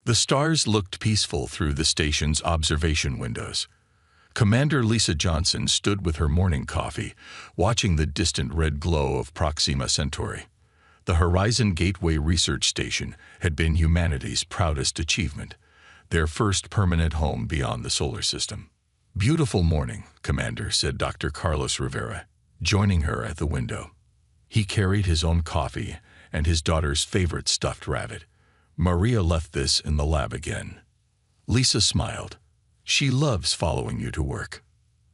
The stars looked peaceful through the station's observation windows. Commander Lisa Johnson stood with her morning coffee, watching the distant red glow of Proxima Centauri. The Horizon Gateway Research Station had been humanity's proudest achievement, their first permanent home beyond the solar system. "Beautiful morning, Commander," said Dr. Carlos Rivera, joining her at the window. He carried his own coffee and his daughter's favorite stuffed rabbit. "Maria left this in the lab again." Lisa smiled. "She loves following you to work."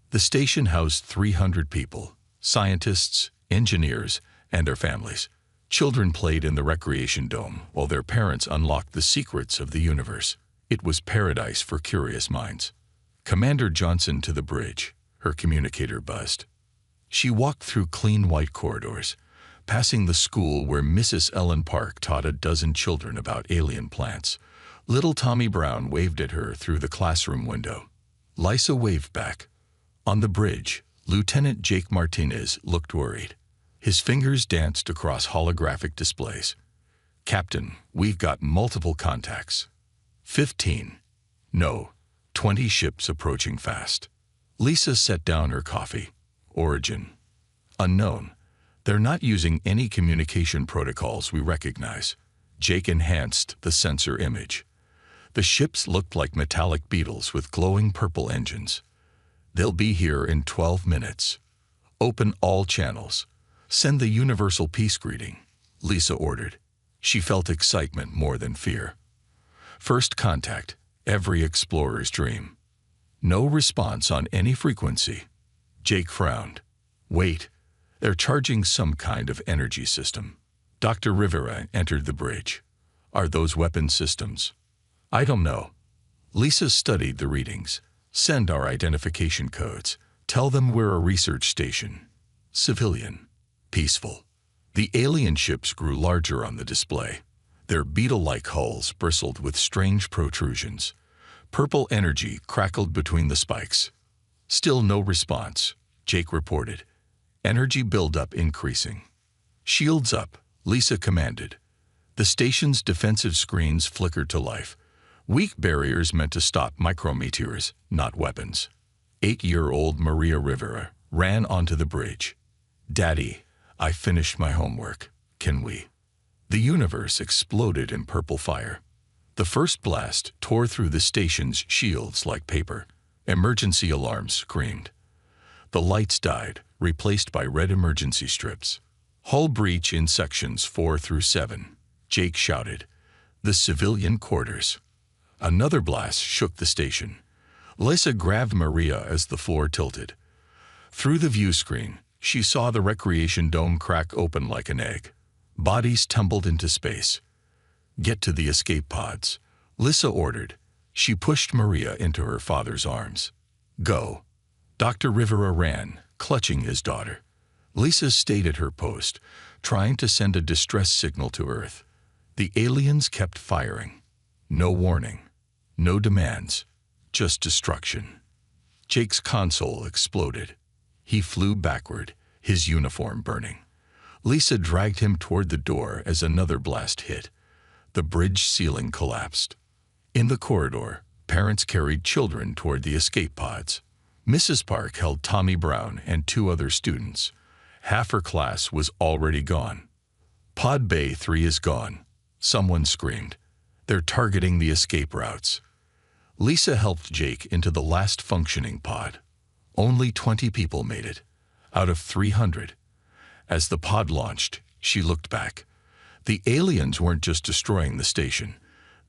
The station housed 300 people, scientists, engineers, and their families. Children played in the recreation dome while their parents unlocked the secrets of the universe. It was paradise for curious minds. "Commander Johnson to the bridge," her communicator buzzed. She walked through clean white corridors, passing the school where Mrs. Ellen Park taught a dozen children about alien plants. Little Tommy Brown waved at her through the classroom window. Lisa waved back. On the bridge, Lieutenant Jake Martinez looked worried. His fingers danced across holographic displays. "Captain, we've got multiple contacts. 15. No, 20 ships approaching fast." Lisa set down her coffee. "Origin. Unknown. They're not using any communication protocols we recognize." Jake enhanced the sensor image. The ships looked like metallic beetles with glowing purple engines. "They'll be here in 12 minutes. Open all channels. Send the universal peace greeting," Lisa ordered. She felt excitement more than fear. First contact, every explorer's dream. No response on any frequency. Jake frowned. "Wait, they're charging some kind of energy system." Dr. Rivera entered the bridge. "Are those weapon systems?" "I don't know." Lisa studied the readings. "Send our identification codes. Tell them we're a research station. Civilian. Peaceful." The alien ships grew larger on the display. Their beetle-like hulls bristled with strange protrusions. Purple energy crackled between the spikes. "Still no response," Jake reported. "Energy buildup increasing." "Shields up," Lisa commanded. The station's defensive screens flickered to life. Weak barriers meant to stop micrometeors, not weapons. 8-year-old Maria Rivera ran onto the bridge. "Daddy, I finished my homework. Can we?" The universe exploded in purple fire. The first blast tore through the station's shields like paper. Emergency alarms screamed. The lights died, replaced by red emergency strips. "Hull breach in sections 4 through 7, Jake shouted. "The civilian quarters." Another blast shook the station. Lisa grabbed Maria as the floor tilted. Through the view screen, she saw the recreation dome crack open like an egg. Bodies tumbled into space. "Get to the escape pods," Lisa ordered. She pushed Maria into her father's arms. "Go." Dr. Rivera ran, clutching his daughter. Lisa stayed at her post, trying to send a distress signal to Earth. The aliens kept firing. No warning. No demands. Just destruction. Jake's console exploded. He flew backward, his uniform burning. Lisa dragged him toward the door as another blast hit. The bridge ceiling collapsed. In the corridor, parents carried children toward the escape pods. Mrs. Park held Tommy Brown and 2 other students. Half her class was already gone. "Pod Bay 3 is gone," someone screamed. "They're targeting the escape routes." Lisa helped Jake into the last functioning pod. Only 20 people made it, out of 300. As the pod launched, she looked back. The aliens weren't just destroying the station.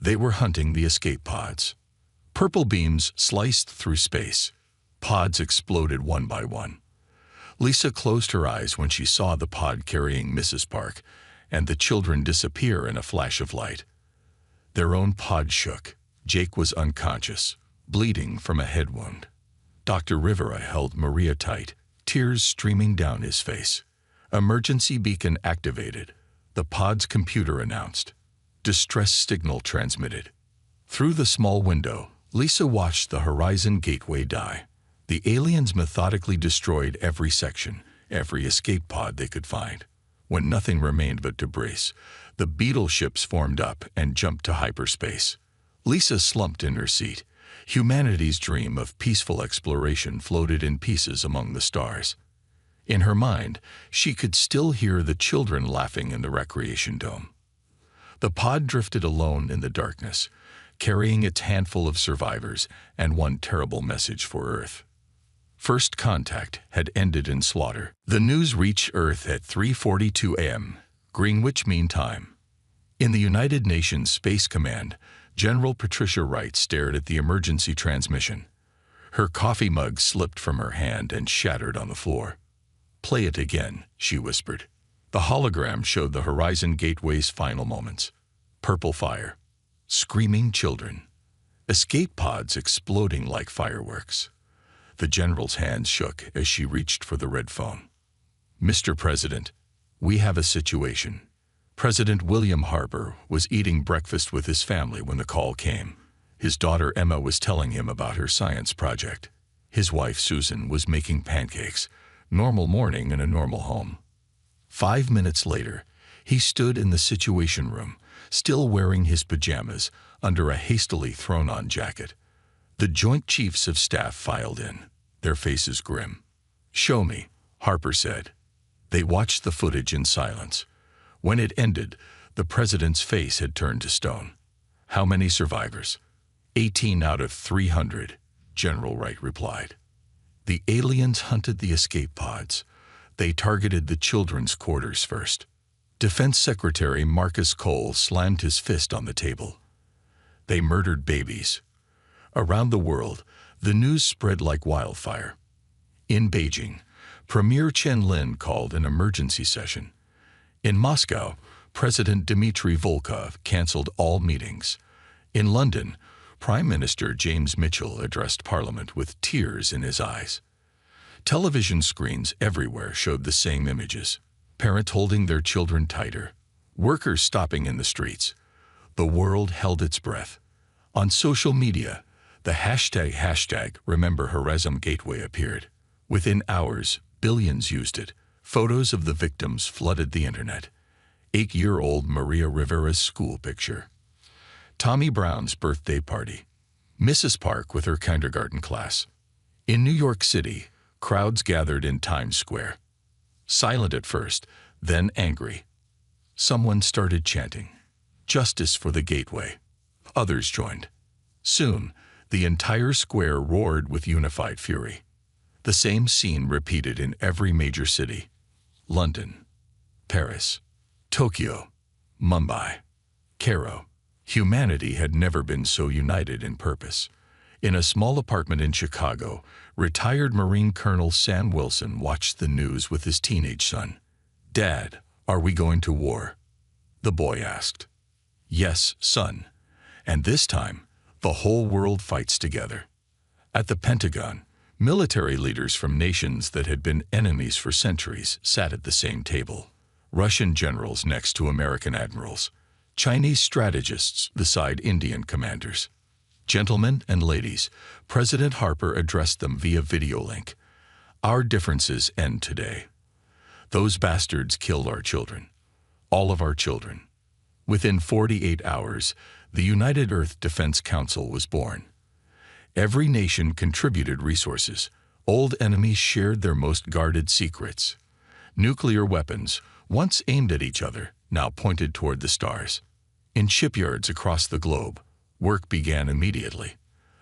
They were hunting the escape pods. Purple beams sliced through space. Pods exploded one by one. Lisa closed her eyes when she saw the pod carrying Mrs. Park, and the children disappear in a flash of light. Their own pod shook. Jake was unconscious, bleeding from a head wound. Dr. Rivera held Maria tight, tears streaming down his face. Emergency beacon activated. The pod's computer announced. Distress signal transmitted. Through the small window, Lisa watched the Horizon Gateway die. The aliens methodically destroyed every section, every escape pod they could find. When nothing remained but debris, the Beetle ships formed up and jumped to hyperspace. Lisa slumped in her seat. Humanity's dream of peaceful exploration floated in pieces among the stars. In her mind, she could still hear the children laughing in the recreation dome. The pod drifted alone in the darkness, carrying its handful of survivors and one terrible message for Earth. First contact had ended in slaughter. The news reached Earth at 3:42 a.m., Greenwich Mean Time. In the United Nations Space Command, General Patricia Wright stared at the emergency transmission. Her coffee mug slipped from her hand and shattered on the floor. "Play it again," she whispered. The hologram showed the Horizon Gateway's final moments. Purple fire. Screaming children. Escape pods exploding like fireworks. The general's hands shook as she reached for the red phone. "Mr. President, we have a situation." President William Harper was eating breakfast with his family when the call came. His daughter Emma was telling him about her science project. His wife Susan was making pancakes. Normal morning in a normal home. 5 minutes later, he stood in the Situation Room, still wearing his pajamas under a hastily thrown-on jacket. The Joint Chiefs of Staff filed in, their faces grim. "Show me," Harper said. They watched the footage in silence. When it ended, the president's face had turned to stone. "How many survivors?" 18 out of 300, General Wright replied. The aliens hunted the escape pods. They targeted the children's quarters first. Defense Secretary Marcus Cole slammed his fist on the table. They murdered babies. Around the world, the news spread like wildfire. In Beijing, Premier Chen Lin called an emergency session. In Moscow, President Dmitry Volkov canceled all meetings. In London, Prime Minister James Mitchell addressed Parliament with tears in his eyes. Television screens everywhere showed the same images. Parents holding their children tighter. Workers stopping in the streets. The world held its breath. On social media, the hashtag Remember Horizon Gateway appeared. Within hours, billions used it. Photos of the victims flooded the internet. 8-year-old Maria Rivera's school picture. Tommy Brown's birthday party. Mrs. Park with her kindergarten class. In New York City, crowds gathered in Times Square. Silent at first, then angry. Someone started chanting, "Justice for the Gateway." Others joined. Soon, the entire square roared with unified fury. The same scene repeated in every major city. London, Paris, Tokyo, Mumbai, Cairo. Humanity had never been so united in purpose. In a small apartment in Chicago, retired Marine Colonel Sam Wilson watched the news with his teenage son. "Dad, are we going to war?" the boy asked. "Yes, son. And this time, the whole world fights together." At the Pentagon, military leaders from nations that had been enemies for centuries sat at the same table. Russian generals next to American admirals. Chinese strategists beside Indian commanders. "Gentlemen and ladies," President Harper addressed them via video link. "Our differences end today. Those bastards killed our children. All of our children." Within 48 hours, the United Earth Defense Council was born. Every nation contributed resources. Old enemies shared their most guarded secrets. Nuclear weapons, once aimed at each other, now pointed toward the stars. In shipyards across the globe, work began immediately.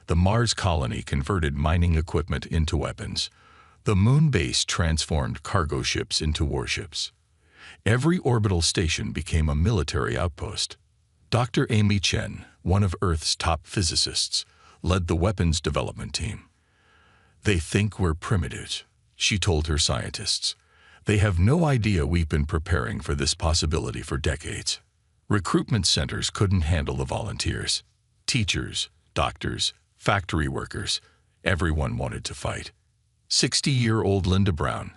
The Mars colony converted mining equipment into weapons. The moon base transformed cargo ships into warships. Every orbital station became a military outpost. Dr. Amy Chen, one of Earth's top physicists, led the weapons development team. "They think we're primitives," she told her scientists. "They have no idea we've been preparing for this possibility for decades." Recruitment centers couldn't handle the volunteers. Teachers, doctors, factory workers, everyone wanted to fight. 60-year-old Linda Brown,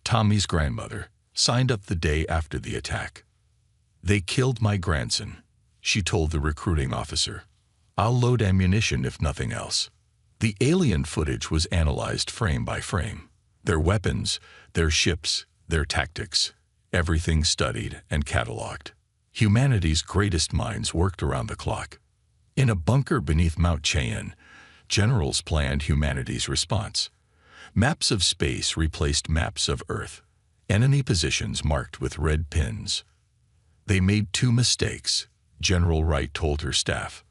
Tommy's grandmother, signed up the day after the attack. "They killed my grandson," she told the recruiting officer. "I'll load ammunition if nothing else." The alien footage was analyzed frame by frame. Their weapons, their ships, their tactics, everything studied and cataloged. Humanity's greatest minds worked around the clock. In a bunker beneath Mount Cheyenne, generals planned humanity's response. Maps of space replaced maps of Earth, enemy positions marked with red pins. They made 2 mistakes, General Wright told her staff.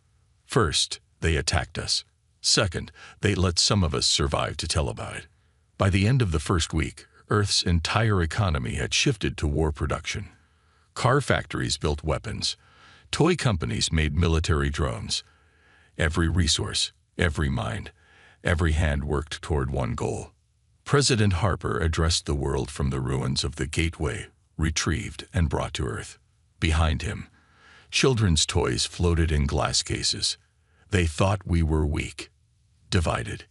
First, they attacked us. Second, they let some of us survive to tell about it. By the end of the first week, Earth's entire economy had shifted to war production. Car factories built weapons. Toy companies made military drones. Every resource, every mind, every hand worked toward one goal. President Harper addressed the world from the ruins of the Gateway, retrieved and brought to Earth. Behind him, children's toys floated in glass cases. They thought we were weak, divided,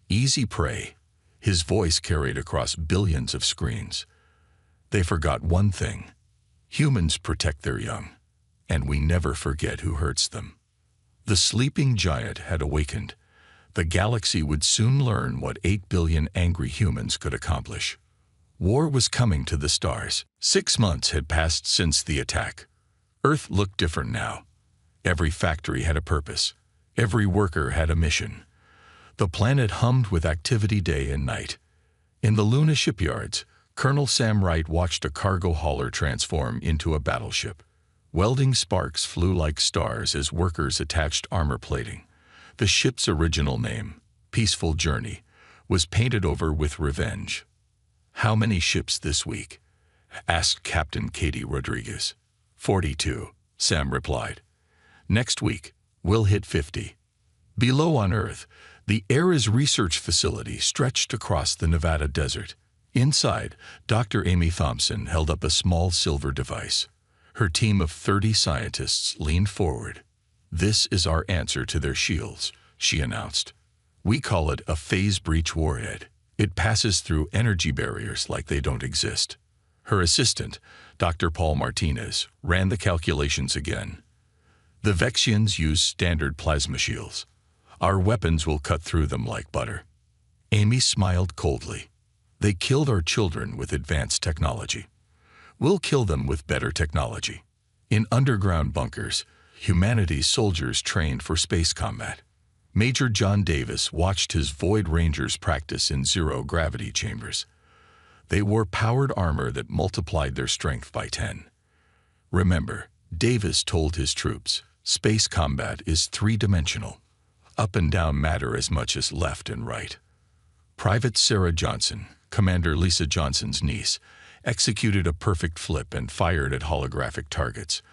easy prey. His voice carried across billions of screens. They forgot one thing. Humans protect their young, and we never forget who hurts them. The sleeping giant had awakened. The galaxy would soon learn what 8 billion angry humans could accomplish. War was coming to the stars. 6 months had passed since the attack. Earth looked different now. Every factory had a purpose. Every worker had a mission. The planet hummed with activity day and night. In the Luna shipyards, Colonel Sam Wright watched a cargo hauler transform into a battleship. Welding sparks flew like stars as workers attached armor plating. The ship's original name, Peaceful Journey, was painted over with revenge. "How many ships this week?" asked Captain Katie Rodriguez. 42, Sam replied. "Next week, we'll hit 50. Below on Earth, the Ares research facility stretched across the Nevada desert. Inside, Dr. Amy Thompson held up a small silver device. Her team of 30 scientists leaned forward. "This is our answer to their shields," she announced. "We call it a phase breach warhead. It passes through energy barriers like they don't exist." Her assistant, Dr. Paul Martinez, ran the calculations again. "The Vexians use standard plasma shields. Our weapons will cut through them like butter." Amy smiled coldly. "They killed our children with advanced technology. We'll kill them with better technology." In underground bunkers, humanity's soldiers trained for space combat. Major John Davis watched his Void Rangers practice in zero-gravity chambers. They wore powered armor that multiplied their strength by 10. Remember, Davis told his troops, space combat is 3-dimensional. Up and down matter as much as left and right. Private Sarah Johnson, Commander Lisa Johnson's niece, executed a perfect flip and fired at holographic targets.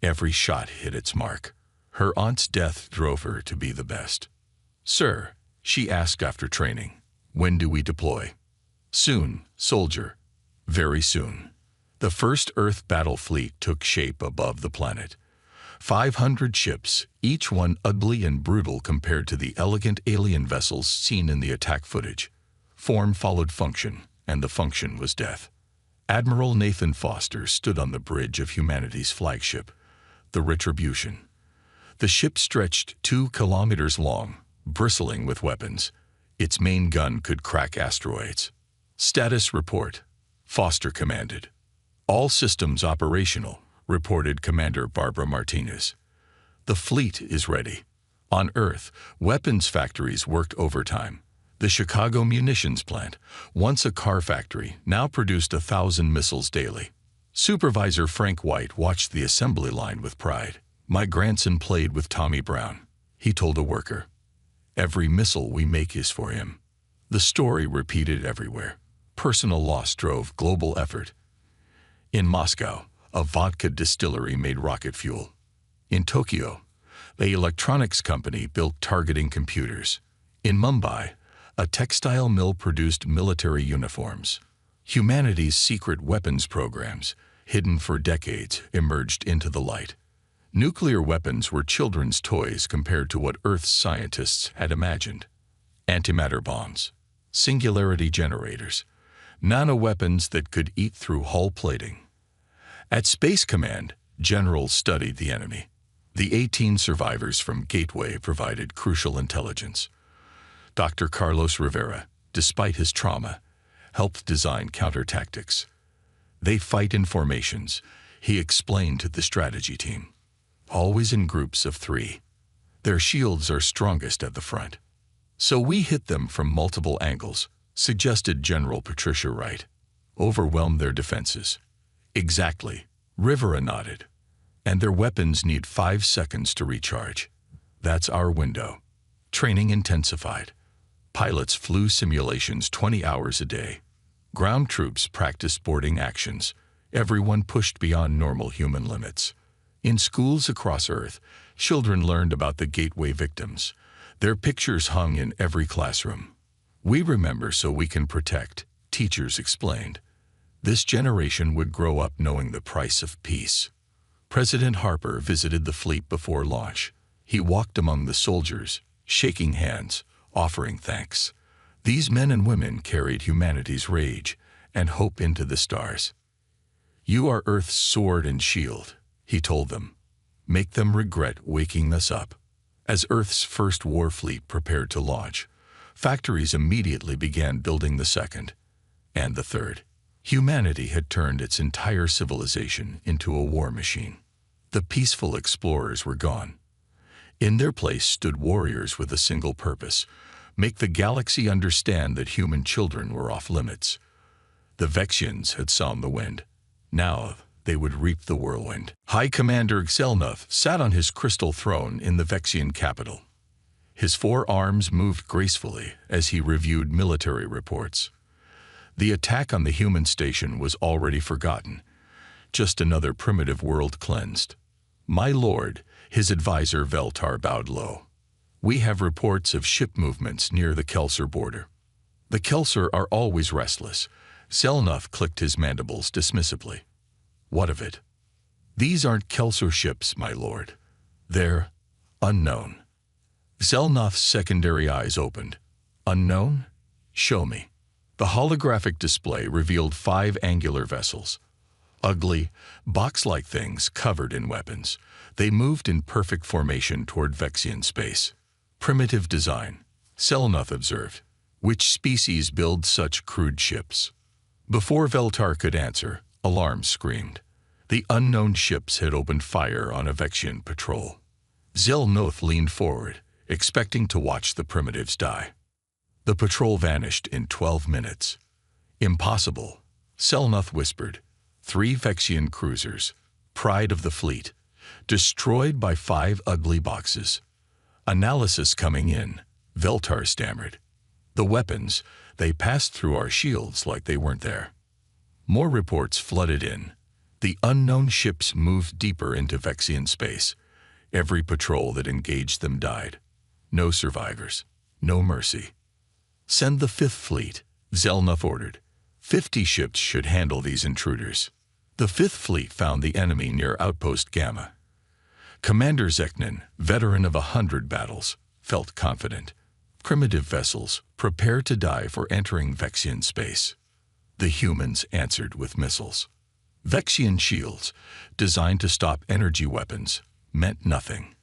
Every shot hit its mark. Her aunt's death drove her to be the best. "Sir," she asked after training, "when do we deploy?" "Soon, soldier. Very soon." The first Earth battle fleet took shape above the planet. 500 ships, each one ugly and brutal compared to the elegant alien vessels seen in the attack footage. Form followed function, and the function was death. Admiral Nathan Foster stood on the bridge of humanity's flagship, the Retribution. The ship stretched 2 kilometers long, bristling with weapons. Its main gun could crack asteroids. "Status report," Foster commanded. "All systems operational," reported Commander Barbara Martinez. "The fleet is ready." On Earth, weapons factories worked overtime. The Chicago munitions plant, once a car factory, now produced 1,000 missiles daily. Supervisor Frank White watched the assembly line with pride. "My grandson played with Tommy Brown," he told a worker. "Every missile we make is for him." The story repeated everywhere. Personal loss drove global effort. In Moscow, a vodka distillery made rocket fuel. In Tokyo, the electronics company built targeting computers. In Mumbai, a textile mill produced military uniforms. Humanity's secret weapons programs, hidden for decades, emerged into the light. Nuclear weapons were children's toys compared to what Earth's scientists had imagined. Antimatter bombs, singularity generators, nanoweapons that could eat through hull plating. At Space Command, generals studied the enemy. The 18 survivors from Gateway provided crucial intelligence. Dr. Carlos Rivera, despite his trauma, helped design counter-tactics. "They fight in formations," he explained to the strategy team. "Always in groups of 3. Their shields are strongest at the front. So we hit them from multiple angles, suggested General Patricia Wright. Overwhelm their defenses. Exactly, Rivera nodded. And their weapons need 5 seconds to recharge. That's our window. Training intensified. Pilots flew simulations 20 hours a day. Ground troops practiced boarding actions. Everyone pushed beyond normal human limits. In schools across Earth, children learned about the gateway victims. Their pictures hung in every classroom. We remember so we can protect, teachers explained. This generation would grow up knowing the price of peace. President Harper visited the fleet before launch. He walked among the soldiers, shaking hands, offering thanks. These men and women carried humanity's rage and hope into the stars. You are Earth's sword and shield, he told them. Make them regret waking us up. As Earth's first war fleet prepared to launch, factories immediately began building the second and the third. Humanity had turned its entire civilization into a war machine. The peaceful explorers were gone. In their place stood warriors with a single purpose: make the galaxy understand that human children were off limits. The Vexians had sown the wind. Now they would reap the whirlwind. High Commander Xel'Nath sat on his crystal throne in the Vexian capital. His 4 arms moved gracefully as he reviewed military reports. The attack on the human station was already forgotten. Just another primitive world cleansed. My lord, his advisor Veltar bowed low. We have reports of ship movements near the Kelser border. The Kelser are always restless. Xel'Nath clicked his mandibles dismissively. What of it? These aren't Kelser ships, my lord. They're unknown. Xel'Nath's secondary eyes opened. Unknown? Show me. The holographic display revealed 5 angular vessels. Ugly, box-like things covered in weapons. They moved in perfect formation toward Vexian space. Primitive design, Xel'Nath observed. Which species builds such crude ships? Before Veltar could answer, alarms screamed. The unknown ships had opened fire on a Vexian patrol. Xel'Nath leaned forward, expecting to watch the primitives die. The patrol vanished in 12 minutes. Impossible, Xel'Nath whispered. 3 Vexian cruisers, pride of the fleet, destroyed by 5 ugly boxes. Analysis coming in, Veltar stammered. The weapons, they passed through our shields like they weren't there. More reports flooded in. The unknown ships moved deeper into Vexian space. Every patrol that engaged them died. No survivors, no mercy. Send the 5th fleet, Xel'Nath ordered. 50 ships should handle these intruders. The 5th fleet found the enemy near Outpost Gamma. Commander Zeknin, veteran of 100 battles, felt confident. Primitive vessels, prepare to die for entering Vexian space. The humans answered with missiles. Vexian shields, designed to stop energy weapons, meant nothing.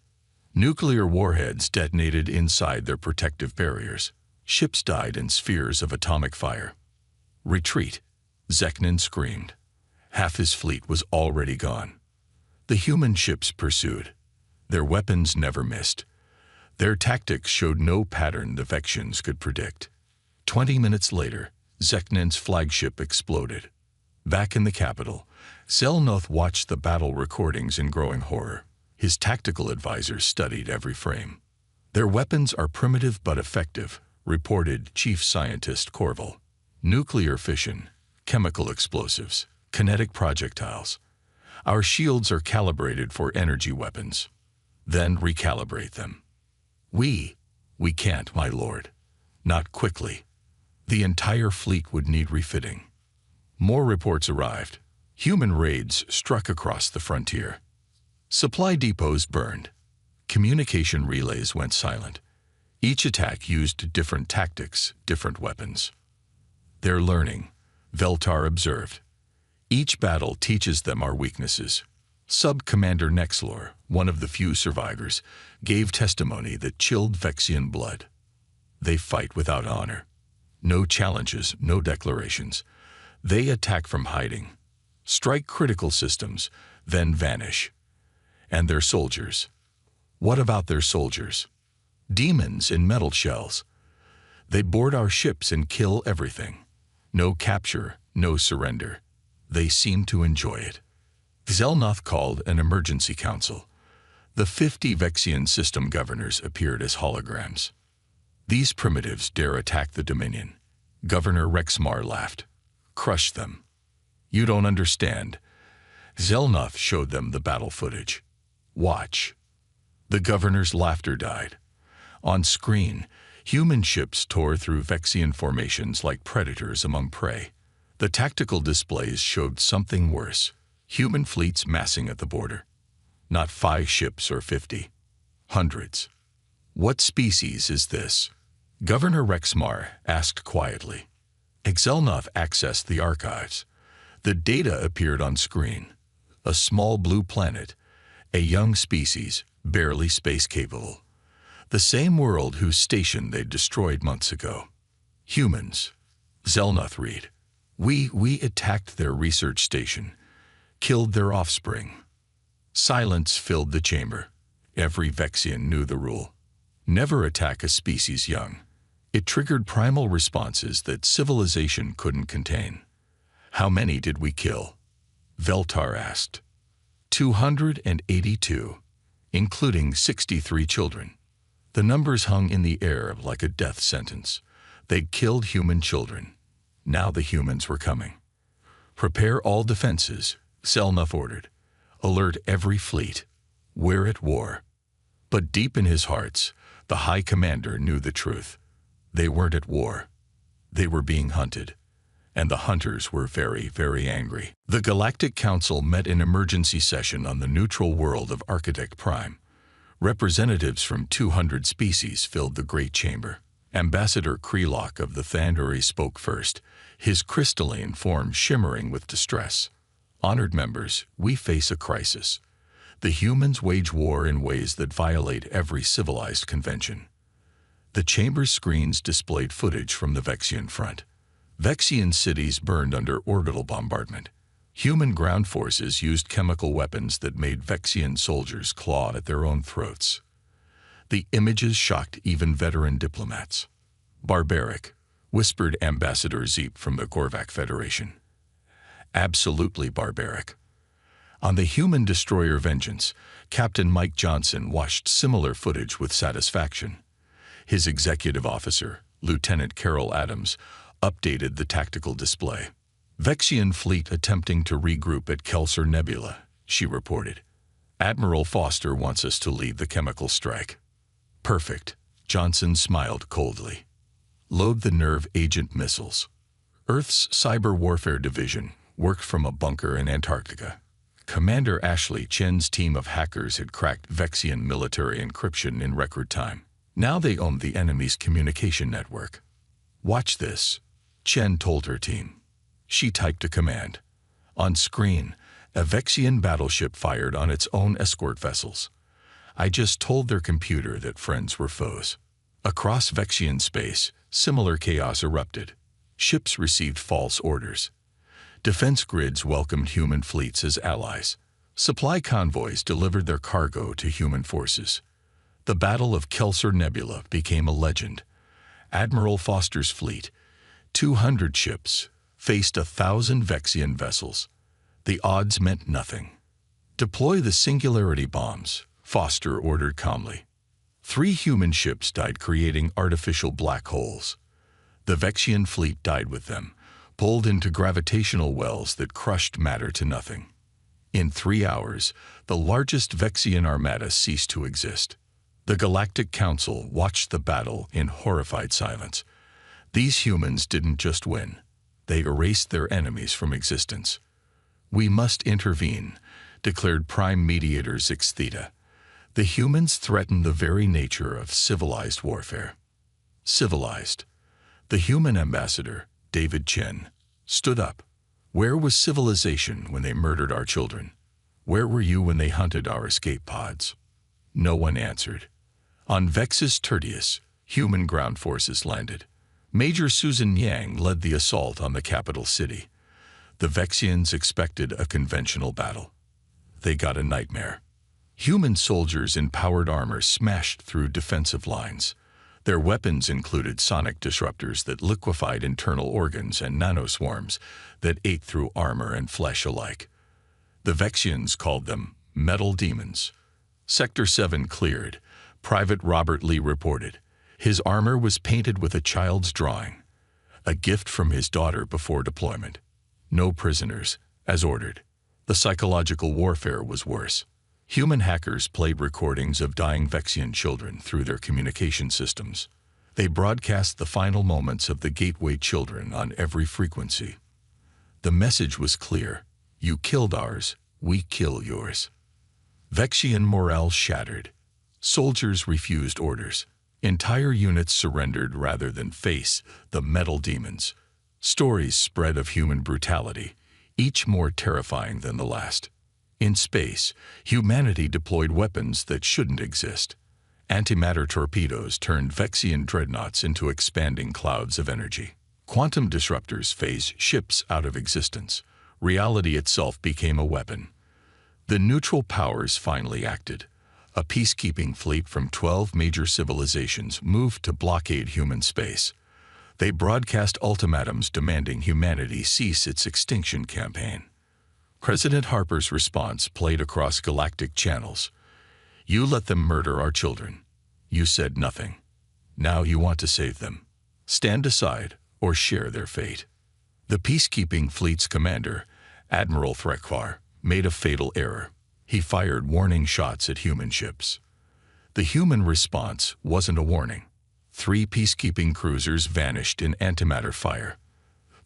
Nuclear warheads detonated inside their protective barriers. Ships died in spheres of atomic fire. Retreat, Zeknin screamed. Half his fleet was already gone. The human ships pursued. Their weapons never missed. Their tactics showed no pattern the Vexians could predict. 20 minutes later, Zeknin's flagship exploded. Back in the capital, Xel'Nath watched the battle recordings in growing horror. His tactical advisors studied every frame. Their weapons are primitive but effective, reported Chief Scientist Corval. Nuclear fission, chemical explosives, kinetic projectiles. Our shields are calibrated for energy weapons. Then recalibrate them. We can't, my lord. Not quickly. The entire fleet would need refitting. More reports arrived. Human raids struck across the frontier. Supply depots burned. Communication relays went silent. Each attack used different tactics, different weapons. They're learning, Veltar observed. Each battle teaches them our weaknesses. Sub-Commander Nexlor, one of the few survivors, gave testimony that chilled Vexian blood. They fight without honor. No challenges, no declarations. They attack from hiding, strike critical systems, then vanish. And their soldiers, What about their soldiers? Demons in metal shells. They board our ships and kill everything. No capture, no surrender. They seem to enjoy it. Xelnoth called an emergency council. The 50 Vexian system governors appeared as holograms. These primitives dare attack the Dominion. Governor Rexmar laughed. Crush them. You don't understand. Xelnoth showed them the battle footage. Watch. The governor's laughter died. On screen, human ships tore through Vexian formations like predators among prey. The tactical displays showed something worse. Human fleets massing at the border. Not 5 ships or 50. Hundreds. What species is this? Governor Rexmar asked quietly. Xelnoth accessed the archives. The data appeared on screen. A small blue planet. A young species, barely space-capable. The same world whose station they destroyed months ago. Humans. Xelnoth read. We attacked their research station. Killed their offspring. Silence filled the chamber. Every Vexian knew the rule. Never attack a species young. It triggered primal responses that civilization couldn't contain. How many did we kill? Veltar asked. 282, including 63 children. The numbers hung in the air like a death sentence. They'd killed human children. Now the humans were coming. Prepare all defenses, Xelnoth ordered. Alert every fleet. We're at war. But deep in his hearts, the High Commander knew the truth. They weren't at war. They were being hunted. And the hunters were very, very angry. The Galactic Council met in emergency session on the neutral world of Architect Prime. Representatives from 200 species filled the Great Chamber. Ambassador Krelock of the Thandori spoke first, his crystalline form shimmering with distress. Honored members, we face a crisis. The humans wage war in ways that violate every civilized convention. The chamber's screens displayed footage from the Vexian front. Vexian cities burned under orbital bombardment. Human ground forces used chemical weapons that made Vexian soldiers claw at their own throats. The images shocked even veteran diplomats. Barbaric, whispered Ambassador Zeep from the Gorvac Federation. Absolutely barbaric. On the human destroyer Vengeance, Captain Mike Johnson watched similar footage with satisfaction. His executive officer, Lieutenant Carol Adams, updated the tactical display. Vexian fleet attempting to regroup at Kelser Nebula, she reported. Admiral Foster wants us to lead the chemical strike. Perfect, Johnson smiled coldly. Load the nerve agent missiles. Earth's Cyber Warfare Division worked from a bunker in Antarctica. Commander Ashley Chen's team of hackers had cracked Vexian military encryption in record time. Now they owned the enemy's communication network. Watch this, Chen told her team. She typed a command. On screen, a Vexian battleship fired on its own escort vessels. I just told their computer that friends were foes. Across Vexian space, similar chaos erupted. Ships received false orders. Defense grids welcomed human fleets as allies. Supply convoys delivered their cargo to human forces. The Battle of Kelser Nebula became a legend. Admiral Foster's fleet, 200 ships, faced 1,000 Vexian vessels. The odds meant nothing. Deploy the singularity bombs, Foster ordered calmly. 3 human ships died creating artificial black holes. The Vexian fleet died with them, pulled into gravitational wells that crushed matter to nothing. In 3 hours, the largest Vexian armada ceased to exist. The Galactic Council watched the battle in horrified silence. These humans didn't just win. They erased their enemies from existence. We must intervene, declared Prime Mediator Zix Theta. The humans threaten the very nature of civilized warfare. Civilized. The human ambassador, David Chen, stood up. Where was civilization when they murdered our children? Where were you when they hunted our escape pods? No one answered. On Vexus Tertius, human ground forces landed. Major Susan Yang led the assault on the capital city. The Vexians expected a conventional battle. They got a nightmare. Human soldiers in powered armor smashed through defensive lines. Their weapons included sonic disruptors that liquefied internal organs and nanoswarms that ate through armor and flesh alike. The Vexians called them metal demons. Sector 7 cleared. Private Robert Lee reported. His armor was painted with a child's drawing, a gift from his daughter before deployment. No prisoners, as ordered. The psychological warfare was worse. Human hackers played recordings of dying Vexian children through their communication systems. They broadcast the final moments of the Gateway children on every frequency. The message was clear. You killed ours, we kill yours. Vexian morale shattered. Soldiers refused orders. Entire units surrendered rather than face the metal demons. Stories spread of human brutality, each more terrifying than the last. In space, humanity deployed weapons that shouldn't exist. Antimatter torpedoes turned Vexian dreadnoughts into expanding clouds of energy. Quantum disruptors phased ships out of existence. Reality itself became a weapon. The neutral powers finally acted. A peacekeeping fleet from 12 major civilizations moved to blockade human space. They broadcast ultimatums demanding humanity cease its extinction campaign. President Harper's response played across galactic channels. You let them murder our children. You said nothing. Now you want to save them. Stand aside or share their fate. The peacekeeping fleet's commander, Admiral Threkwar, made a fatal error. He fired warning shots at human ships. The human response wasn't a warning. 3 peacekeeping cruisers vanished in antimatter fire.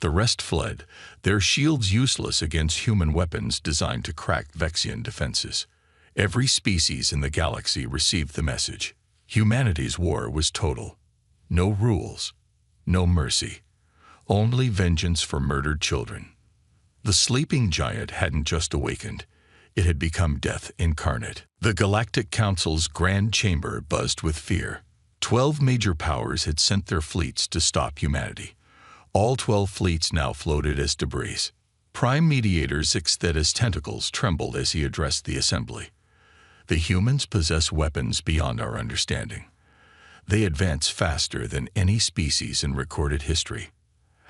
The rest fled, their shields useless against human weapons designed to crack Vexian defenses. Every species in the galaxy received the message. Humanity's war was total. No rules, no mercy, only vengeance for murdered children. The sleeping giant hadn't just awakened. It had become death incarnate. The Galactic Council's Grand Chamber buzzed with fear. 12 major powers had sent their fleets to stop humanity. All 12 fleets now floated as debris. Prime Mediator Zixtheta's tentacles trembled as he addressed the assembly. The humans possess weapons beyond our understanding. They advance faster than any species in recorded history.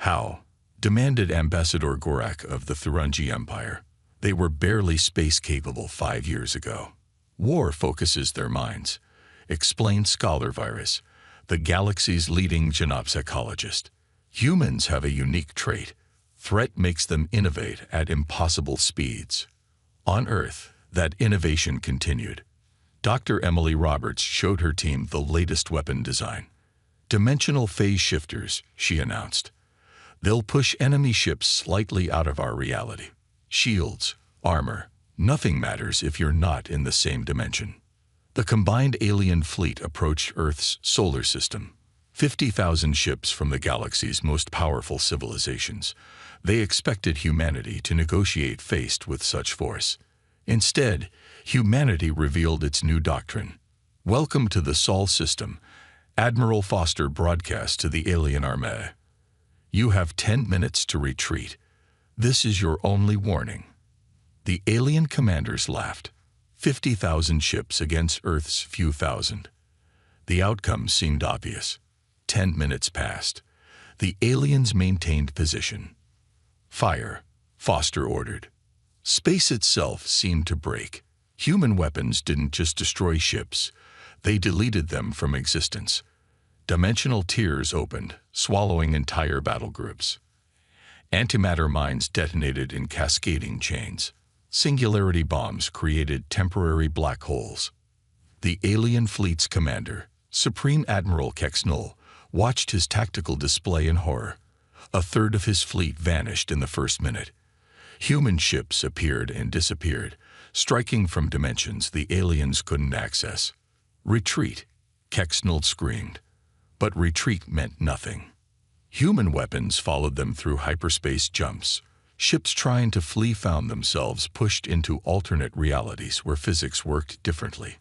How? Demanded Ambassador Gorak of the Thurungi Empire. They were barely space-capable 5 years ago. War focuses their minds, explained Scholar Virus, the galaxy's leading genopsychologist. Humans have a unique trait. Threat makes them innovate at impossible speeds. On Earth, that innovation continued. Dr. Emily Roberts showed her team the latest weapon design. Dimensional phase shifters, she announced. They'll push enemy ships slightly out of our reality. Shields, armor, nothing matters if you're not in the same dimension. The combined alien fleet approached Earth's solar system. 50,000 ships from the galaxy's most powerful civilizations. They expected humanity to negotiate faced with such force. Instead, humanity revealed its new doctrine. Welcome to the Sol system, Admiral Foster broadcast to the alien armée. You have 10 minutes to retreat. This is your only warning. The alien commanders laughed. 50,000 ships against Earth's few thousand. The outcome seemed obvious. 10 minutes passed. The aliens maintained position. Fire, Foster ordered. Space itself seemed to break. Human weapons didn't just destroy ships. They deleted them from existence. Dimensional tiers opened, swallowing entire battle groups. Antimatter mines detonated in cascading chains. Singularity bombs created temporary black holes. The alien fleet's commander, Supreme Admiral Kexnull, watched his tactical display in horror. A third of his fleet vanished in the first minute. Human ships appeared and disappeared, striking from dimensions the aliens couldn't access. Retreat, Kexnull screamed. But retreat meant nothing. Human weapons followed them through hyperspace jumps. Ships trying to flee found themselves pushed into alternate realities where physics worked differently.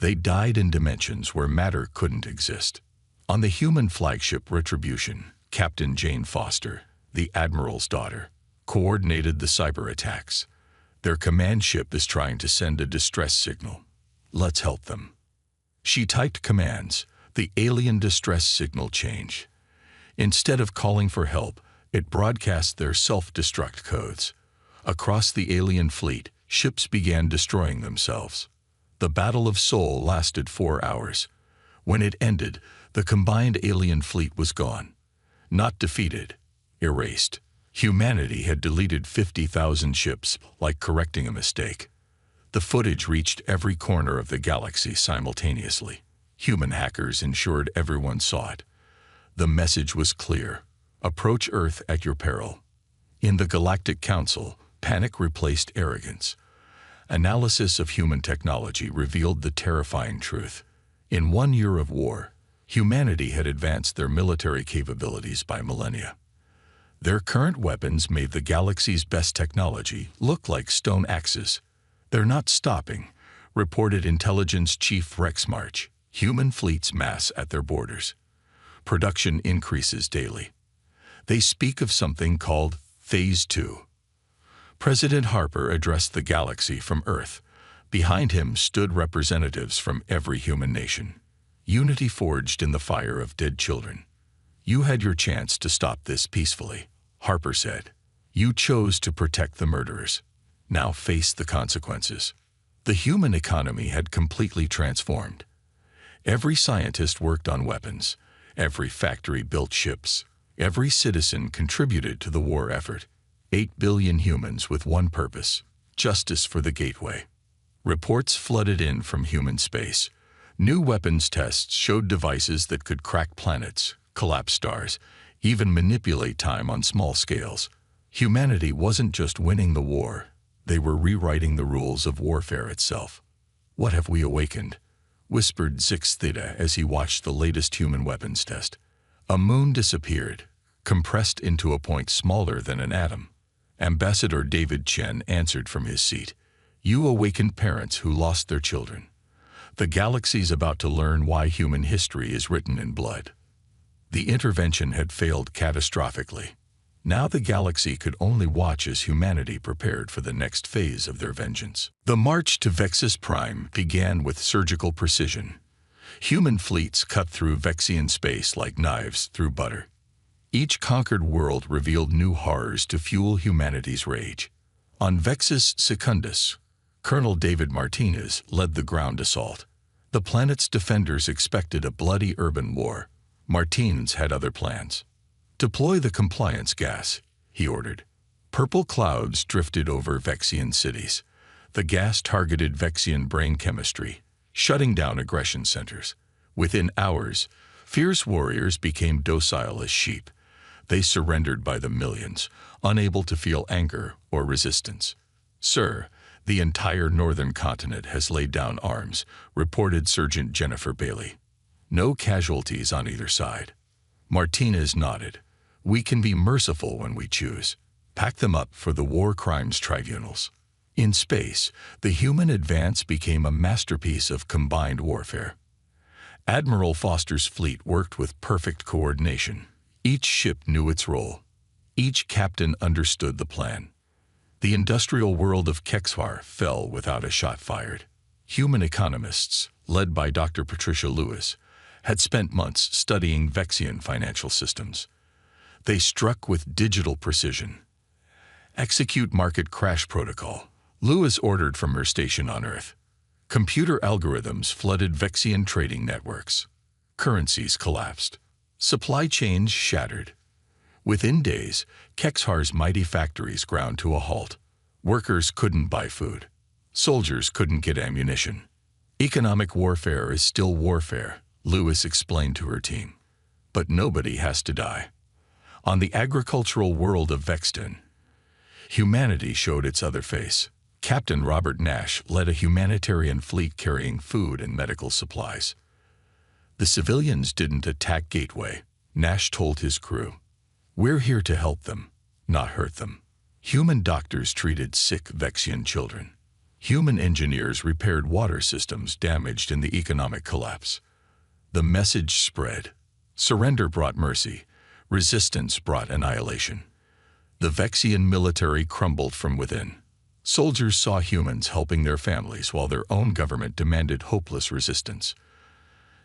They died in dimensions where matter couldn't exist. On the human flagship Retribution, Captain Jane Foster, the Admiral's daughter, coordinated the cyber attacks. Their command ship is trying to send a distress signal. Let's help them." She typed commands. The alien distress signal changed. Instead of calling for help, it broadcast their self-destruct codes. Across the alien fleet, ships began destroying themselves. The Battle of Seoul lasted 4 hours. When it ended, the combined alien fleet was gone. Not defeated, erased. Humanity had deleted 50,000 ships, like correcting a mistake. The footage reached every corner of the galaxy simultaneously. Human hackers ensured everyone saw it. The message was clear: approach Earth at your peril. In the Galactic Council, panic replaced arrogance. Analysis of human technology revealed the terrifying truth. In 1 year of war, humanity had advanced their military capabilities by millennia. Their current weapons made the galaxy's best technology look like stone axes. "They're not stopping," reported Intelligence Chief Rex March. "Human fleets mass at their borders. Production increases daily. They speak of something called Phase 2. President Harper addressed the galaxy from Earth. Behind him stood representatives from every human nation. Unity forged in the fire of dead children. "You had your chance to stop this peacefully," Harper said. "You chose to protect the murderers. Now face the consequences." The human economy had completely transformed. Every scientist worked on weapons. Every factory built ships. Every citizen contributed to the war effort. 8 billion humans with one purpose: justice for the Gateway. Reports flooded in from human space. New weapons tests showed devices that could crack planets, collapse stars, even manipulate time on small scales. Humanity wasn't just winning the war. They were rewriting the rules of warfare itself. "What have we awakened?" whispered Zix Theta as he watched the latest human weapons test. A moon disappeared, compressed into a point smaller than an atom. Ambassador David Chen answered from his seat. "You awakened parents who lost their children. The galaxy's about to learn why human history is written in blood." The intervention had failed catastrophically. Now the galaxy could only watch as humanity prepared for the next phase of their vengeance. The march to Vexus Prime began with surgical precision. Human fleets cut through Vexian space like knives through butter. Each conquered world revealed new horrors to fuel humanity's rage. On Vexus Secundus, Colonel David Martinez led the ground assault. The planet's defenders expected a bloody urban war. Martinez had other plans. "Deploy the compliance gas," he ordered. Purple clouds drifted over Vexian cities. The gas targeted Vexian brain chemistry, shutting down aggression centers. Within hours, fierce warriors became docile as sheep. They surrendered by the millions, unable to feel anger or resistance. "Sir, the entire northern continent has laid down arms," reported Sergeant Jennifer Bailey. "No casualties on either side." Martinez nodded. "We can be merciful when we choose. Pack them up for the war crimes tribunals." In space, the human advance became a masterpiece of combined warfare. Admiral Foster's fleet worked with perfect coordination. Each ship knew its role. Each captain understood the plan. The industrial world of Kexhar fell without a shot fired. Human economists, led by Dr. Patricia Lewis, had spent months studying Vexian financial systems. They struck with digital precision. "Execute market crash protocol," Lewis ordered from her station on Earth. Computer algorithms flooded Vexian trading networks. Currencies collapsed. Supply chains shattered. Within days, Kexhar's mighty factories ground to a halt. Workers couldn't buy food. Soldiers couldn't get ammunition. "Economic warfare is still warfare," Lewis explained to her team. "But nobody has to die." On the agricultural world of Vexton, humanity showed its other face. Captain Robert Nash led a humanitarian fleet carrying food and medical supplies. The civilians didn't attack Gateway, Nash told his crew. "We're here to help them, not hurt them." Human doctors treated sick Vexian children. Human engineers repaired water systems damaged in the economic collapse. The message spread. Surrender brought mercy. Resistance brought annihilation. The Vexian military crumbled from within. Soldiers saw humans helping their families while their own government demanded hopeless resistance.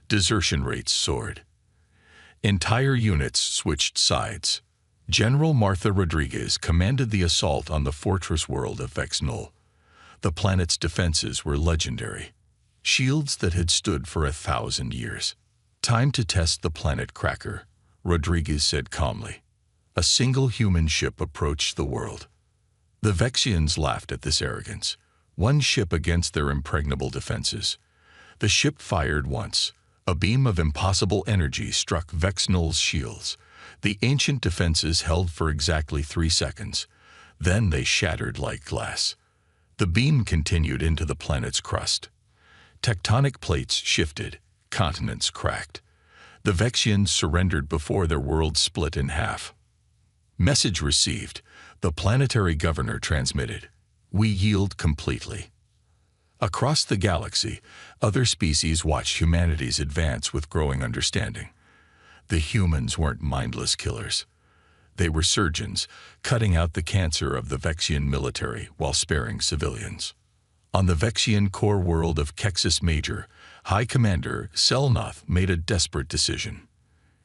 Desertion rates soared. Entire units switched sides. General Martha Rodriguez commanded the assault on the fortress world of Vex Null. The planet's defenses were legendary, shields that had stood for 1,000 years. "Time to test the planet Cracker," Rodriguez said calmly. A single human ship approached the world. The Vexians laughed at this arrogance. One ship against their impregnable defenses. The ship fired once. A beam of impossible energy struck Vex Null's shields. The ancient defenses held for exactly 3 seconds. Then they shattered like glass. The beam continued into the planet's crust. Tectonic plates shifted. Continents cracked. The Vexians surrendered before their world split in half. Message received. The planetary governor transmitted. "We yield completely." Across the galaxy, other species watched humanity's advance with growing understanding. The humans weren't mindless killers. They were surgeons, cutting out the cancer of the Vexian military while sparing civilians. On the Vexian core world of Kexis Major, High Commander Selnoth made a desperate decision.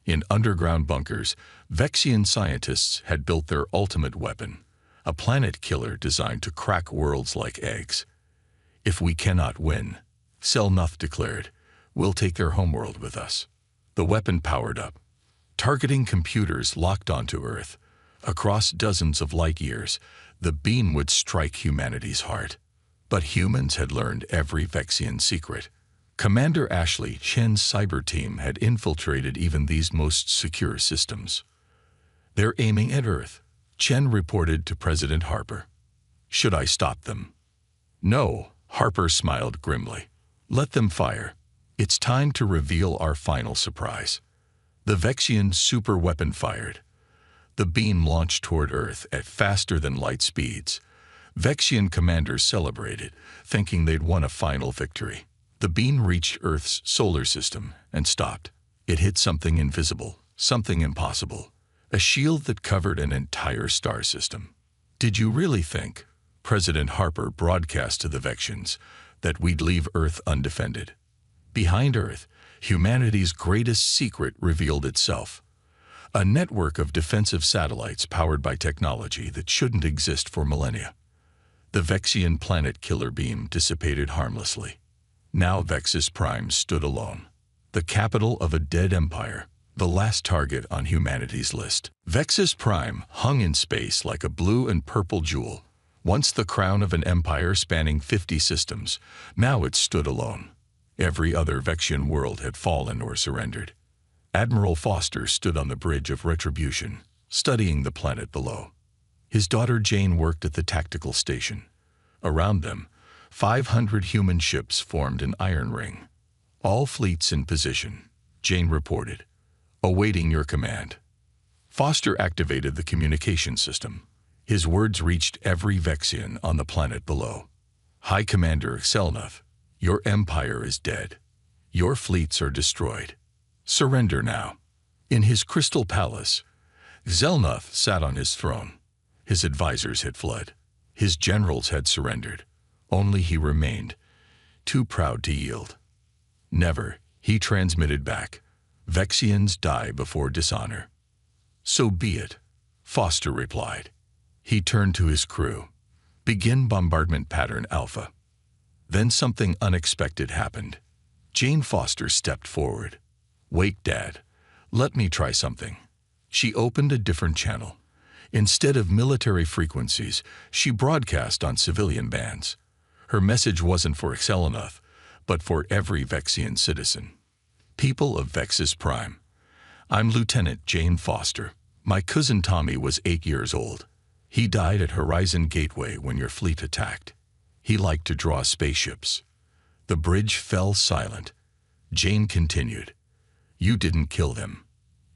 In underground bunkers, Vexian scientists had built their ultimate weapon, a planet killer designed to crack worlds like eggs. "If we cannot win," Selnoth declared, "we'll take their homeworld with us." The weapon powered up. Targeting computers locked onto Earth. Across dozens of light years, the beam would strike humanity's heart. But humans had learned every Vexian secret. Commander Ashley Chen's cyber team had infiltrated even these most secure systems. "They're aiming at Earth," Chen reported to President Harper. "Should I stop them?" "No," Harper smiled grimly. "Let them fire. It's time to reveal our final surprise." The Vexian super weapon fired. The beam launched toward Earth at faster than light speeds. Vexian commanders celebrated, thinking they'd won a final victory. The beam reached Earth's solar system and stopped. It hit something invisible, something impossible, a shield that covered an entire star system. "Did you really think," President Harper broadcast to the Vexians, "that we'd leave Earth undefended?" Behind Earth, humanity's greatest secret revealed itself. A network of defensive satellites powered by technology that shouldn't exist for millennia. The Vexian planet killer beam dissipated harmlessly. Now Vexus Prime stood alone, the capital of a dead empire, the last target on humanity's list. Vexus Prime hung in space like a blue and purple jewel, once the crown of an empire spanning 50 systems. Now it stood alone. Every other Vexian world had fallen or surrendered. Admiral Foster stood on the bridge of retribution, studying the planet below. His daughter Jane worked at the tactical station. Around them, 500 human ships formed an iron ring. "All fleets in position," Jane reported, "awaiting your command." Foster activated the communication system. His words reached every Vexian on the planet below. "High Commander Selnoth, your empire is dead. Your fleets are destroyed. Surrender now." In his crystal palace, Selnoth sat on his throne. His advisors had fled. His generals had surrendered. Only he remained, too proud to yield. "Never," he transmitted back. "Vexians die before dishonor." "So be it," Foster replied. He turned to his crew. "Begin bombardment pattern Alpha." Then something unexpected happened. Jane Foster stepped forward. "Wait, Dad. Let me try something." She opened a different channel. Instead of military frequencies, she broadcast on civilian bands. Her message wasn't for Selnoth, but for every Vexian citizen. "People of Vexus Prime, I'm Lieutenant Jane Foster. My cousin Tommy was 8 years old. He died at Horizon Gateway when your fleet attacked. He liked to draw spaceships." The bridge fell silent. Jane continued. "You didn't kill them.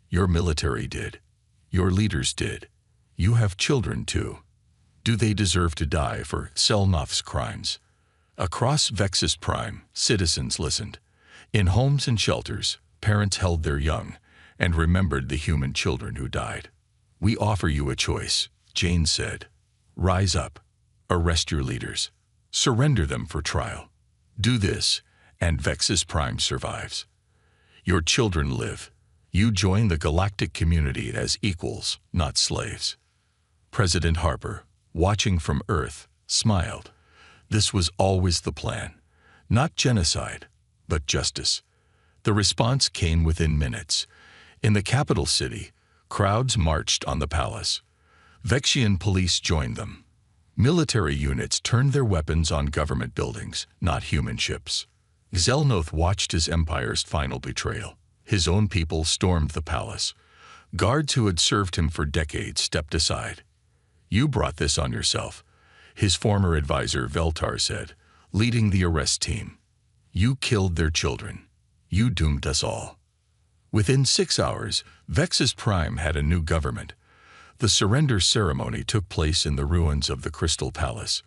Your military did. Your leaders did. You have children too. Do they deserve to die for Selnoth's crimes?" Across Vexus Prime, citizens listened. In homes and shelters, parents held their young and remembered the human children who died. "We offer you a choice," Jane said. "Rise up. Arrest your leaders. Surrender them for trial. Do this, and Vexus Prime survives. Your children live. You join the galactic community as equals, not slaves. President Harper, watching from Earth, smiled. This was always the plan. Not genocide, but justice. The response came within minutes. In the capital city, crowds marched on the palace. Vexian police joined them. Military units turned their weapons on government buildings, not human ships. Xelnoth watched his empire's final betrayal. His own people stormed the palace. Guards who had served him for decades stepped aside. "You brought this on yourself," his former advisor Veltar said, leading the arrest team. "You killed their children. You doomed us all." Within 6 hours, Vexus Prime had a new government. The surrender ceremony took place in the ruins of the Crystal Palace.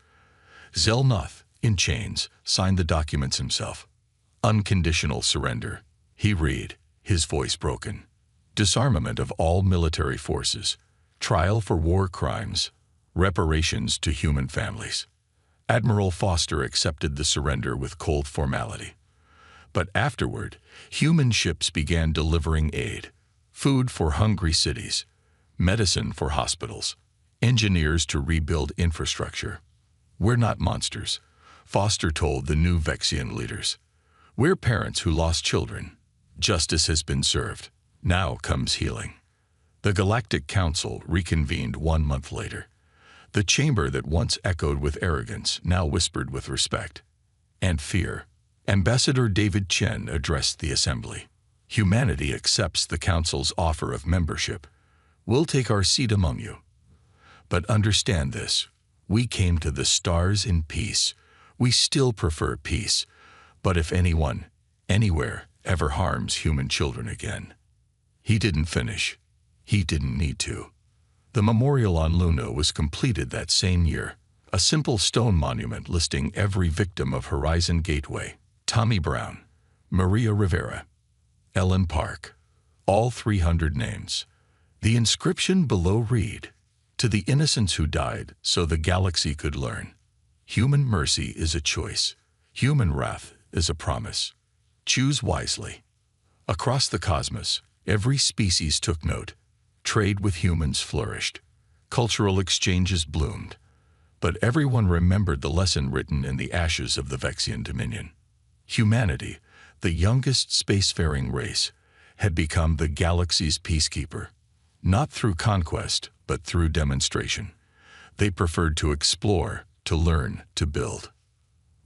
Xelnoth, in chains, signed the documents himself. Unconditional surrender. He read, his voice broken. Disarmament of all military forces. Trial for war crimes. Reparations to human families. Admiral Foster accepted the surrender with cold formality. But afterward, human ships began delivering aid. Food for hungry cities. Medicine for hospitals. Engineers to rebuild infrastructure. "We're not monsters," Foster told the new Vexian leaders. "We're parents who lost children. Justice has been served. Now comes healing." The Galactic Council reconvened 1 month later. The chamber that once echoed with arrogance now whispered with respect and fear. Ambassador David Chen addressed the assembly. "Humanity accepts the Council's offer of membership. We'll take our seat among you. But understand this, we came to the stars in peace. We still prefer peace. But if anyone, anywhere, ever harms human children again." He didn't finish. He didn't need to. The memorial on Luna was completed that same year, a simple stone monument listing every victim of Horizon Gateway: Tommy Brown, Maria Rivera, Ellen Park, all 300 names. The inscription below read, "To the innocents who died so the galaxy could learn. Human mercy is a choice. Human wrath is a promise. Choose wisely." Across the cosmos, every species took note. Trade with humans flourished. Cultural exchanges bloomed. But everyone remembered the lesson written in the ashes of the Vexian Dominion. Humanity, the youngest spacefaring race, had become the galaxy's peacekeeper. Not through conquest, but through demonstration. They preferred to explore, to learn, to build.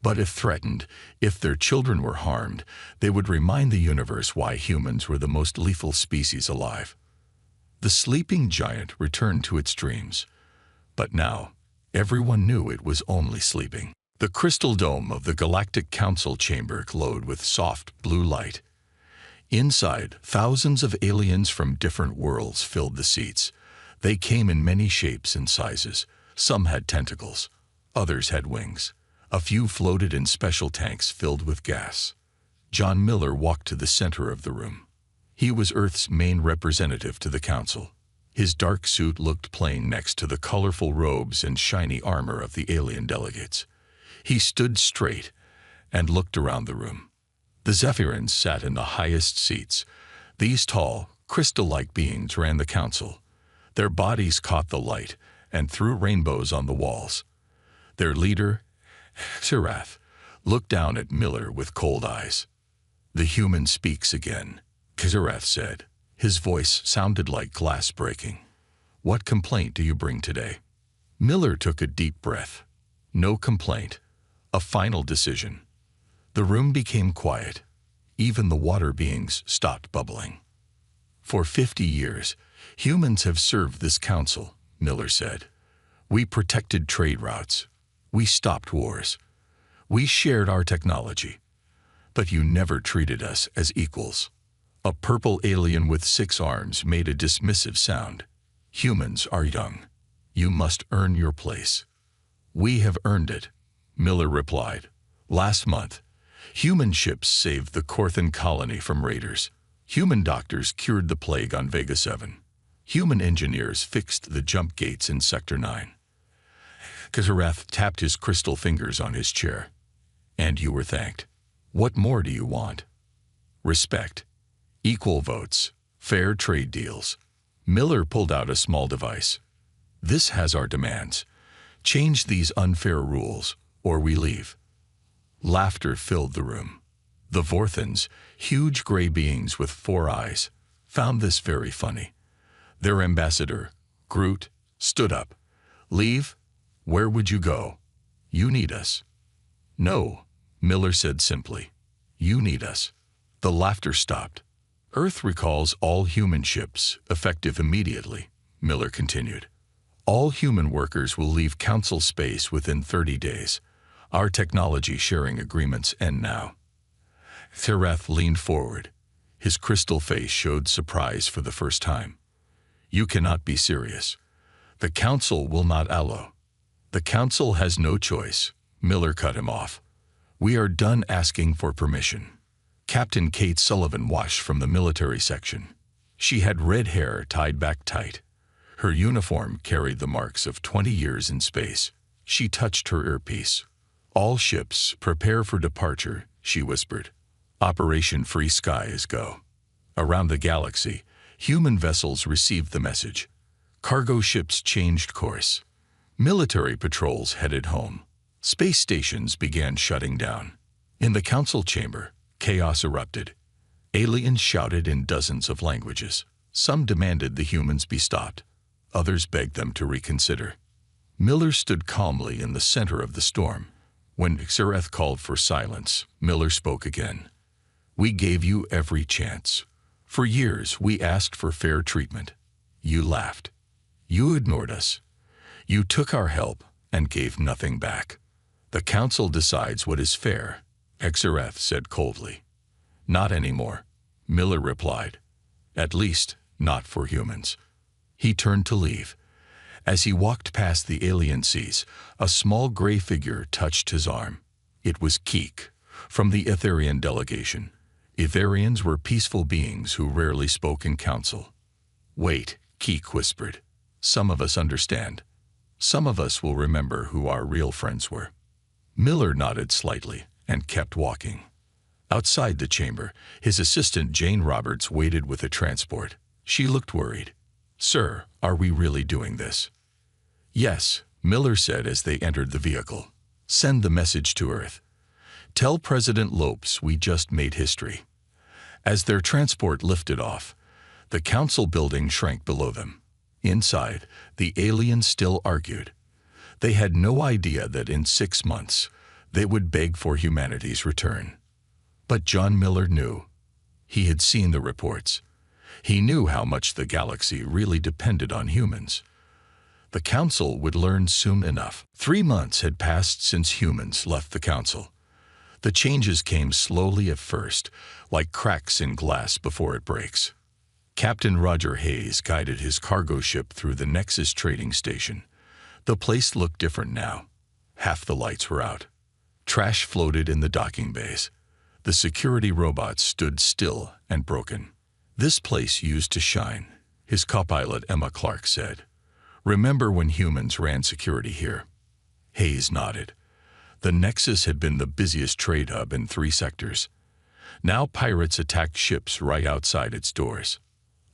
But if threatened, if their children were harmed, they would remind the universe why humans were the most lethal species alive. The sleeping giant returned to its dreams. But now, everyone knew it was only sleeping. The crystal dome of the Galactic Council chamber glowed with soft blue light. Inside, thousands of aliens from different worlds filled the seats. They came in many shapes and sizes. Some had tentacles. Others had wings. A few floated in special tanks filled with gas. John Miller walked to the center of the room. He was Earth's main representative to the Council. His dark suit looked plain next to the colorful robes and shiny armor of the alien delegates. He stood straight and looked around the room. The Zephyrins sat in the highest seats. These tall, crystal-like beings ran the Council. Their bodies caught the light and threw rainbows on the walls. Their leader, Xerath, looked down at Miller with cold eyes. "The human speaks again," Xerath said. His voice sounded like glass breaking. "What complaint do you bring today?" Miller took a deep breath. No complaint. A final decision. The room became quiet. Even the water beings stopped bubbling. "For 50 years, humans have served this council," Miller said. "We protected trade routes. We stopped wars. We shared our technology. But you never treated us as equals." A purple alien with 6 arms made a dismissive sound. "Humans are young. You must earn your place." "We have earned it," Miller replied. "Last month, human ships saved the Corthan colony from raiders. Human doctors cured the plague on Vega 7. Human engineers fixed the jump gates in Sector 9. Kazarath tapped his crystal fingers on his chair. And you were thanked. What more do you want? Respect. Equal votes. Fair trade deals. Miller pulled out a small device. This has our demands. Change these unfair rules, or we leave. Laughter filled the room. The Vorthans, huge gray beings with 4 eyes, found this very funny. Their ambassador, Groot, stood up. Leave? Where would you go? You need us. No, Miller said simply. You need us. The laughter stopped. Earth recalls all human ships, effective immediately, Miller continued. All human workers will leave Council space within 30 days. Our technology sharing agreements end now. Therath leaned forward. His crystal face showed surprise for the first time. You cannot be serious. The Council will not allow. The Council has no choice. Miller cut him off. We are done asking for permission. Captain Kate Sullivan watched from the military section. She had red hair tied back tight. Her uniform carried the marks of 20 years in space. She touched her earpiece. All ships, prepare for departure, she whispered. Operation Free Sky is go. Around the galaxy, human vessels received the message. Cargo ships changed course. Military patrols headed home. Space stations began shutting down. In the council chamber, chaos erupted. Aliens shouted in dozens of languages. Some demanded the humans be stopped. Others begged them to reconsider. Miller stood calmly in the center of the storm. When Xerath called for silence, Miller spoke again. We gave you every chance. For years, we asked for fair treatment. You laughed. You ignored us. You took our help and gave nothing back. The Council decides what is fair, Xerath said coldly. Not anymore, Miller replied. At least, not for humans. He turned to leave. As he walked past the alien seas, a small gray figure touched his arm. It was Keek, from the Etherian delegation. Etherians were peaceful beings who rarely spoke in council. Wait, Keek whispered. Some of us understand. Some of us will remember who our real friends were. Miller nodded slightly and kept walking. Outside the chamber, his assistant Jane Roberts waited with a transport. She looked worried. Sir, are we really doing this? Yes, Miller said as they entered the vehicle. Send the message to Earth. Tell President Lopes we just made history. As their transport lifted off, the council building shrank below them. Inside, the aliens still argued. They had no idea that in 6 months, they would beg for humanity's return. But John Miller knew. He had seen the reports. He knew how much the galaxy really depended on humans. The Council would learn soon enough. 3 months had passed since humans left the Council. The changes came slowly at first, like cracks in glass before it breaks. Captain Roger Hayes guided his cargo ship through the Nexus trading station. The place looked different now. Half the lights were out. Trash floated in the docking bays. The security robots stood still and broken. This place used to shine, his co-pilot Emma Clark said. Remember when humans ran security here? Hayes nodded. The Nexus had been the busiest trade hub in 3 sectors. Now pirates attacked ships right outside its doors.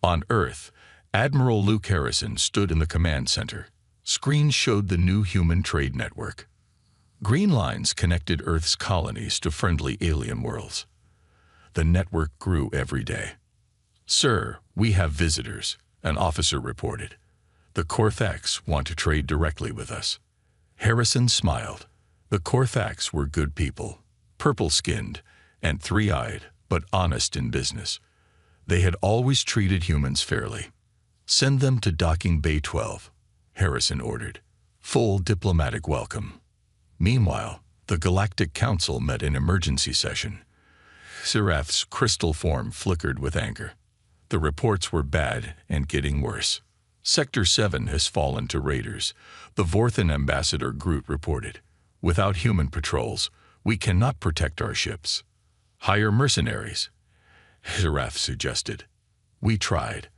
On Earth, Admiral Luke Harrison stood in the command center. Screens showed the new human trade network. Green lines connected Earth's colonies to friendly alien worlds. The network grew every day. Sir, we have visitors, an officer reported. The Korthax want to trade directly with us. Harrison smiled. The Korthax were good people, purple-skinned and 3-eyed, but honest in business. They had always treated humans fairly. Send them to Docking Bay 12, Harrison ordered. Full diplomatic welcome. Meanwhile, the Galactic Council met in emergency session. Xerath's crystal form flickered with anger. The reports were bad and getting worse. Sector 7 has fallen to raiders, the Vorthan ambassador Groot reported. Without human patrols, we cannot protect our ships. Hire mercenaries, Xerath suggested. We tried.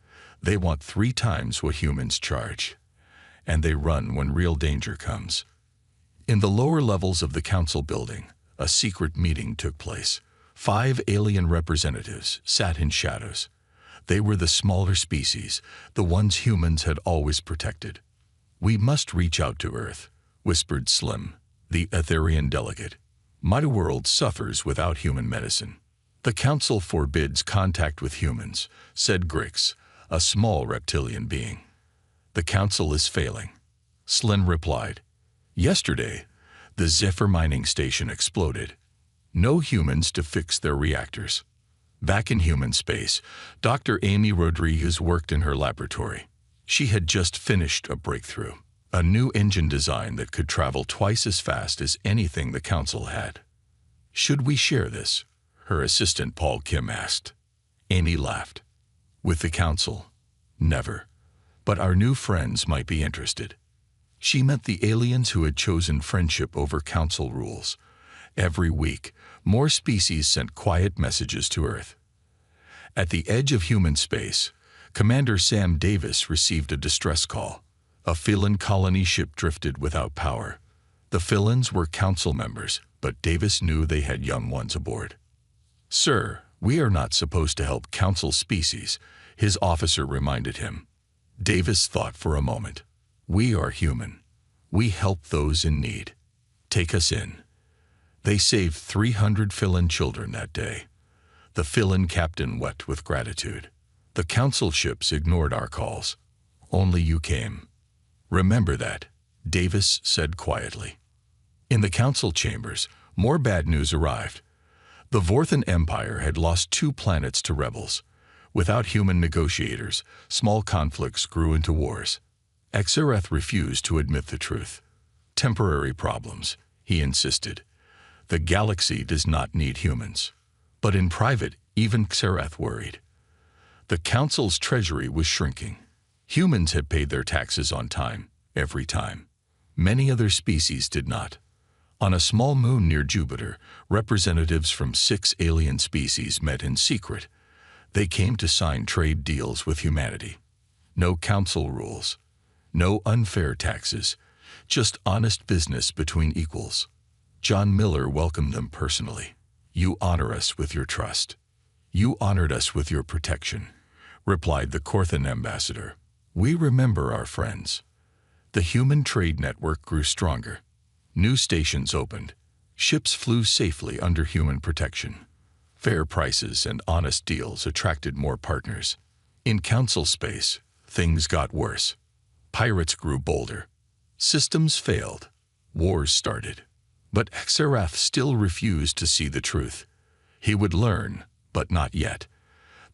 They want 3 times what humans charge. And they run when real danger comes. In the lower levels of the council building, a secret meeting took place. 5 alien representatives sat in shadows. They were the smaller species, the ones humans had always protected. "We must reach out to Earth," whispered Slim, the Etherian delegate. "My world suffers without human medicine." "The Council forbids contact with humans," said Grix, a small reptilian being. "The Council is failing," Slim replied. "Yesterday, the Zephyr mining station exploded. No humans to fix their reactors." Back in human space, Dr. Amy Rodriguez worked in her laboratory. She had just finished a breakthrough, a new engine design that could travel twice as fast as anything the Council had. "Should we share this?" her assistant Paul Kim asked. Amy laughed. "With the Council? Never. But our new friends might be interested." She met the aliens who had chosen friendship over Council rules. Every week, more species sent quiet messages to Earth. At the edge of human space, Commander Sam Davis received a distress call. A Phelan colony ship drifted without power. The Philans were Council members, but Davis knew they had young ones aboard. "Sir, we are not supposed to help Council species," his officer reminded him. Davis thought for a moment. "We are human. We help those in need. Take us in." They saved 300 Phelan children that day. The Phelan captain wept with gratitude. "The Council ships ignored our calls. Only you came. Remember that," Davis said quietly. In the Council chambers, more bad news arrived. The Vorthan Empire had lost 2 planets to rebels. Without human negotiators, small conflicts grew into wars. Xerath refused to admit the truth. "Temporary problems," he insisted. "The galaxy does not need humans." But in private, even Xerath worried. The Council's treasury was shrinking. Humans had paid their taxes on time, every time. Many other species did not. On a small moon near Jupiter, representatives from 6 alien species met in secret. They came to sign trade deals with humanity. No Council rules. No unfair taxes. Just honest business between equals. John Miller welcomed them personally. "You honor us with your trust. You honored us with your protection," replied the Corthan ambassador. "We remember our friends." The human trade network grew stronger. New stations opened. Ships flew safely under human protection. Fair prices and honest deals attracted more partners. In Council space, things got worse. Pirates grew bolder. Systems failed. Wars started. But Xerath still refused to see the truth. He would learn, but not yet.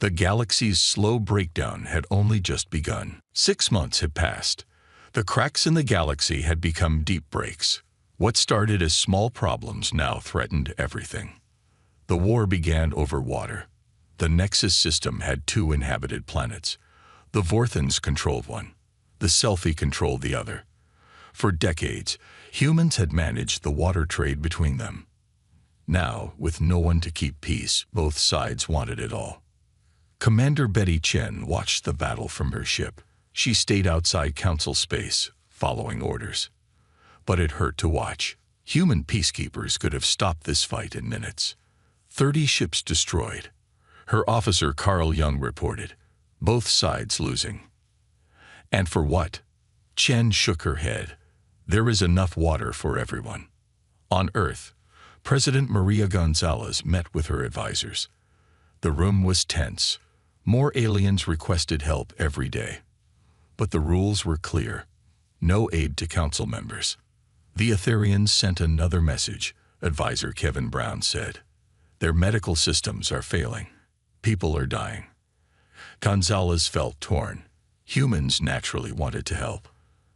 The galaxy's slow breakdown had only just begun. 6 months had passed. The cracks in the galaxy had become deep breaks. What started as small problems now threatened everything. The war began over water. The Nexus system had 2 inhabited planets. The Vorthans controlled one. The Selfie controlled the other. For decades, humans had managed the water trade between them. Now, with no one to keep peace, both sides wanted it all. Commander Betty Chen watched the battle from her ship. She stayed outside Council space, following orders. But it hurt to watch. Human peacekeepers could have stopped this fight in minutes. 30 ships destroyed. Her officer Carl Jung reported, both sides losing. And for what? Chen shook her head. There is enough water for everyone. On Earth, President Maria Gonzalez met with her advisors. The room was tense. More aliens requested help every day. But the rules were clear. No aid to Council members. The Etherians sent another message, advisor Kevin Brown said. Their medical systems are failing. People are dying. Gonzalez felt torn. Humans naturally wanted to help,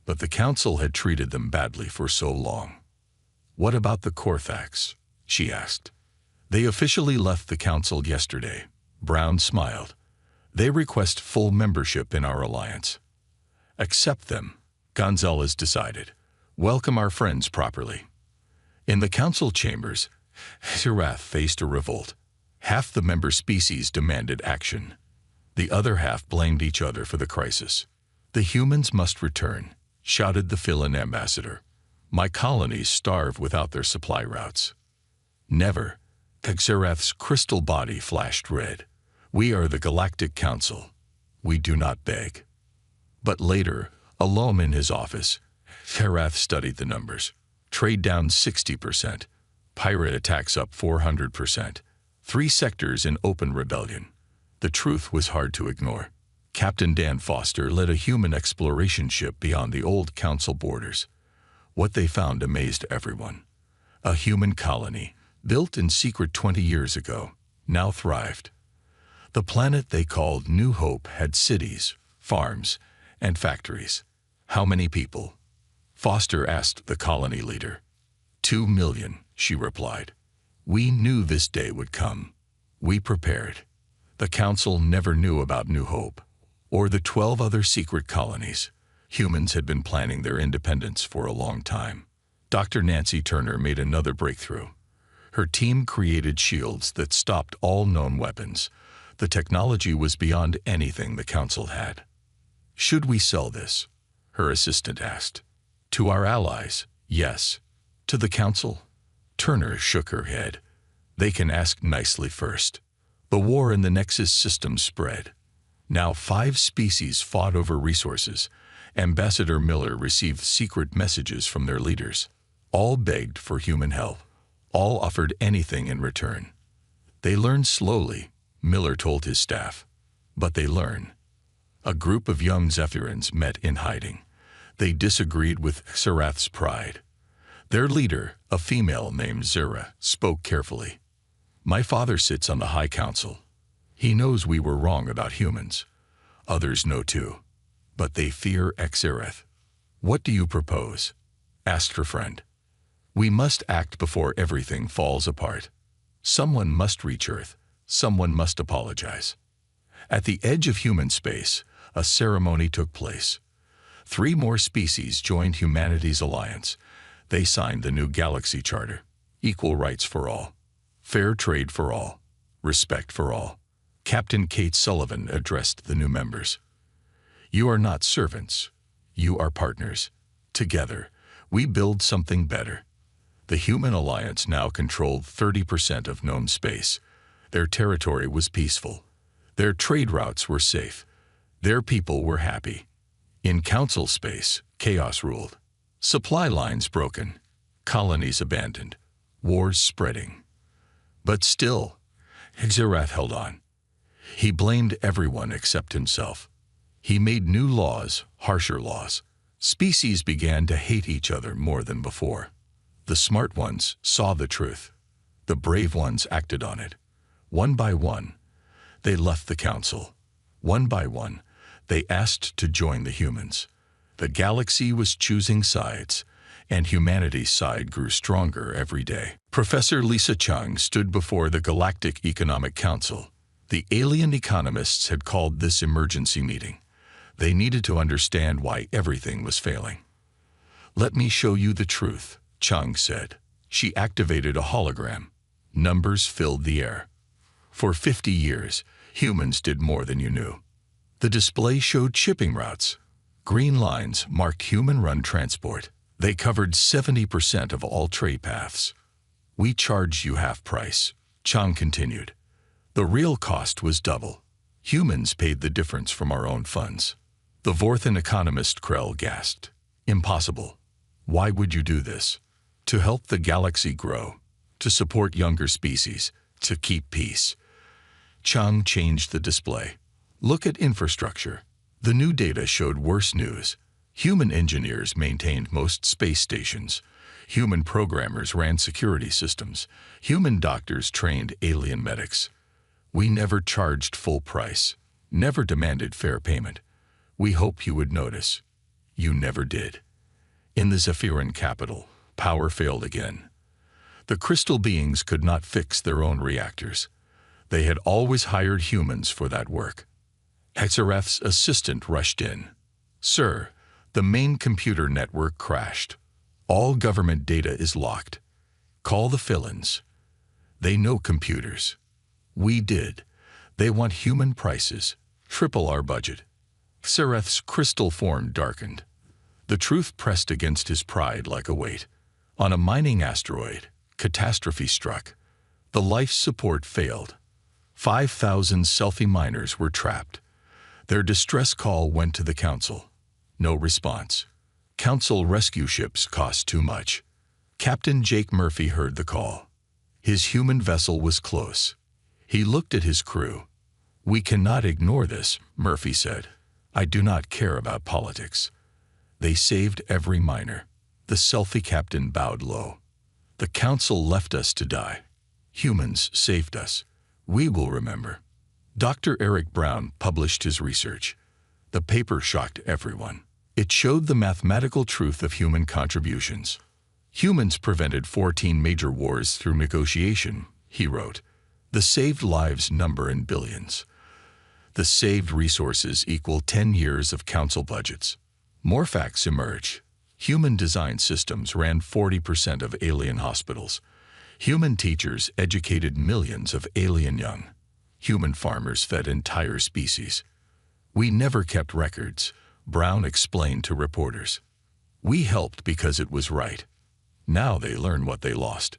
but the Council had treated them badly for so long. "What about the Korthax?" she asked. "They officially left the Council yesterday." Brown smiled. "They request full membership in our alliance." "Accept them," Gonzalez decided. "Welcome our friends properly." In the Council chambers, Xerath faced a revolt. Half the member species demanded action. The other half blamed each other for the crisis. "The humans must return," shouted the Phelan ambassador. My colonies starve without their supply routes. Never. Xerath's crystal body flashed red. We are the Galactic Council. We do not beg. But later, alone in his office, Xerath studied the numbers. Trade down 60%. Pirate attacks up 400%. 3 sectors in open rebellion. The truth was hard to ignore. Captain Dan Foster led a human exploration ship beyond the old council borders. What they found amazed everyone. A human colony, built in secret 20 years ago, now thrived. The planet they called New Hope had cities, farms, and factories. How many people? Foster asked the colony leader. 2 million, she replied. We knew this day would come. We prepared. The council never knew about New Hope, or the 12 other secret colonies. Humans had been planning their independence for a long time. Dr. Nancy Turner made another breakthrough. Her team created shields that stopped all known weapons. The technology was beyond anything the council had. Should we sell this? Her assistant asked. To our allies, yes. To the council? Turner shook her head. They can ask nicely first. The war in the Nexus system spread. Now 5 species fought over resources. Ambassador Miller received secret messages from their leaders. All begged for human help. All offered anything in return. They learn slowly, Miller told his staff. But they learn. A group of young Zephyrans met in hiding. They disagreed with Xerath's pride. Their leader, a female named Zera, spoke carefully. My father sits on the High Council. He knows we were wrong about humans. Others know too. But they fear Xerath. What do you propose? Asked her friend. We must act before everything falls apart. Someone must reach Earth. Someone must apologize. At the edge of human space, a ceremony took place. 3 more species joined humanity's alliance. They signed the new Galaxy Charter. Equal rights for all. Fair trade for all. Respect for all. Captain Kate Sullivan addressed the new members. You are not servants. You are partners. Together, we build something better. The human alliance now controlled 30% of known space. Their territory was peaceful. Their trade routes were safe. Their people were happy. In council space, chaos ruled. Supply lines broken. Colonies abandoned. Wars spreading. But still, Xerath held on. He blamed everyone except himself. He made new laws, harsher laws. Species began to hate each other more than before. The smart ones saw the truth. The brave ones acted on it. One by one, they left the council. One by one, they asked to join the humans. The galaxy was choosing sides, and humanity's side grew stronger every day. Professor Lisa Chung stood before the Galactic Economic Council. The alien economists had called this emergency meeting. They needed to understand why everything was failing. Let me show you the truth, Chung said. She activated a hologram. Numbers filled the air. For 50 years, humans did more than you knew. The display showed shipping routes. Green lines marked human-run transport. They covered 70% of all trade paths. We charged you half price, Chung continued. The real cost was double. Humans paid the difference from our own funds. The Vorthan economist Krell gasped. Impossible. Why would you do this? To help the galaxy grow, to support younger species, to keep peace. Chung changed the display. Look at infrastructure. The new data showed worse news. Human engineers maintained most space stations. Human programmers ran security systems. Human doctors trained alien medics. We never charged full price, never demanded fair payment. We hoped you would notice. You never did. In the Zephyran capital, power failed again. The crystal beings could not fix their own reactors. They had always hired humans for that work. Xerath's assistant rushed in. Sir, the main computer network crashed. All government data is locked. Call the fill-ins. They know computers. We did. They want human prices, triple our budget. Xerath's crystal form darkened. The truth pressed against his pride like a weight. On a mining asteroid, catastrophe struck. The life support failed. 5,000 selfie miners were trapped. Their distress call went to the Council. No response. Council rescue ships cost too much. Captain Jake Murphy heard the call. His human vessel was close. He looked at his crew. "We cannot ignore this," Murphy said. "I do not care about politics." They saved every miner. The selfie captain bowed low. "The Council left us to die. Humans saved us. We will remember." Dr. Eric Brown published his research. The paper shocked everyone. It showed the mathematical truth of human contributions. Humans prevented 14 major wars through negotiation, he wrote. The saved lives number in billions. The saved resources equal 10 years of council budgets. More facts emerge. Human-designed systems ran 40% of alien hospitals. Human teachers educated millions of alien young. Human farmers fed entire species. We never kept records, Brown explained to reporters. We helped because it was right. Now they learn what they lost.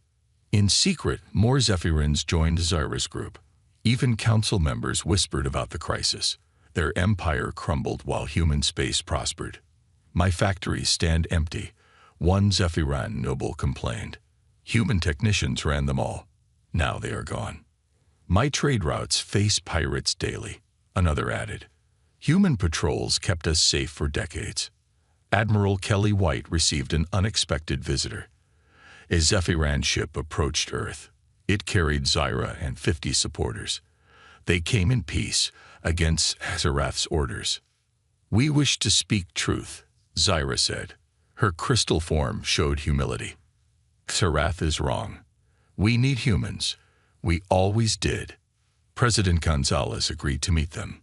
In secret, more Zephyrins joined Zyra's group. Even council members whispered about the crisis. Their empire crumbled while human space prospered. "My factories stand empty," one Zephyran noble complained. "Human technicians ran them all. Now they are gone." "My trade routes face pirates daily," another added. "Human patrols kept us safe for decades." Admiral Kelly White received an unexpected visitor. A Zephyran ship approached Earth. It carried Zyra and 50 supporters. They came in peace, against Xerath's orders. "We wish to speak truth," Zyra said. Her crystal form showed humility. "Xerath is wrong. We need humans. We always did." President Gonzalez agreed to meet them.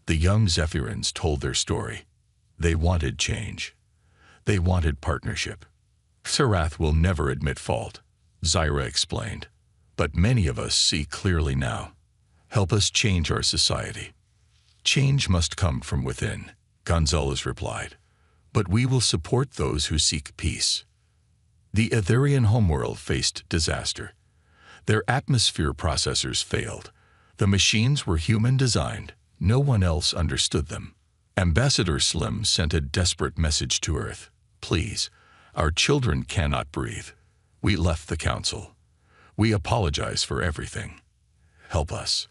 The young Zephyrins told their story. They wanted change. They wanted partnership. "Xerath will never admit fault," Zyra explained. "But many of us see clearly now. Help us change our society." "Change must come from within," Gonzalez replied. "But we will support those who seek peace." The Etherian homeworld faced disaster. Their atmosphere processors failed. The machines were human-designed. No one else understood them. Ambassador Slim sent a desperate message to Earth. "Please, our children cannot breathe. We left the Council. We apologize for everything. Help us."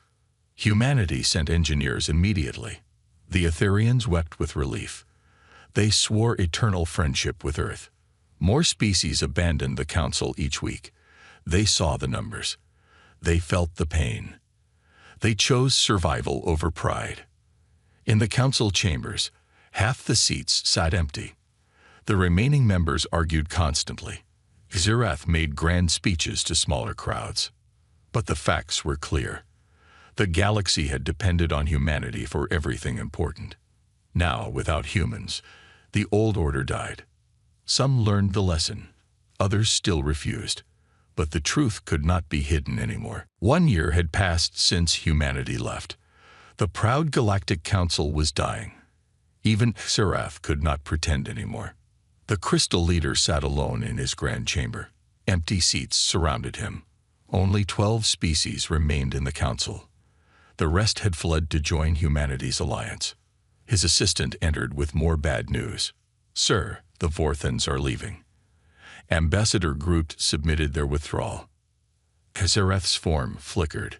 Humanity sent engineers immediately. The Etherians wept with relief. They swore eternal friendship with Earth. More species abandoned the Council each week. They saw the numbers. They felt the pain. They chose survival over pride. In the Council chambers, half the seats sat empty. The remaining members argued constantly. Xerath made grand speeches to smaller crowds. But the facts were clear. The galaxy had depended on humanity for everything important. Now, without humans, the old order died. Some learned the lesson. Others still refused. But the truth could not be hidden anymore. 1 year had passed since humanity left. The proud Galactic Council was dying. Even Xerath could not pretend anymore. The Crystal Leader sat alone in his grand chamber. Empty seats surrounded him. Only 12 species remained in the Council. The rest had fled to join humanity's alliance. His assistant entered with more bad news. "Sir, the Vorthans are leaving." Ambassador Groot submitted their withdrawal. Xerath's form flickered.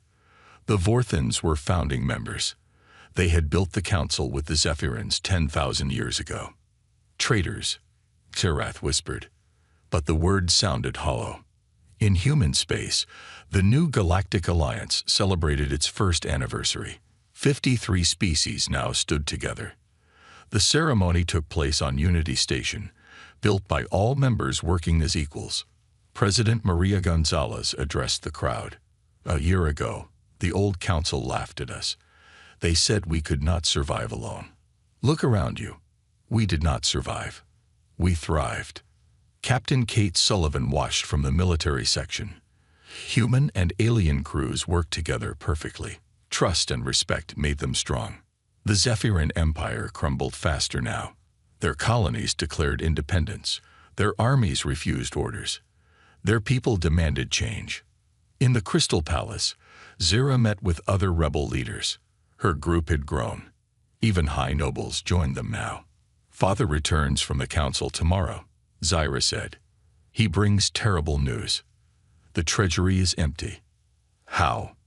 The Vorthans were founding members. They had built the Council with the Zephyrins 10,000 years ago. "Traitors," Xerath whispered. But the word sounded hollow. In human space, the new Galactic Alliance celebrated its first anniversary. 53 species now stood together. The ceremony took place on Unity Station, built by all members working as equals. President Maria Gonzalez addressed the crowd. "A year ago, the old Council laughed at us. They said we could not survive alone. Look around you. We did not survive. We thrived." Captain Kate Sullivan watched from the military section. Human and alien crews worked together perfectly. Trust and respect made them strong. The Zephyrin Empire crumbled faster now. Their colonies declared independence. Their armies refused orders. Their people demanded change. In the Crystal Palace, Zira met with other rebel leaders. Her group had grown. Even high nobles joined them now. "Father returns from the council tomorrow," Zira said. "He brings terrible news. The treasury is empty." "How?"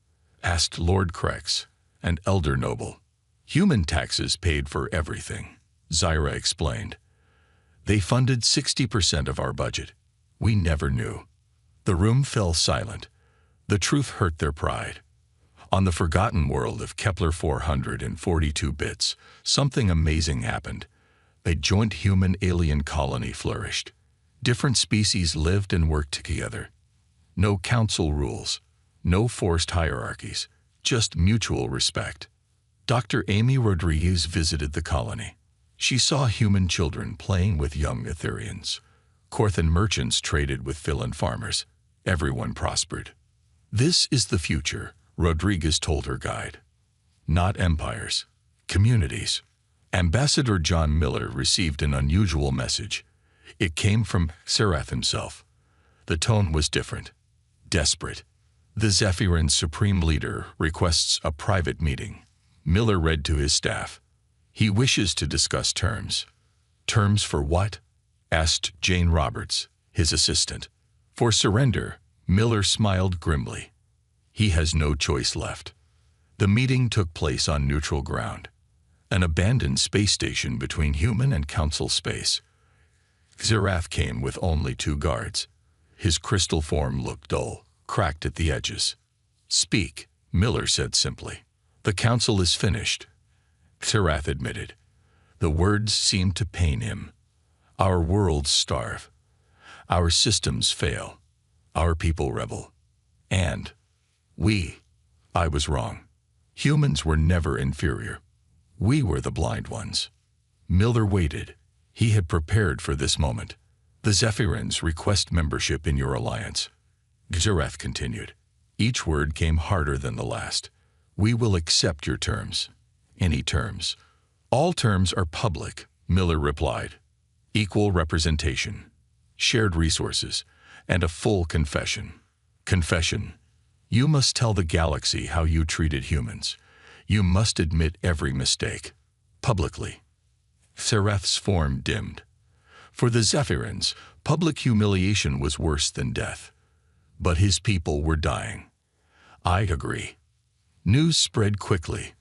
asked Lord Crex, an elder noble. "Human taxes paid for everything," Zira explained. "They funded 60% of our budget. We never knew." The room fell silent. The truth hurt their pride. On the forgotten world of Kepler 442 bits, something amazing happened. A joint human-alien colony flourished. Different species lived and worked together. No council rules, no forced hierarchies, just mutual respect. Dr. Amy Rodriguez visited the colony. She saw human children playing with young Etherians. Corthan merchants traded with Filan farmers. Everyone prospered. "This is the future," Rodriguez told her guide. "Not empires, communities." Ambassador John Miller received an unusual message. It came from Serath himself. The tone was different, desperate. "The Zephyrin's supreme leader requests a private meeting." Miller read to his staff. "He wishes to discuss terms." "Terms for what?" asked Jane Roberts, his assistant. "For surrender," Miller smiled grimly. "He has no choice left." The meeting took place on neutral ground, an abandoned space station between human and council space. Zerath came with only 2 guards. His crystal form looked dull, cracked at the edges. "Speak," Miller said simply. "The council is finished," Zerath admitted. The words seemed to pain him. "Our worlds starve. Our systems fail. Our people rebel. And I was wrong. Humans were never inferior. We were the blind ones." Miller waited. He had prepared for this moment. "The Zephyrins request membership in your alliance," Zerath continued. Each word came harder than the last. "We will accept your terms. Any terms." "All terms are public," Miller replied. "Equal representation, shared resources, and a full confession." "Confession. You must tell the galaxy how you treated humans. You must admit every mistake. Publicly." Serath's form dimmed. For the Zephyrins, public humiliation was worse than death. But his people were dying. "I agree." News spread quickly.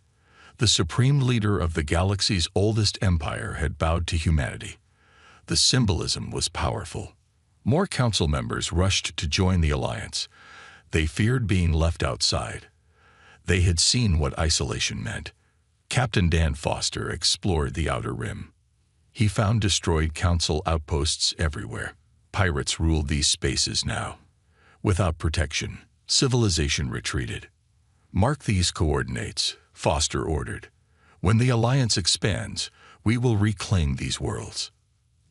The supreme leader of the galaxy's oldest empire had bowed to humanity. The symbolism was powerful. More council members rushed to join the alliance. They feared being left outside. They had seen what isolation meant. Captain Dan Foster explored the Outer Rim. He found destroyed council outposts everywhere. Pirates ruled these spaces now. Without protection, civilization retreated. "Mark these coordinates," Foster ordered. "When the alliance expands, we will reclaim these worlds."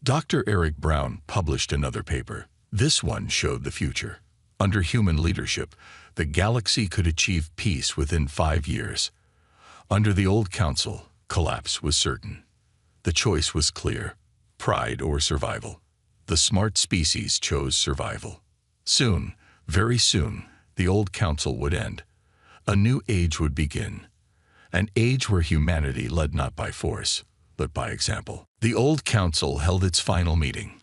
Dr. Eric Brown published another paper. This one showed the future. Under human leadership, the galaxy could achieve peace within 5 years. Under the old council, collapse was certain. The choice was clear: pride or survival. The smart species chose survival. Soon, very soon, the old council would end. A new age would begin. An age where humanity led not by force, but by example. The old council held its final meeting.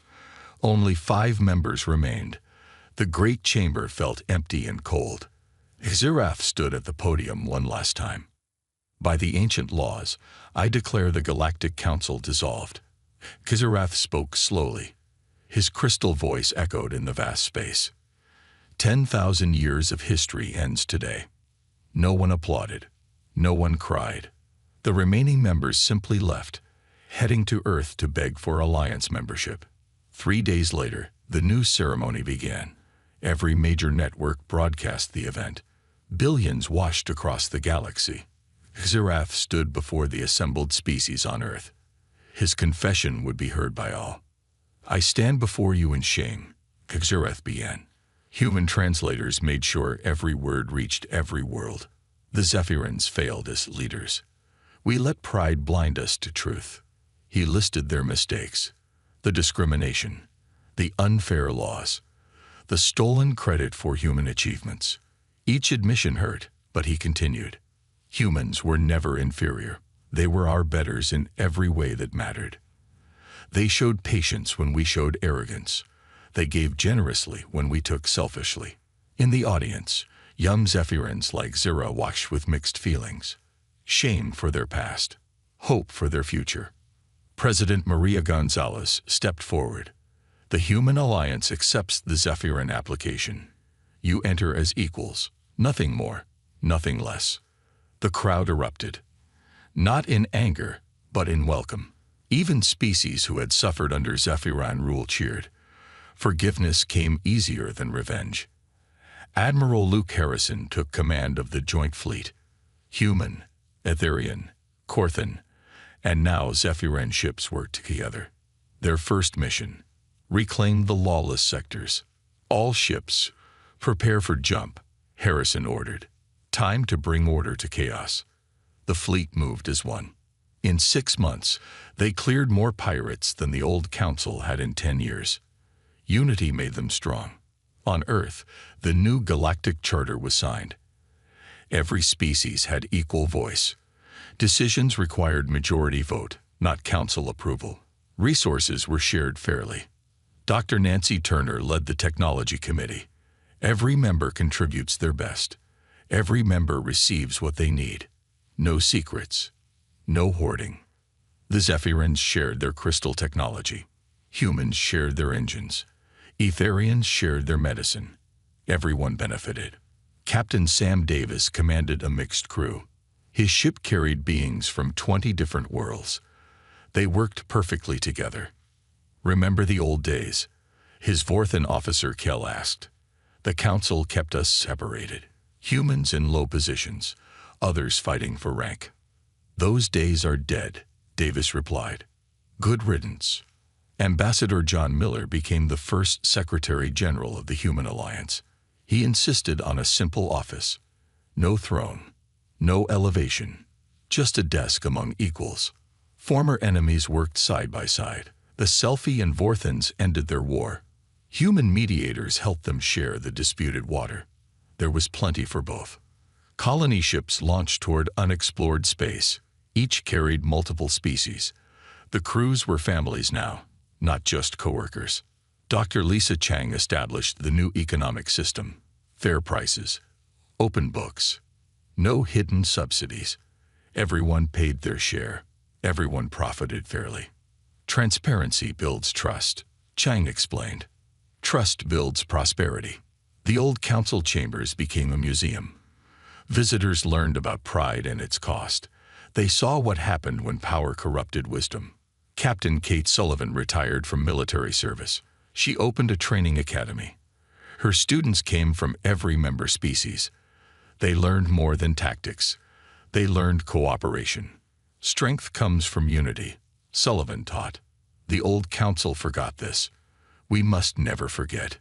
Only 5 members remained. The great chamber felt empty and cold. Zerath stood at the podium one last time. "By the ancient laws, I declare the Galactic Council dissolved." Zerath spoke slowly. His crystal voice echoed in the vast space. 10,000 years of history ends today. No one applauded. No one cried. The remaining members simply left, heading to Earth to beg for alliance membership. 3 days later, the news ceremony began. Every major network broadcast the event. Billions watched across the galaxy. Zerath stood before the assembled species on Earth. His confession would be heard by all. "I stand before you in shame," Zerath began. Human translators made sure every word reached every world. "The Zephyrins failed as leaders. We let pride blind us to truth. He listed their mistakes, the discrimination, the unfair laws, the stolen credit for human achievements. Each admission hurt, but he continued. Humans were never inferior. They were our betters in every way that mattered. They showed patience when we showed arrogance. They gave generously when we took selfishly. In the audience, young Zephyrins like Zira watched with mixed feelings. Shame for their past, hope for their future. President Maria Gonzalez stepped forward. The Human Alliance accepts the Zephyrin application. You enter as equals, nothing more, nothing less. The crowd erupted. Not in anger, but in welcome. Even species who had suffered under Zephyrin rule cheered. Forgiveness came easier than revenge. Admiral Luke Harrison took command of the joint fleet. Human, Etherian, Corthan, and now Zephyrin ships worked together. Their first mission: reclaim the lawless sectors. All ships, prepare for jump, Harrison ordered. Time to bring order to chaos. The fleet moved as one. In 6 months, they cleared more pirates than the old council had in 10 years. Unity made them strong. On Earth, the new galactic charter was signed. Every species had equal voice. Decisions required majority vote, not council approval. Resources were shared fairly. Dr. Nancy Turner led the technology committee. Every member contributes their best. Every member receives what they need. No secrets. No hoarding. The Zephyrins shared their crystal technology. Humans shared their engines. Etherians shared their medicine. Everyone benefited. Captain Sam Davis commanded a mixed crew. His ship carried beings from 20 different worlds. They worked perfectly together. Remember the old days? His Vorthan officer Kell asked. The council kept us separated. Humans in low positions, others fighting for rank. Those days are dead, Davis replied. Good riddance. Ambassador John Miller became the first Secretary General of the Human Alliance. He insisted on a simple office. No throne, no elevation, just a desk among equals. Former enemies worked side by side. The Selfie and Vorthans ended their war. Human mediators helped them share the disputed water. There was plenty for both. Colony ships launched toward unexplored space. Each carried multiple species. The crews were families now, not just coworkers. Dr. Lisa Chang established the new economic system. Fair prices, open books, no hidden subsidies. Everyone paid their share. Everyone profited fairly. Transparency builds trust, Chang explained. Trust builds prosperity. The old council chambers became a museum. Visitors learned about pride and its cost. They saw what happened when power corrupted wisdom. Captain Kate Sullivan retired from military service. She opened a training academy. Her students came from every member species. They learned more than tactics. They learned cooperation. Strength comes from unity, Sullivan taught. The old council forgot this. We must never forget.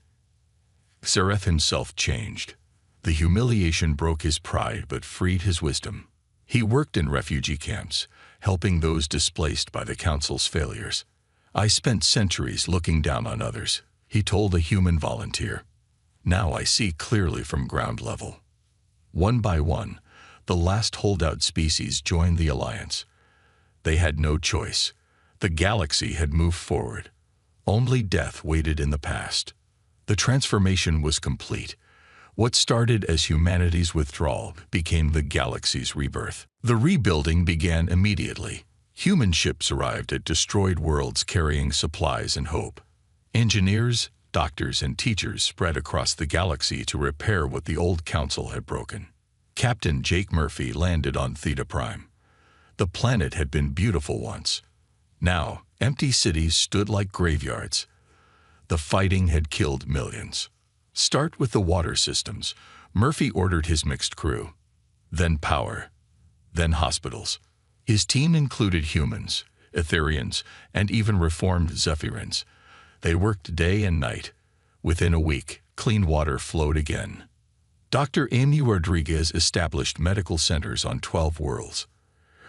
Zareth himself changed. The humiliation broke his pride but freed his wisdom. He worked in refugee camps, helping those displaced by the council's failures. I spent centuries looking down on others, he told a human volunteer. Now I see clearly from ground level. One by one, the last holdout species joined the alliance. They had no choice. The galaxy had moved forward. Only death waited in the past. The transformation was complete. What started as humanity's withdrawal became the galaxy's rebirth. The rebuilding began immediately. Human ships arrived at destroyed worlds carrying supplies and hope. Engineers, doctors, and teachers spread across the galaxy to repair what the old council had broken. Captain Jake Murphy landed on Theta Prime. The planet had been beautiful once. Now, empty cities stood like graveyards. The fighting had killed millions. Start with the water systems, Murphy ordered his mixed crew. Then power. Then hospitals. His team included humans, Etherians, and even reformed Zephyrins. They worked day and night. Within a week, clean water flowed again. Dr. Amy Rodriguez established medical centers on 12 worlds.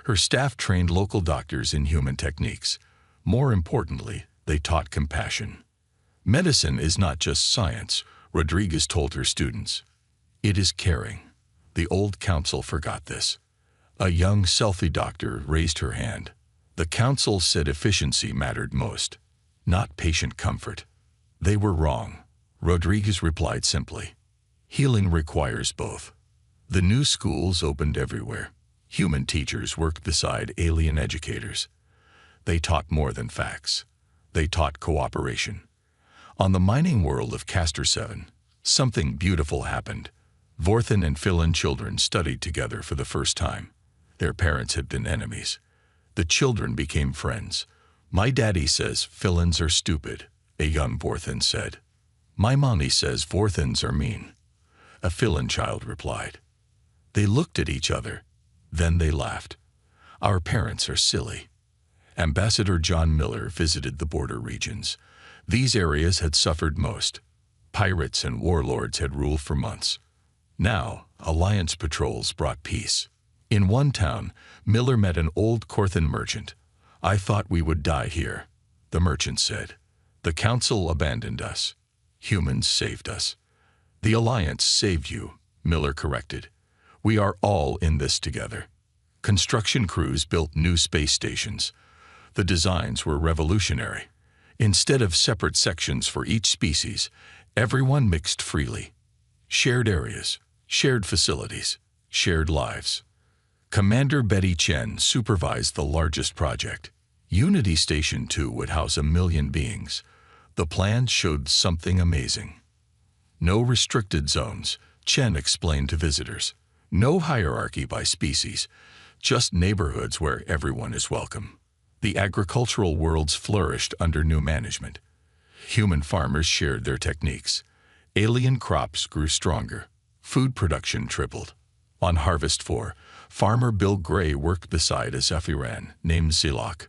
Her staff trained local doctors in human techniques. More importantly, they taught compassion. Medicine is not just science, Rodriguez told her students. It is caring. The old council forgot this. A young selfie doctor raised her hand. The council said efficiency mattered most, not patient comfort. They were wrong. Rodriguez replied simply. Healing requires both. The new schools opened everywhere. Human teachers worked beside alien educators. They taught more than facts. They taught cooperation. On the mining world of Castor 7, something beautiful happened. Vorthan and Philin children studied together for the first time. Their parents had been enemies. The children became friends. My daddy says Philins are stupid, a young Vorthan said. My mommy says Vorthans are mean, a Philin child replied. They looked at each other. Then they laughed. Our parents are silly. Ambassador John Miller visited the border regions. These areas had suffered most. Pirates and warlords had ruled for months. Now, alliance patrols brought peace. In one town, Miller met an old Corthan merchant. I thought we would die here, the merchant said. The council abandoned us. Humans saved us. The alliance saved you, Miller corrected. We are all in this together. Construction crews built new space stations. The designs were revolutionary. Instead of separate sections for each species, everyone mixed freely. Shared areas, shared facilities, shared lives. Commander Betty Chen supervised the largest project. Unity Station 2 would house 1 million beings. The plans showed something amazing. No restricted zones, Chen explained to visitors. No hierarchy by species, just neighborhoods where everyone is welcome. The agricultural worlds flourished under new management. Human farmers shared their techniques. Alien crops grew stronger. Food production tripled. On Harvest 4, farmer Bill Gray worked beside a Zephyran named Zilok.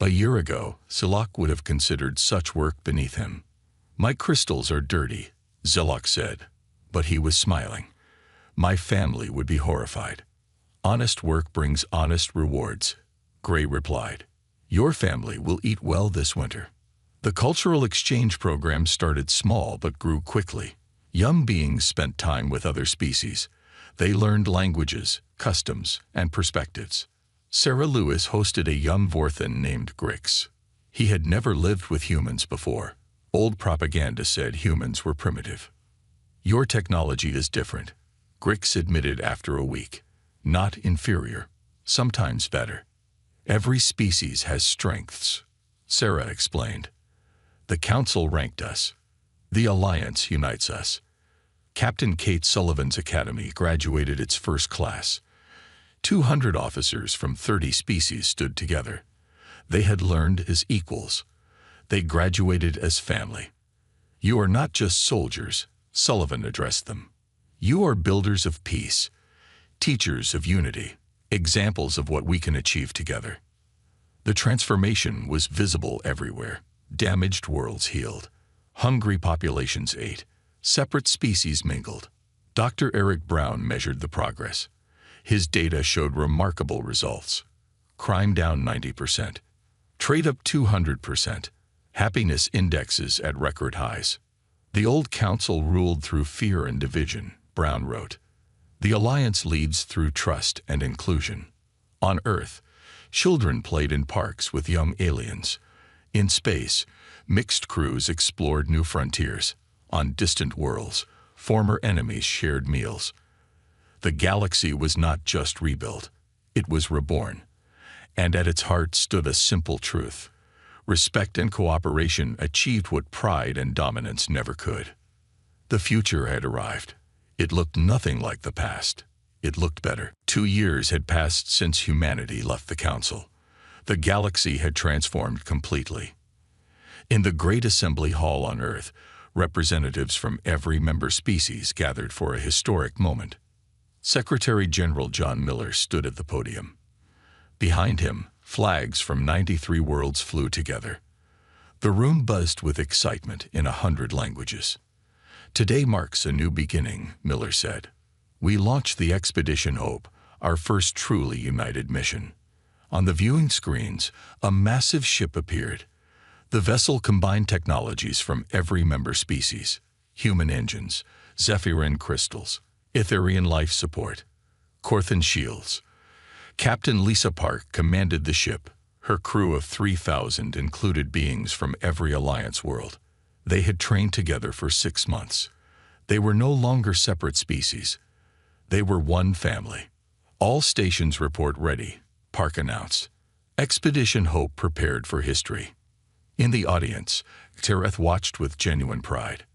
A year ago, Zilok would have considered such work beneath him. My crystals are dirty, Zilok said, but he was smiling. My family would be horrified. Honest work brings honest rewards, Gray replied. Your family will eat well this winter. The cultural exchange program started small but grew quickly. Young beings spent time with other species. They learned languages, customs, and perspectives. Sarah Lewis hosted a young Vorthan named Grix. He had never lived with humans before. Old propaganda said humans were primitive. Your technology is different, Grix admitted after a week. Not inferior, sometimes better. Every species has strengths, Sarah explained. The Council ranked us. The Alliance unites us. Captain Kate Sullivan's Academy graduated its first class. 200 officers from 30 species stood together. They had learned as equals. They graduated as family. You are not just soldiers, Sullivan addressed them. You are builders of peace, teachers of unity, examples of what we can achieve together. The transformation was visible everywhere. Damaged worlds healed. Hungry populations ate. Separate species mingled. Dr. Eric Brown measured the progress. His data showed remarkable results. Crime down 90%. Trade up 200%. Happiness indexes at record highs. The old council ruled through fear and division, Brown wrote. The alliance leads through trust and inclusion. On Earth, children played in parks with young aliens. In space, mixed crews explored new frontiers. On distant worlds, former enemies shared meals. The galaxy was not just rebuilt, it was reborn. And at its heart stood a simple truth. Respect and cooperation achieved what pride and dominance never could. The future had arrived. It looked nothing like the past. It looked better. 2 years had passed since humanity left the Council. The galaxy had transformed completely. In the Great Assembly Hall on Earth, representatives from every member species gathered for a historic moment. Secretary General John Miller stood at the podium. Behind him, flags from 93 worlds flew together. The room buzzed with excitement in 100 languages. Today marks a new beginning, Miller said. We launched the Expedition Hope, our first truly united mission. On the viewing screens, a massive ship appeared. The vessel combined technologies from every member species: human engines, Zephyrin crystals, Etherian life support, Corthan shields. Captain Lisa Park commanded the ship. Her crew of 3,000 included beings from every Alliance world. They had trained together for 6 months. They were no longer separate species. They were one family. "All stations report ready," Park announced. Expedition Hope prepared for history. In the audience, Tereth watched with genuine pride.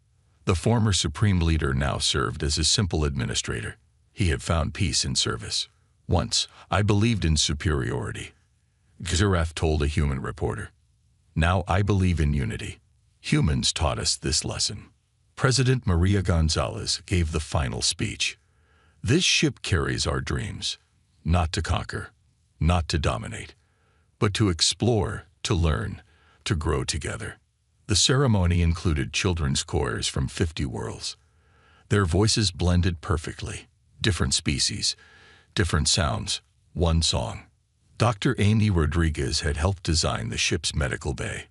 The former Supreme Leader now served as a simple administrator. He had found peace in service. "Once, I believed in superiority," Tereth told a human reporter. "Now I believe in unity. Humans taught us this lesson." President Maria Gonzalez gave the final speech. "This ship carries our dreams, not to conquer, not to dominate, but to explore, to learn, to grow together." The ceremony included children's choirs from 50 worlds. Their voices blended perfectly. Different species, different sounds, one song. Dr. Amy Rodriguez had helped design the ship's medical bay.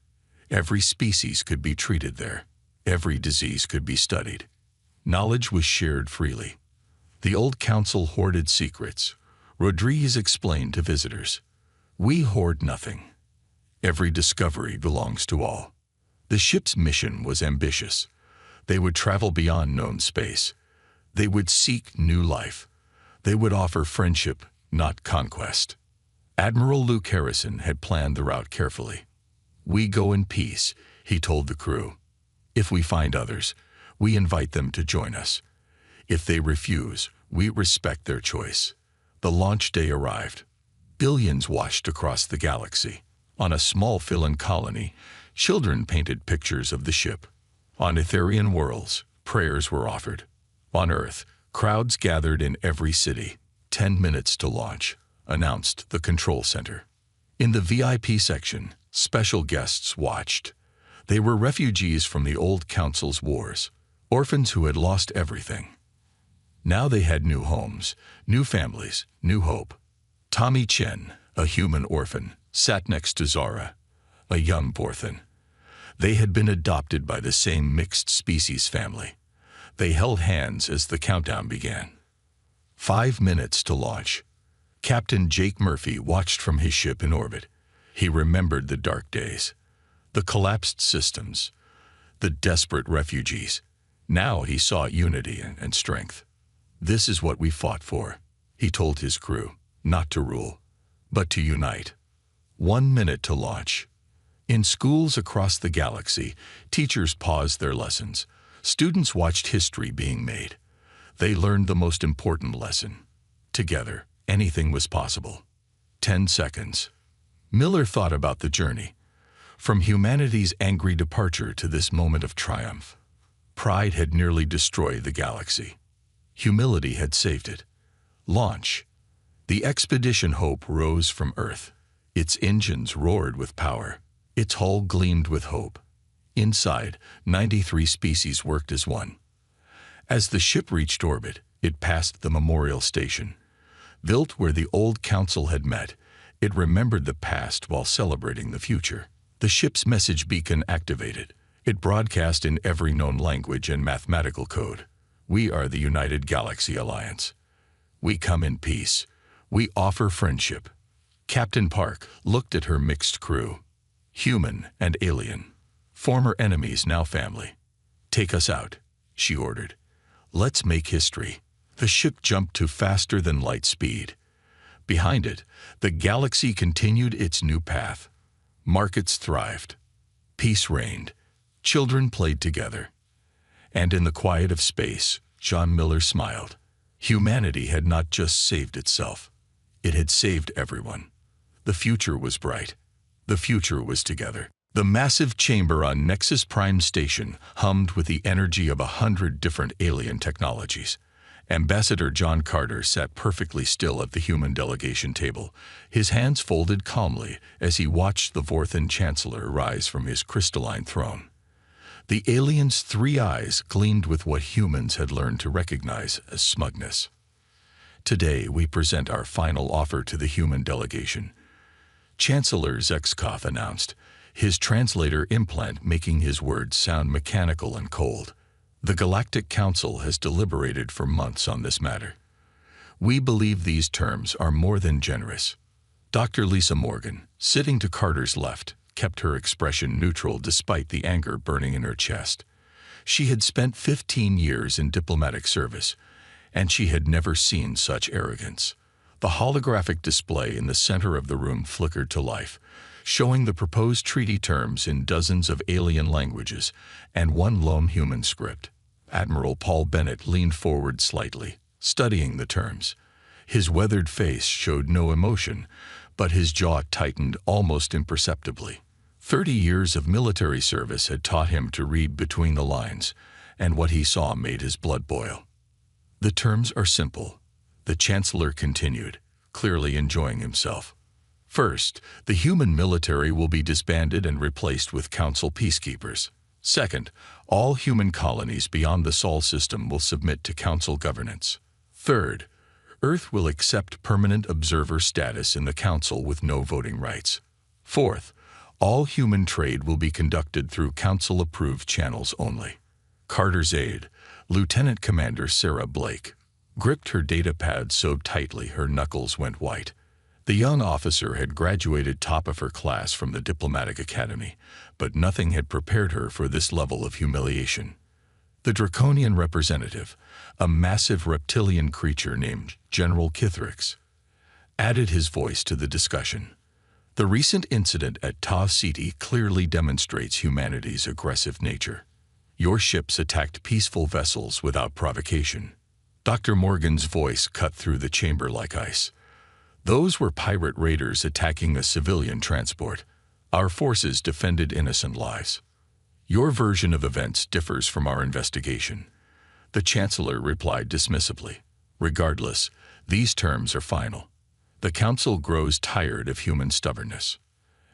Every species could be treated there. Every disease could be studied. Knowledge was shared freely. The old council hoarded secrets. Rodriguez explained to visitors, "We hoard nothing. Every discovery belongs to all." The ship's mission was ambitious. They would travel beyond known space. They would seek new life. They would offer friendship, not conquest. Admiral Luke Harrison had planned the route carefully. "We go in peace," he told the crew. "If we find others, we invite them to join us. If they refuse, we respect their choice." The launch day arrived. Billions watched across the galaxy. On a small Phylan colony, children painted pictures of the ship. On Etherian worlds, prayers were offered. On Earth, crowds gathered in every city. 10 minutes to launch, announced the control center. In the VIP section, special guests watched. They were refugees from the old council's wars, orphans who had lost everything. Now they had new homes, new families, new hope. Tommy Chen, a human orphan, sat next to Zara, a young Borthan. They had been adopted by the same mixed-species family. They held hands as the countdown began. 5 minutes to launch. Captain Jake Murphy watched from his ship in orbit. He remembered the dark days, the collapsed systems, the desperate refugees. Now he saw unity and strength. "This is what we fought for," he told his crew, "not to rule, but to unite." 1 minute to launch. In schools across the galaxy, teachers paused their lessons. Students watched history being made. They learned the most important lesson. Together, anything was possible. 10 seconds. Miller thought about the journey. From humanity's angry departure to this moment of triumph. Pride had nearly destroyed the galaxy. Humility had saved it. Launch. The Expedition Hope rose from Earth. Its engines roared with power. Its hull gleamed with hope. Inside, 93 species worked as one. As the ship reached orbit, it passed the memorial station. Built where the old council had met, it remembered the past while celebrating the future. The ship's message beacon activated. It broadcast in every known language and mathematical code. "We are the United Galaxy Alliance. We come in peace. We offer friendship." Captain Park looked at her mixed crew. Human and alien. Former enemies, now family. "Take us out," she ordered. "Let's make history." The ship jumped to faster than light speed. Behind it, the galaxy continued its new path. Markets thrived. Peace reigned. Children played together. And in the quiet of space, John Miller smiled. Humanity had not just saved itself. It had saved everyone. The future was bright. The future was together. The massive chamber on Nexus Prime Station hummed with the energy of 100 different alien technologies. Ambassador John Carter sat perfectly still at the human delegation table, his hands folded calmly as he watched the Vorthan Chancellor rise from his crystalline throne. The alien's 3 eyes gleamed with what humans had learned to recognize as smugness. "Today we present our final offer to the human delegation. Chancellor Zexkov announced, his translator implant making his words sound mechanical and cold. The Galactic Council has deliberated for months on this matter. We believe these terms are more than generous. Dr. Lisa Morgan, sitting to Carter's left, kept her expression neutral despite the anger burning in her chest. She had spent 15 years in diplomatic service, and she had never seen such arrogance. The holographic display in the center of the room flickered to life, showing the proposed treaty terms in dozens of alien languages and one lone human script. Admiral Paul Bennett leaned forward slightly, studying the terms. His weathered face showed no emotion, but his jaw tightened almost imperceptibly. 30 years of military service had taught him to read between the lines, and what he saw made his blood boil. The terms are simple, the Chancellor continued, clearly enjoying himself. First, the human military will be disbanded and replaced with Council peacekeepers. Second, all human colonies beyond the Sol system will submit to Council governance. Third, Earth will accept permanent observer status in the Council with no voting rights. Fourth, all human trade will be conducted through Council-approved channels only. Carter's aide, Lieutenant Commander Sarah Blake, gripped her datapad so tightly her knuckles went white. The young officer had graduated top of her class from the Diplomatic Academy, but nothing had prepared her for this level of humiliation. The Draconian representative, a massive reptilian creature named General Kithrix, added his voice to the discussion. The recent incident at Tau Ceti clearly demonstrates humanity's aggressive nature. Your ships attacked peaceful vessels without provocation. Dr. Morgan's voice cut through the chamber like ice. Those were pirate raiders attacking a civilian transport. Our forces defended innocent lives. Your version of events differs from our investigation. The Chancellor replied dismissively. Regardless, these terms are final. The Council grows tired of human stubbornness.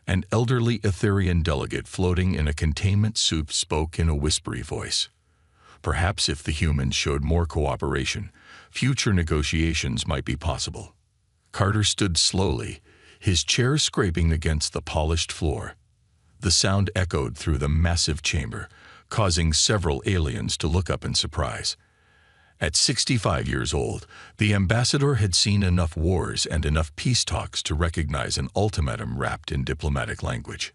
An elderly Etherian delegate floating in a containment suit spoke in a whispery voice. Perhaps if the humans showed more cooperation, future negotiations might be possible. Carter stood slowly, his chair scraping against the polished floor. The sound echoed through the massive chamber, causing several aliens to look up in surprise. At 65 years old, the ambassador had seen enough wars and enough peace talks to recognize an ultimatum wrapped in diplomatic language.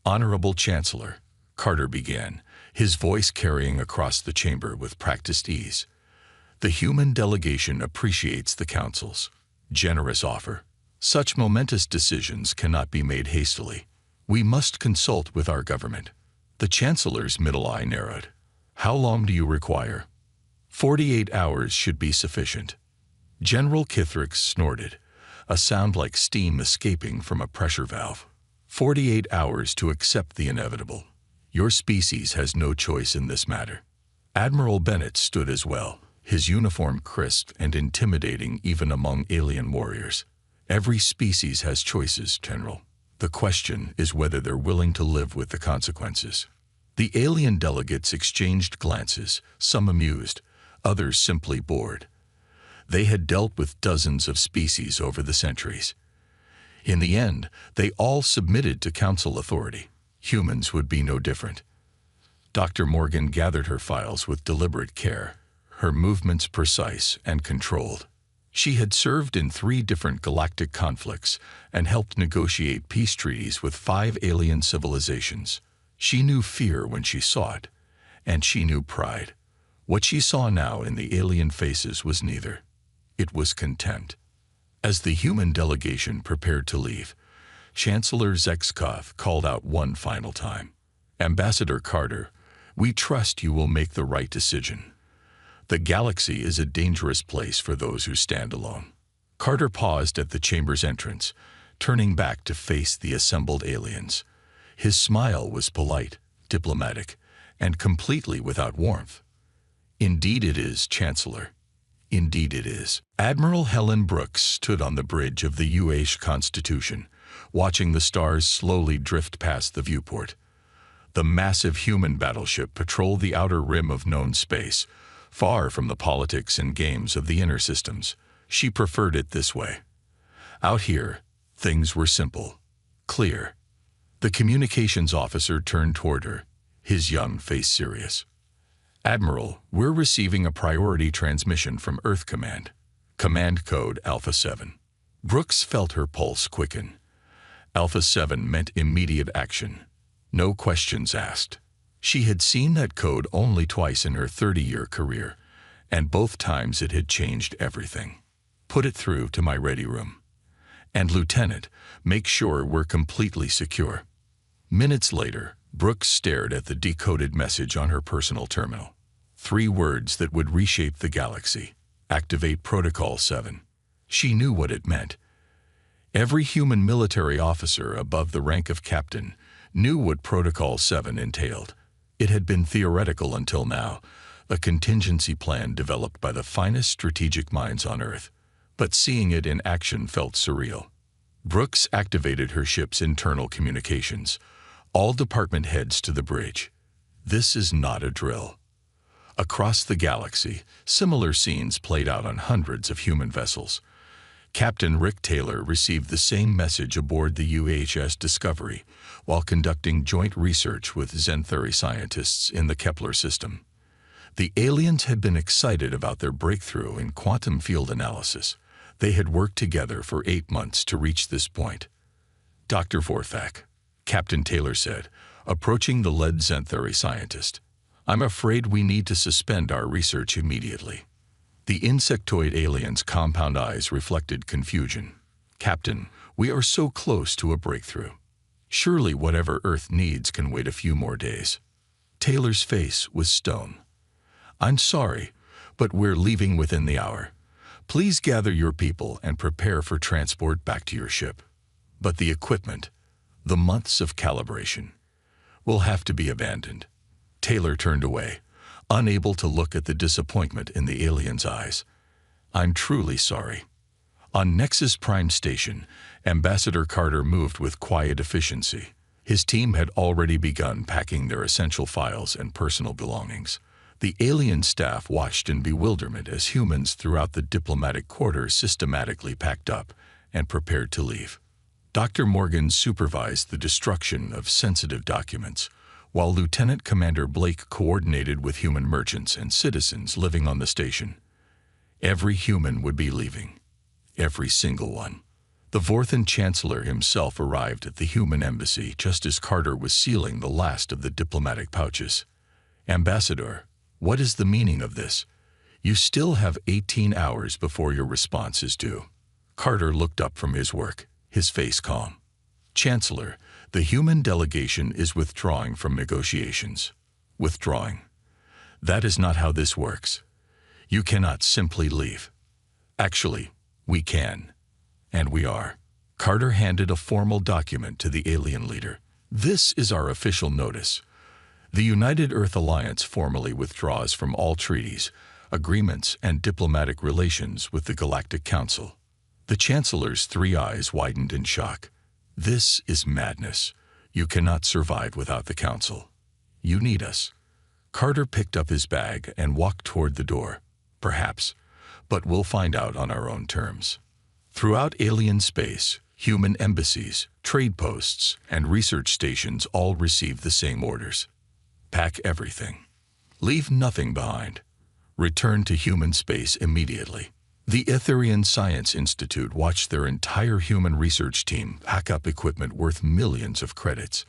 Honorable Chancellor, Carter began, his voice carrying across the chamber with practiced ease. The human delegation appreciates the Council's generous offer. Such momentous decisions cannot be made hastily. We must consult with our government. The Chancellor's middle eye narrowed. How long do you require? 48 hours should be sufficient. General Kithrix snorted, a sound like steam escaping from a pressure valve. 48 hours to accept the inevitable. Your species has no choice in this matter. Admiral Bennett stood as well, his uniform crisp and intimidating even among alien warriors. Every species has choices, General. The question is whether they're willing to live with the consequences. The alien delegates exchanged glances, some amused, others simply bored. They had dealt with dozens of species over the centuries. In the end, they all submitted to Council authority. Humans would be no different. Dr. Morgan gathered her files with deliberate care, her movements precise and controlled. She had served in 3 different galactic conflicts and helped negotiate peace treaties with 5 alien civilizations. She knew fear when she saw it, and she knew pride. What she saw now in the alien faces was neither. It was contempt. As the human delegation prepared to leave, Chancellor Zexkov called out one final time. Ambassador Carter, we trust you will make the right decision. The galaxy is a dangerous place for those who stand alone. Carter paused at the chamber's entrance, turning back to face the assembled aliens. His smile was polite, diplomatic, and completely without warmth. Indeed it is, Chancellor. Indeed it is. Admiral Helen Brooks stood on the bridge of the UH Constitution, watching the stars slowly drift past the viewport. The massive human battleship patrolled the outer rim of known space, far from the politics and games of the inner systems. She preferred it this way. Out here, things were simple. Clear. The communications officer turned toward her, his young face serious. Admiral, we're receiving a priority transmission from Earth Command. Command code Alpha 7. Brooks felt her pulse quicken. Alpha 7 meant immediate action. No questions asked. She had seen that code only twice in her 30-year career, and both times it had changed everything. Put it through to my ready room. And Lieutenant, make sure we're completely secure. Minutes later, Brooks stared at the decoded message on her personal terminal. 3 words that would reshape the galaxy. Activate Protocol 7. She knew what it meant. Every human military officer above the rank of captain knew what Protocol 7 entailed. It had been theoretical until now, a contingency plan developed by the finest strategic minds on Earth. But seeing it in action felt surreal. Brooks activated her ship's internal communications. All department heads to the bridge. This is not a drill. Across the galaxy, similar scenes played out on hundreds of human vessels. Captain Rick Taylor received the same message aboard the UHS Discovery while conducting joint research with Xanthari scientists in the Kepler system. The aliens had been excited about their breakthrough in quantum field analysis. They had worked together for 8 months to reach this point. Dr. Vorthak, Captain Taylor said, approaching the lead Xanthari scientist, I'm afraid we need to suspend our research immediately. The insectoid alien's compound eyes reflected confusion. Captain, we are so close to a breakthrough. Surely whatever Earth needs can wait a few more days. Taylor's face was stone. I'm sorry, but we're leaving within the hour. Please gather your people and prepare for transport back to your ship. But the equipment, the months of calibration, will have to be abandoned. Taylor turned away, unable to look at the disappointment in the alien's eyes. I'm truly sorry. On Nexus Prime Station, Ambassador Carter moved with quiet efficiency. His team had already begun packing their essential files and personal belongings. The alien staff watched in bewilderment as humans throughout the diplomatic quarters systematically packed up and prepared to leave. Dr. Morgan supervised the destruction of sensitive documents, while Lieutenant Commander Blake coordinated with human merchants and citizens living on the station. Every human would be leaving. Every single one. The Vorthan Chancellor himself arrived at the human embassy just as Carter was sealing the last of the diplomatic pouches. Ambassador, what is the meaning of this? You still have 18 hours before your response is due. Carter looked up from his work, his face calm. Chancellor, the human delegation is withdrawing from negotiations. Withdrawing. That is not how this works. You cannot simply leave. Actually, we can. And we are. Carter handed a formal document to the alien leader. This is our official notice. The United Earth Alliance formally withdraws from all treaties, agreements, and diplomatic relations with the Galactic Council. The Chancellor's 3 eyes widened in shock. This is madness. You cannot survive without the Council. You need us. Carter picked up his bag and walked toward the door. Perhaps, but we'll find out on our own terms. Throughout alien space, human embassies, trade posts, and research stations all receive the same orders. Pack everything. Leave nothing behind. Return to human space immediately. The Etherian Science Institute watched their entire human research team pack up equipment worth millions of credits.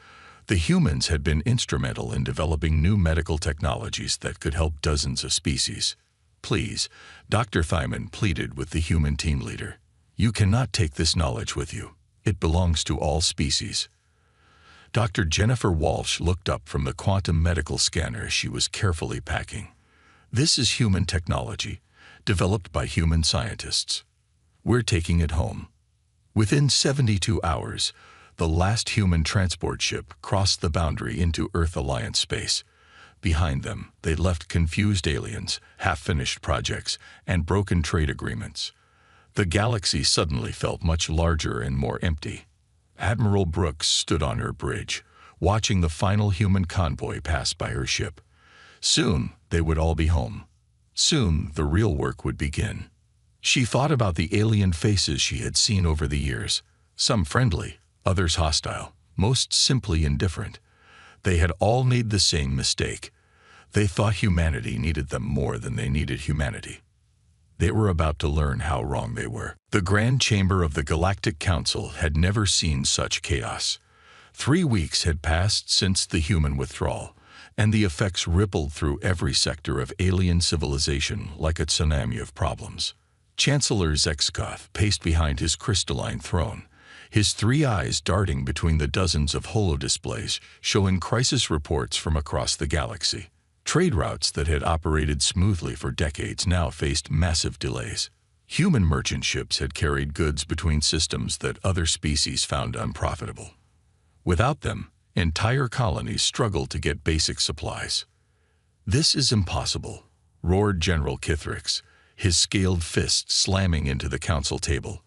The humans had been instrumental in developing new medical technologies that could help dozens of species. Please, Dr. Thyman pleaded with the human team leader. You cannot take this knowledge with you. It belongs to all species. Dr. Jennifer Walsh looked up from the quantum medical scanner she was carefully packing. This is human technology, developed by human scientists. We're taking it home. Within 72 hours, the last human transport ship crossed the boundary into Earth Alliance space. Behind them, they left confused aliens, half-finished projects, and broken trade agreements. The galaxy suddenly felt much larger and more empty. Admiral Brooks stood on her bridge, watching the final human convoy pass by her ship. Soon, they would all be home. Soon, the real work would begin. She thought about the alien faces she had seen over the years, some friendly, others hostile, most simply indifferent. They had all made the same mistake. They thought humanity needed them more than they needed humanity. They were about to learn how wrong they were. The Grand Chamber of the Galactic Council had never seen such chaos. 3 weeks had passed since the human withdrawal, and the effects rippled through every sector of alien civilization like a tsunami of problems. Chancellor Zexkoth paced behind his crystalline throne, his 3 eyes darting between the dozens of holodisplays showing crisis reports from across the galaxy. Trade routes that had operated smoothly for decades now faced massive delays. Human merchant ships had carried goods between systems that other species found unprofitable. Without them, entire colonies struggled to get basic supplies. "This is impossible," roared General Kithrix, his scaled fist slamming into the council table.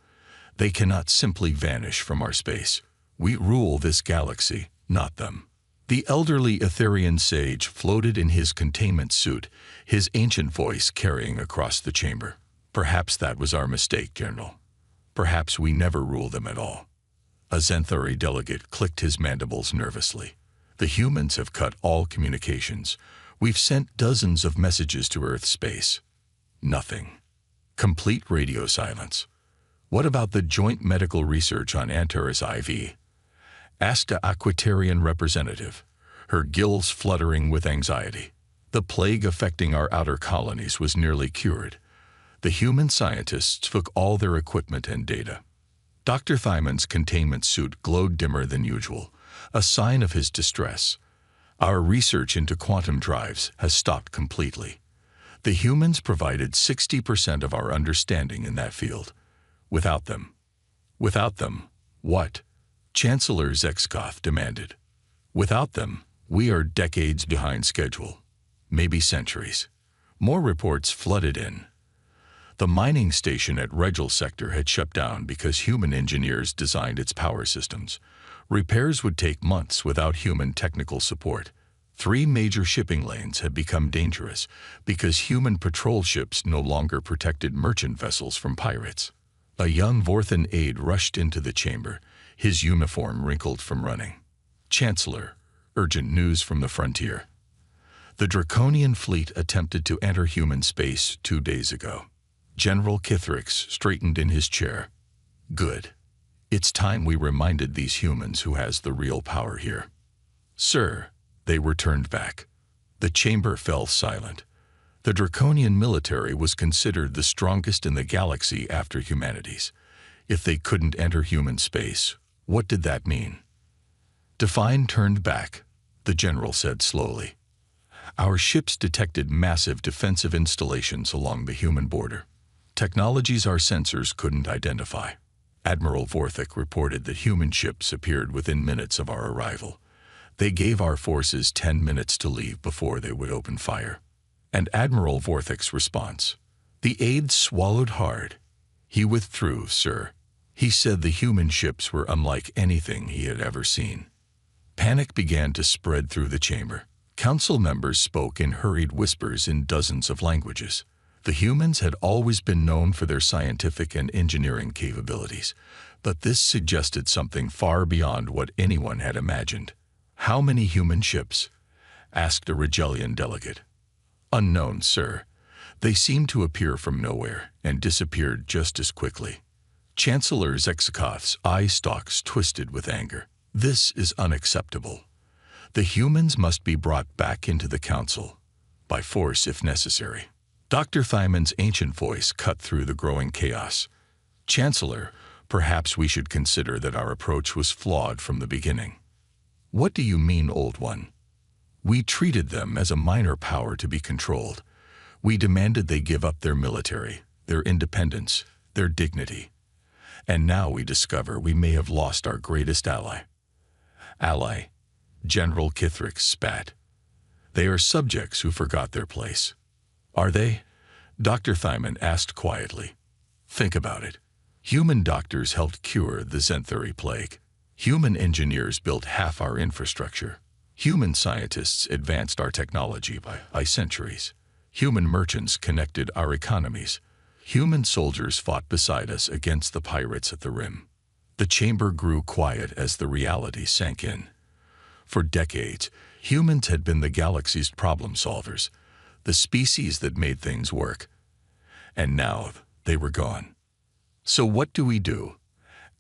"They cannot simply vanish from our space. We rule this galaxy, not them." The elderly Etherian sage floated in his containment suit, his ancient voice carrying across the chamber. "Perhaps that was our mistake, General. Perhaps we never rule them at all." A Zenthari delegate clicked his mandibles nervously. "The humans have cut all communications. We've sent dozens of messages to Earth space. Nothing. Complete radio silence. What about the joint medical research on Antares IV?" asked a Aquitarian representative, her gills fluttering with anxiety. "The plague affecting our outer colonies was nearly cured. The human scientists took all their equipment and data." Dr. Thymon's containment suit glowed dimmer than usual, a sign of his distress. "Our research into quantum drives has stopped completely. The humans provided 60% of our understanding in that field. Without them." "Without them, what?" Chancellor Zexkoth demanded. "Without them, we are decades behind schedule. Maybe centuries." More reports flooded in. The mining station at Regil Sector had shut down because human engineers designed its power systems. Repairs would take months without human technical support. 3 major shipping lanes had become dangerous because human patrol ships no longer protected merchant vessels from pirates. A young Vorthan aide rushed into the chamber, his uniform wrinkled from running. "Chancellor, urgent news from the frontier. The Draconian fleet attempted to enter human space 2 days ago." General Kithrix straightened in his chair. "Good. It's time we reminded these humans who has the real power here." "Sir," they were turned back. The chamber fell silent. The Draconian military was considered the strongest in the galaxy after humanity's. If they couldn't enter human space, what did that mean? "Define turned back," the general said slowly. "Our ships detected massive defensive installations along the human border. Technologies our sensors couldn't identify. Admiral Vorthik reported that human ships appeared within minutes of our arrival. They gave our forces 10 minutes to leave before they would open fire." And Admiral Vorthik's response? The aide swallowed hard. "He withdrew, sir. He said the human ships were unlike anything he had ever seen." Panic began to spread through the chamber. Council members spoke in hurried whispers in dozens of languages. The humans had always been known for their scientific and engineering capabilities, but this suggested something far beyond what anyone had imagined. "How many human ships?" asked a Regelian delegate. "Unknown, sir. They seemed to appear from nowhere and disappeared just as quickly." Chancellor Zexkoth's eye stalks twisted with anger. "This is unacceptable. The humans must be brought back into the council, by force if necessary." Dr. Thymon's ancient voice cut through the growing chaos. "Chancellor, perhaps we should consider that our approach was flawed from the beginning." "What do you mean, Old One?" "We treated them as a minor power to be controlled. We demanded they give up their military, their independence, their dignity. And now we discover we may have lost our greatest ally." "Ally?" General Kithrix spat. "They are subjects who forgot their place." "Are they?" Dr. Thymon asked quietly. "Think about it. Human doctors helped cure the Zenthari plague. Human engineers built half our infrastructure. Human scientists advanced our technology by centuries. Human merchants connected our economies. Human soldiers fought beside us against the pirates at the Rim. The chamber grew quiet as the reality sank in. For decades, humans had been the galaxy's problem solvers, the species that made things work. And now they were gone. "So what do we do?"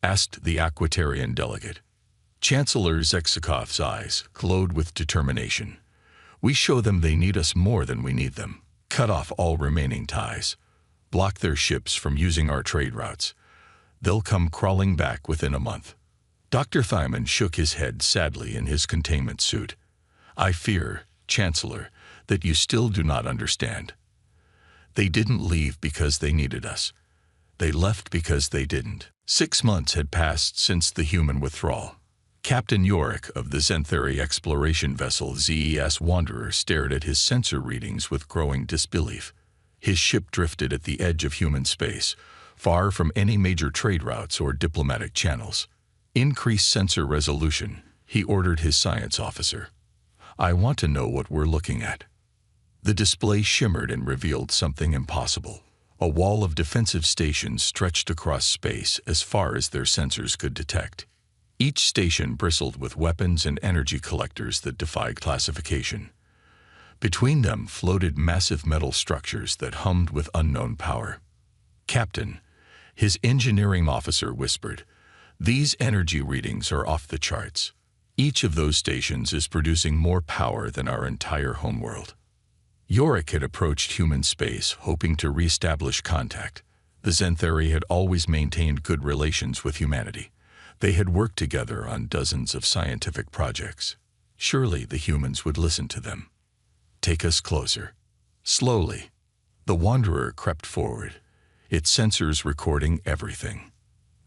asked the Aquitarian delegate. Chancellor Zexakov's eyes glowed with determination. "We show them they need us more than we need them. Cut off all remaining ties. Block their ships from using our trade routes. They'll come crawling back within a month." Dr. Thyman shook his head sadly in his containment suit. "I fear, Chancellor, that you still do not understand. They didn't leave because they needed us. They left because they didn't." 6 months had passed since the human withdrawal. Captain Yorick of the Zentheri exploration vessel ZES Wanderer stared at his sensor readings with growing disbelief. His ship drifted at the edge of human space, far from any major trade routes or diplomatic channels. "Increase sensor resolution," he ordered his science officer. "I want to know what we're looking at." The display shimmered and revealed something impossible. A wall of defensive stations stretched across space as far as their sensors could detect. Each station bristled with weapons and energy collectors that defied classification. Between them floated massive metal structures that hummed with unknown power. "Captain," his engineering officer whispered, "these energy readings are off the charts. Each of those stations is producing more power than our entire homeworld." Yorick had approached human space, hoping to reestablish contact. The Zentheri had always maintained good relations with humanity. They had worked together on dozens of scientific projects. Surely the humans would listen to them. "Take us closer." Slowly, the Wanderer crept forward, its sensors recording everything.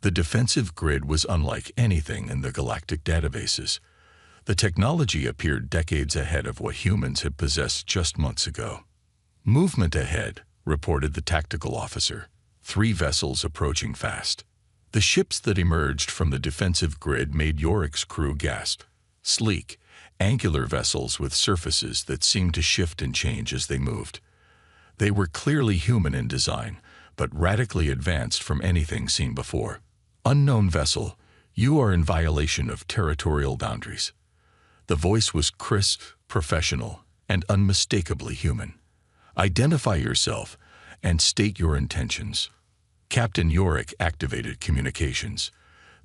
The defensive grid was unlike anything in the galactic databases. The technology appeared decades ahead of what humans had possessed just months ago. "Movement ahead," reported the tactical officer. 3 vessels approaching fast. The ships that emerged from the defensive grid made Yorick's crew gasp. Sleek, angular vessels with surfaces that seemed to shift and change as they moved. They were clearly human in design, but radically advanced from anything seen before. "Unknown vessel, you are in violation of territorial boundaries." The voice was crisp, professional, and unmistakably human. "Identify yourself and state your intentions." Captain Yorick activated communications.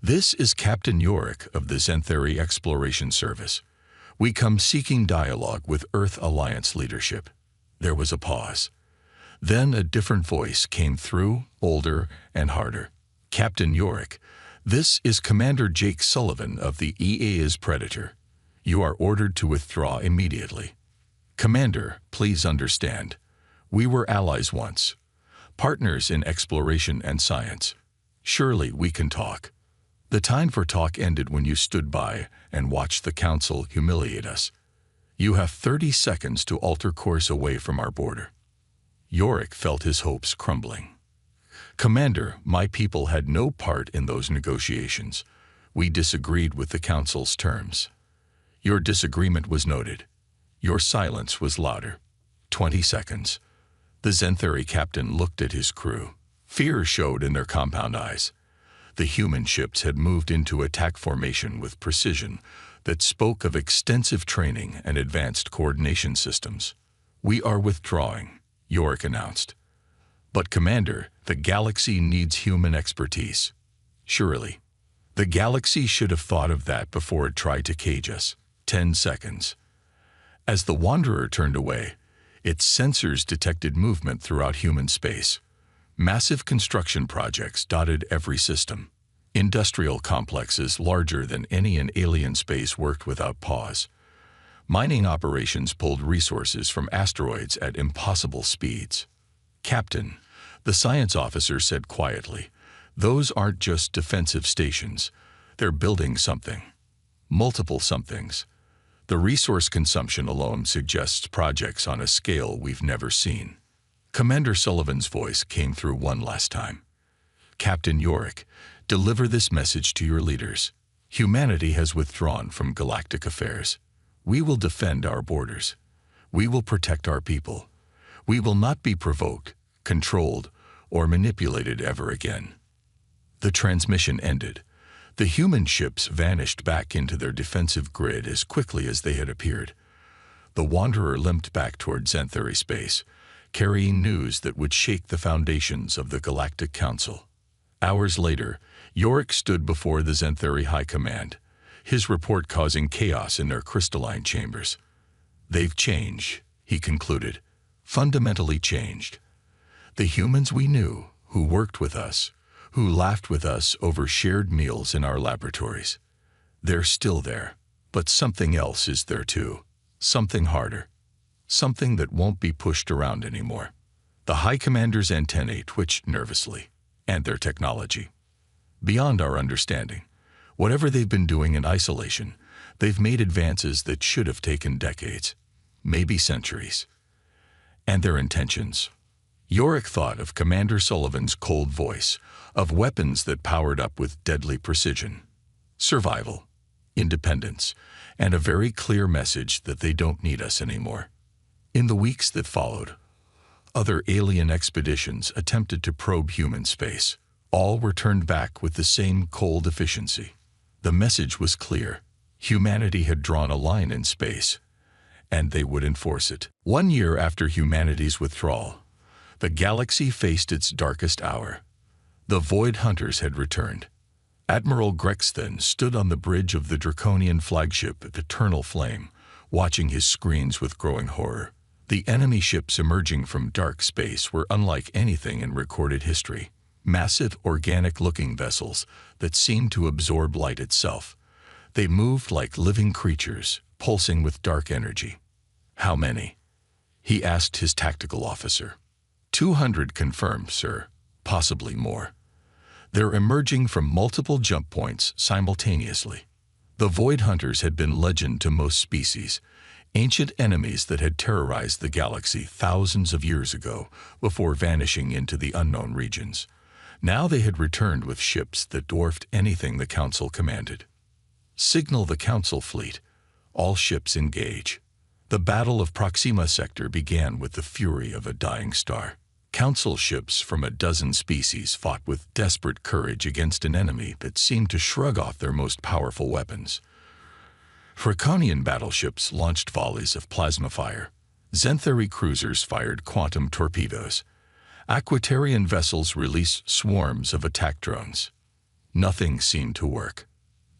"This is Captain Yorick of the Zentheri Exploration Service. We come seeking dialogue with Earth Alliance leadership." There was a pause. Then a different voice came through, older and harder. "Captain Yorick, this is Commander Jake Sullivan of the EA's Predator. You are ordered to withdraw immediately." "Commander, please understand. We were allies once, partners in exploration and science. Surely we can talk." "The time for talk ended when you stood by and watched the Council humiliate us. You have 30 seconds to alter course away from our border." Yorick felt his hopes crumbling. "Commander, my people had no part in those negotiations. We disagreed with the Council's terms." "Your disagreement was noted. Your silence was louder." 20 seconds. The Zentheri captain looked at his crew. Fear showed in their compound eyes. The human ships had moved into attack formation with precision that spoke of extensive training and advanced coordination systems. "We are withdrawing," Yorick announced. "But Commander, the galaxy needs human expertise." "Surely. The galaxy should have thought of that before it tried to cage us." 10 seconds. As the Wanderer turned away, its sensors detected movement throughout human space. Massive construction projects dotted every system. Industrial complexes larger than any in alien space worked without pause. Mining operations pulled resources from asteroids at impossible speeds. "Captain," the science officer said quietly, "those aren't just defensive stations. They're building something. Multiple somethings. The resource consumption alone suggests projects on a scale we've never seen." Commander Sullivan's voice came through one last time. "Captain Yorick, deliver this message to your leaders. Humanity has withdrawn from galactic affairs. We will defend our borders. We will protect our people. We will not be provoked, controlled, or manipulated ever again." The transmission ended. The human ships vanished back into their defensive grid as quickly as they had appeared. The Wanderer limped back toward Xanthari space, carrying news that would shake the foundations of the Galactic Council. Hours later, Yorick stood before the Xanthari High Command, his report causing chaos in their crystalline chambers. "They've changed," he concluded. "Fundamentally changed. The humans we knew, who worked with us, who laughed with us over shared meals in our laboratories. They're still there, but something else is there too. Something harder. Something that won't be pushed around anymore." The High Commander's antennae twitched nervously, and their technology. "Beyond our understanding. Whatever they've been doing in isolation, they've made advances that should have taken decades, maybe centuries. And their intentions." Yorick thought of Commander Sullivan's cold voice, of weapons that powered up with deadly precision. Survival, independence, and a very clear message that they don't need us anymore. In the weeks that followed, other alien expeditions attempted to probe human space. All were turned back with the same cold efficiency. The message was clear. Humanity had drawn a line in space, and they would enforce it. 1 year after humanity's withdrawal, the galaxy faced its darkest hour. The Void Hunters had returned. Admiral Grexthen stood on the bridge of the Draconian flagship Eternal Flame, watching his screens with growing horror. The enemy ships emerging from dark space were unlike anything in recorded history. Massive, organic-looking vessels that seemed to absorb light itself. They moved like living creatures, pulsing with dark energy. "How many?" he asked his tactical officer. 200 confirmed, sir. Possibly more. They're emerging from multiple jump points simultaneously. The Void Hunters had been legend to most species, ancient enemies that had terrorized the galaxy thousands of years ago before vanishing into the unknown regions. Now they had returned with ships that dwarfed anything the Council commanded. "Signal the Council fleet. All ships engage." The Battle of Proxima Sector began with the fury of a dying star. Council ships from a dozen species fought with desperate courage against an enemy that seemed to shrug off their most powerful weapons. Fraconian battleships launched volleys of plasma fire. Xanthari cruisers fired quantum torpedoes. Aquatarian vessels released swarms of attack drones. Nothing seemed to work.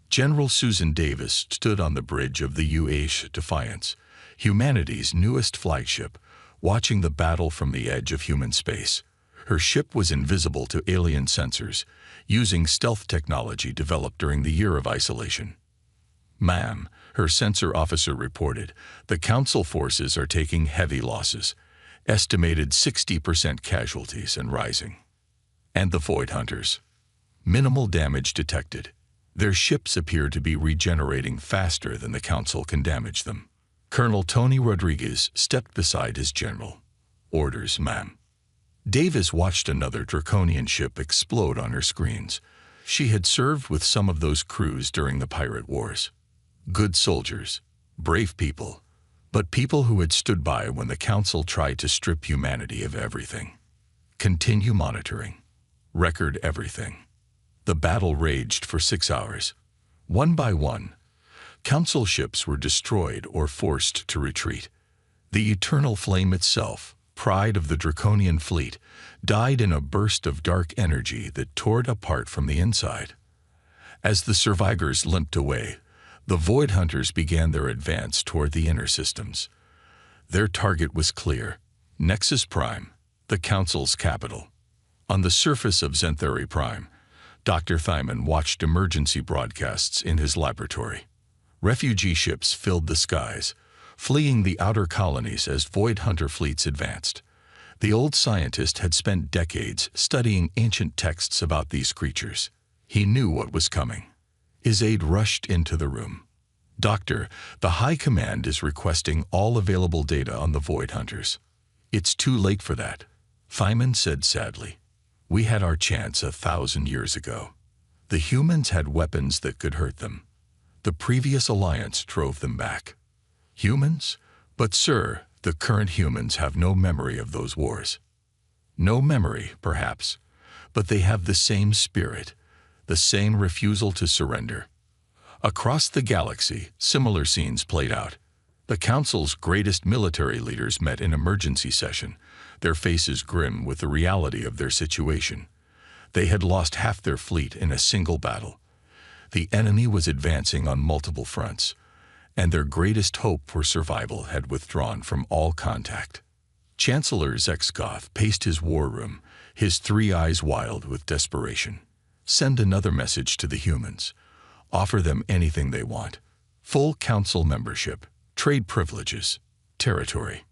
General Susan Davis stood on the bridge of the UH Defiance, humanity's newest flagship, watching the battle from the edge of human space. Her ship was invisible to alien sensors, using stealth technology developed during the year of isolation. "Ma'am," her sensor officer reported, "the Council forces are taking heavy losses, estimated 60% casualties and rising." "And the Void Hunters?" "Minimal damage detected. Their ships appear to be regenerating faster than the Council can damage them." Colonel Tony Rodriguez stepped beside his general. "Orders, ma'am." Davis watched another Draconian ship explode on her screens. She had served with some of those crews during the Pirate Wars. Good soldiers, brave people, but people who had stood by when the Council tried to strip humanity of everything. "Continue monitoring. Record everything." The battle raged for 6 hours. One by one, Council ships were destroyed or forced to retreat. The Eternal Flame itself, pride of the Draconian fleet, died in a burst of dark energy that tore it apart from the inside. As the survivors limped away, the Void Hunters began their advance toward the inner systems. Their target was clear: Nexus Prime, the Council's capital. On the surface of Xanthari Prime, Dr. Thyman watched emergency broadcasts in his laboratory. Refugee ships filled the skies, fleeing the outer colonies as Void Hunter fleets advanced. The old scientist had spent decades studying ancient texts about these creatures. He knew what was coming. His aide rushed into the room. "Doctor, the High Command is requesting all available data on the Void Hunters." "It's too late for that," Thyman said sadly. "We had our chance 1,000 years ago. The humans had weapons that could hurt them. The previous alliance drove them back." "Humans? But sir, the current humans have no memory of those wars." "No memory, perhaps, but they have the same spirit, the same refusal to surrender. Across the galaxy, similar scenes played out. The Council's greatest military leaders met in emergency session, their faces grim with the reality of their situation. They had lost half their fleet in a single battle. The enemy was advancing on multiple fronts, and their greatest hope for survival had withdrawn from all contact. Chancellor Zexkoth paced his war room, his three eyes wild with desperation. Send another message to the humans. Offer them anything they want. Full council membership, trade privileges, territory.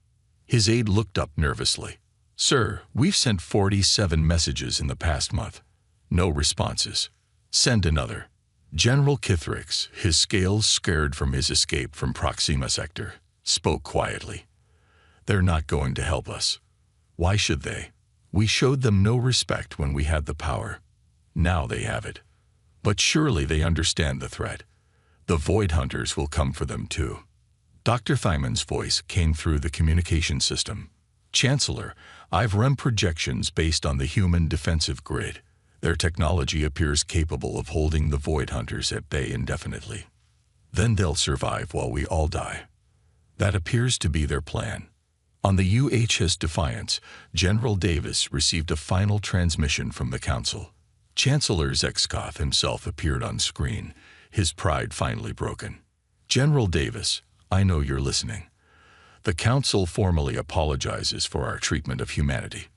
His aide looked up nervously. Sir, we've sent 47 messages in the past month. No responses. Send another. General Kithrix, his scales scared from his escape from Proxima Sector, spoke quietly. They're not going to help us. Why should they? We showed them no respect when we had the power. Now they have it. But surely they understand the threat. The Void Hunters will come for them too. Dr. Thymon's voice came through the communication system. Chancellor, I've run projections based on the human defensive grid. Their technology appears capable of holding the Void Hunters at bay indefinitely. Then they'll survive while we all die. That appears to be their plan. On the UHS Defiance, General Davis received a final transmission from the Council. Chancellor Zexkoth himself appeared on screen, his pride finally broken. General Davis, I know you're listening. The Council formally apologizes for our treatment of humanity.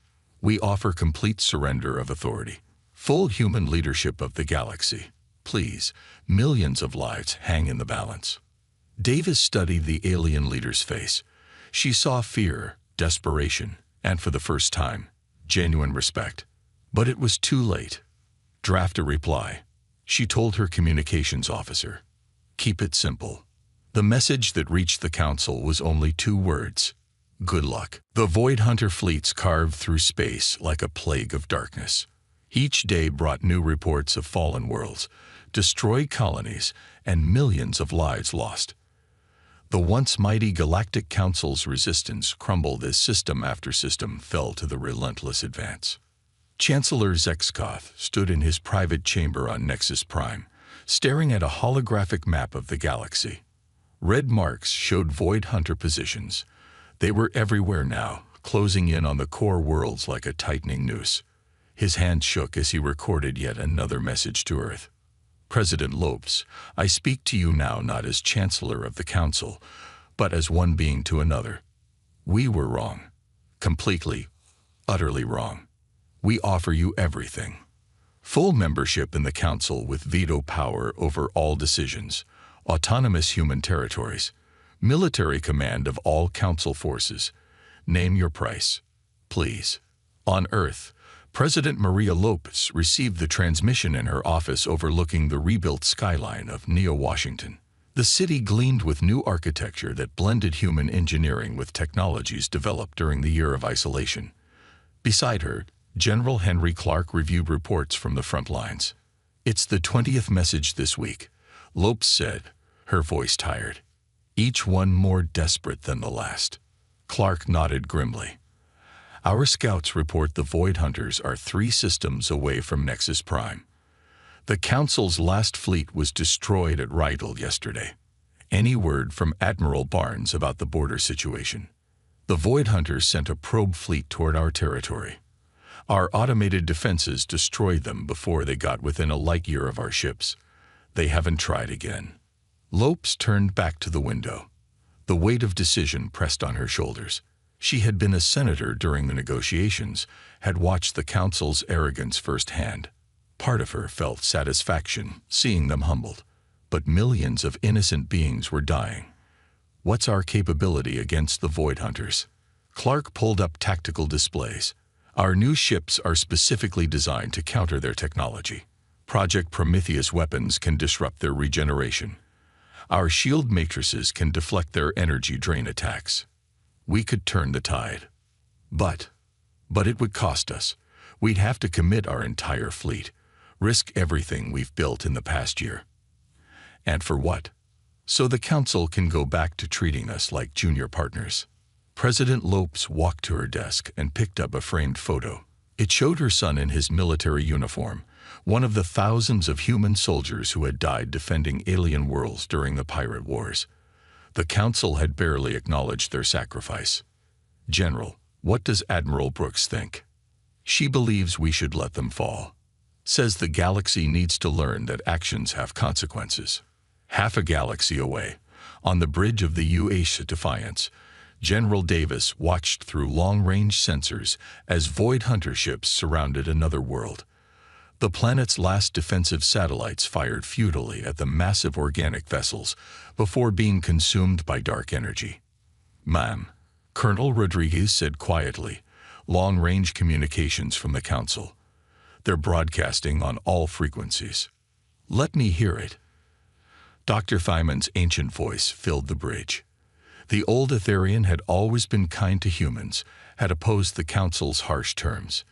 We offer complete surrender of authority, full human leadership of the galaxy. Please, millions of lives hang in the balance. Davis studied the alien leader's face. She saw fear, desperation, and for the first time, genuine respect. But it was too late. Draft a reply. She told her communications officer. Keep it simple. The message that reached the Council was only 2 words. Good luck. The Void Hunter fleets carved through space like a plague of darkness. Each day brought new reports of fallen worlds, destroyed colonies, and millions of lives lost. The once mighty Galactic Council's resistance crumbled as system after system fell to the relentless advance. Chancellor Zexkoth stood in his private chamber on Nexus Prime, staring at a holographic map of the galaxy. Red marks showed Void Hunter positions. They were everywhere now, closing in on the core worlds like a tightening noose. His hand shook as he recorded yet another message to Earth. President Lopes, I speak to you now not as Chancellor of the Council, but as one being to another. We were wrong. Completely, utterly wrong. We offer you everything. Full membership in the Council with veto power over all decisions, autonomous human territories, military command of all Council forces. Name your price, please. On Earth, President Maria Lopez received the transmission in her office overlooking the rebuilt skyline of Neo-Washington. The city gleamed with new architecture that blended human engineering with technologies developed during the year of isolation. Beside her, General Henry Clark reviewed reports from the front lines. It's the 20th message this week, Lopez said, her voice tired. Each one more desperate than the last. Clark nodded grimly. Our scouts report the Void Hunters are 3 systems away from Nexus Prime. The Council's last fleet was destroyed at Rydal yesterday. Any word from Admiral Barnes about the border situation? The Void Hunters sent a probe fleet toward our territory. Our automated defenses destroyed them before they got within a light year of our ships. They haven't tried again. Lopes turned back to the window. The weight of decision pressed on her shoulders. She had been a senator during the negotiations, had watched the Council's arrogance firsthand. Part of her felt satisfaction seeing them humbled. But millions of innocent beings were dying. What's our capability against the Void Hunters? Clark pulled up tactical displays. Our new ships are specifically designed to counter their technology. Project Prometheus weapons can disrupt their regeneration. Our shield matrices can deflect their energy drain attacks. We could turn the tide. But it would cost us. We'd have to commit our entire fleet, risk everything we've built in the past year. And for what? So the Council can go back to treating us like junior partners. President Lopes walked to her desk and picked up a framed photo. It showed her son in his military uniform, one of the thousands of human soldiers who had died defending alien worlds during the Pirate Wars. The Council had barely acknowledged their sacrifice. "General, what does Admiral Brooks think?" "She believes we should let them fall. Says the galaxy needs to learn that actions have consequences." Half a galaxy away, on the bridge of the UH Defiance, General Davis watched through long-range sensors as Void Hunter ships surrounded another world. The planet's last defensive satellites fired futilely at the massive organic vessels before being consumed by dark energy. "Ma'am," Colonel Rodriguez said quietly, long-range communications from the Council. "They're broadcasting on all frequencies." "Let me hear it." Dr. Thymon's ancient voice filled the bridge. The old Etherian had always been kind to humans, had opposed the Council's harsh terms.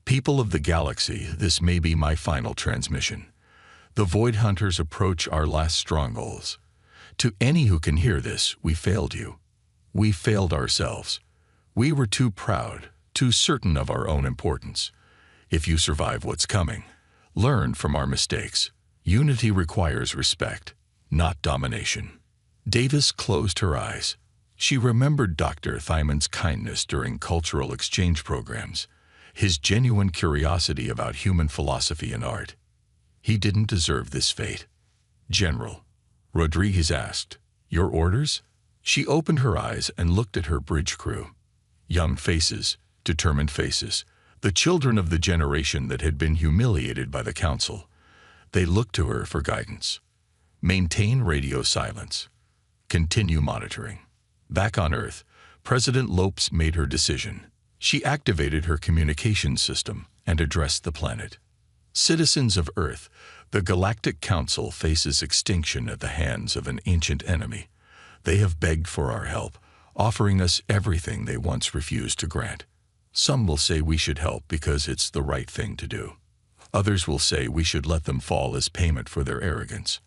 "People of the galaxy, this may be my final transmission. The Void Hunters approach our last strongholds. To any who can hear this, we failed you. We failed ourselves. We were too proud, too certain of our own importance. If you survive what's coming, learn from our mistakes. Unity requires respect, not domination." Davis closed her eyes. She remembered Dr. Thymon's kindness during cultural exchange programs, his genuine curiosity about human philosophy and art. He didn't deserve this fate. "General," Rodriguez asked, "your orders?" She opened her eyes and looked at her bridge crew. Young faces, determined faces, the children of the generation that had been humiliated by the Council. They looked to her for guidance. "Maintain radio silence. Continue monitoring." Back on Earth, President Lopes made her decision. She activated her communication system and addressed the planet. "Citizens of Earth, the Galactic Council faces extinction at the hands of an ancient enemy. They have begged for our help, offering us everything they once refused to grant. Some will say we should help because it's the right thing to do. Others will say we should let them fall as payment for their arrogance.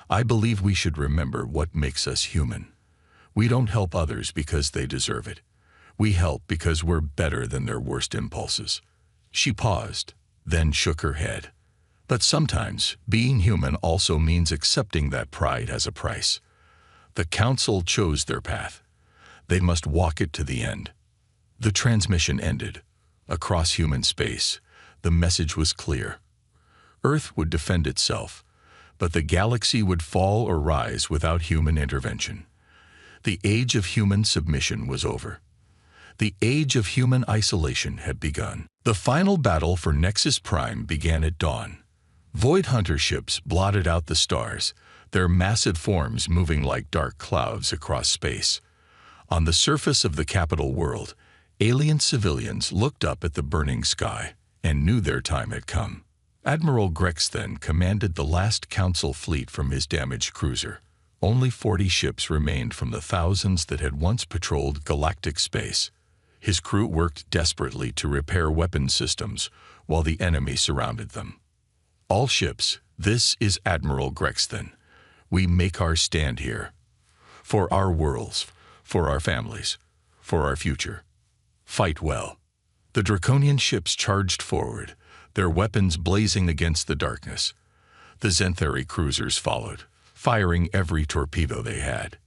I believe we should remember what makes us human. We don't help others because they deserve it. We help because we're better than their worst impulses." She paused, then shook her head. "But sometimes, being human also means accepting that pride has a price. The Council chose their path. They must walk it to the end." The transmission ended. Across human space, the message was clear. Earth would defend itself, but the galaxy would fall or rise without human intervention. The age of human submission was over. The age of human isolation had begun. The final battle for Nexus Prime began at dawn. Void Hunter ships blotted out the stars, their massive forms moving like dark clouds across space. On the surface of the capital world, alien civilians looked up at the burning sky and knew their time had come. Admiral Grexthen commanded the last Council fleet from his damaged cruiser. Only 40 ships remained from the thousands that had once patrolled galactic space. His crew worked desperately to repair weapon systems while the enemy surrounded them. "All ships, this is Admiral Grexthen. We make our stand here. For our worlds, for our families, for our future. Fight well." The Draconian ships charged forward, their weapons blazing against the darkness. The Zenthari cruisers followed, firing every torpedo they had.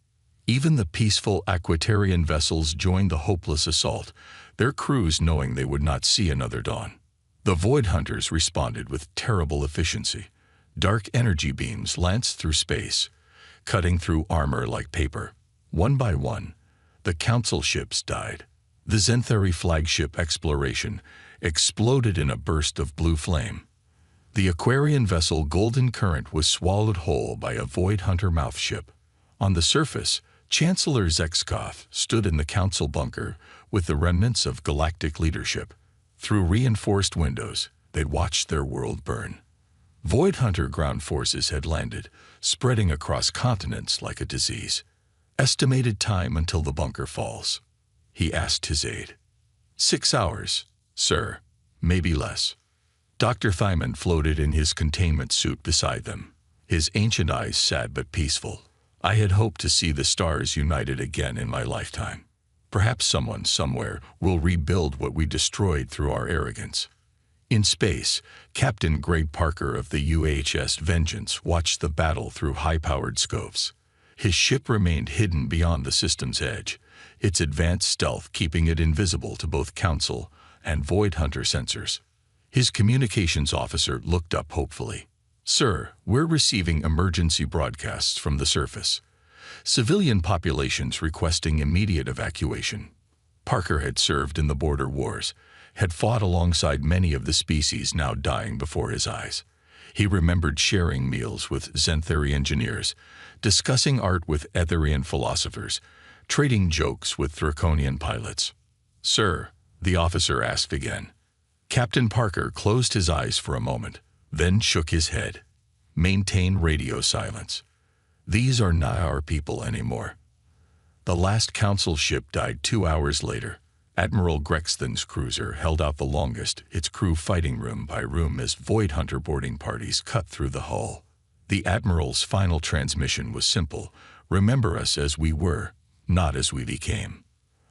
Even the peaceful Aquatarian vessels joined the hopeless assault, their crews knowing they would not see another dawn. The Void Hunters responded with terrible efficiency. Dark energy beams lanced through space, cutting through armor like paper. One by one, the Council ships died. The Zenthari flagship Exploration exploded in a burst of blue flame. The Aquarian vessel Golden Current was swallowed whole by a Void Hunter mouth ship. On the surface, Chancellor Zexkoth stood in the Council bunker with the remnants of galactic leadership. Through reinforced windows, they'd watched their world burn. Void Hunter ground forces had landed, spreading across continents like a disease. "Estimated time until the bunker falls?" he asked his aide. 6 hours, sir, maybe less." Dr. Thymon floated in his containment suit beside them, his ancient eyes sad but peaceful. "I had hoped to see the stars united again in my lifetime. Perhaps someone somewhere will rebuild what we destroyed through our arrogance." In space, Captain Greg Parker of the UHS Vengeance watched the battle through high-powered scopes. His ship remained hidden beyond the system's edge, its advanced stealth keeping it invisible to both Council and Void Hunter sensors. His communications officer looked up hopefully. "Sir, we're receiving emergency broadcasts from the surface. Civilian populations requesting immediate evacuation." Parker had served in the border wars, had fought alongside many of the species now dying before his eyes. He remembered sharing meals with Xanthari engineers, discussing art with Etherian philosophers, trading jokes with Draconian pilots. "Sir," the officer asked again. Captain Parker closed his eyes for a moment, then shook his head. "Maintain radio silence. These are not our people anymore." The last Council ship died 2 hours later. Admiral Grexton's cruiser held out the longest, its crew fighting room by room as Void Hunter boarding parties cut through the hull. The Admiral's final transmission was simple: remember us as we were, not as we became.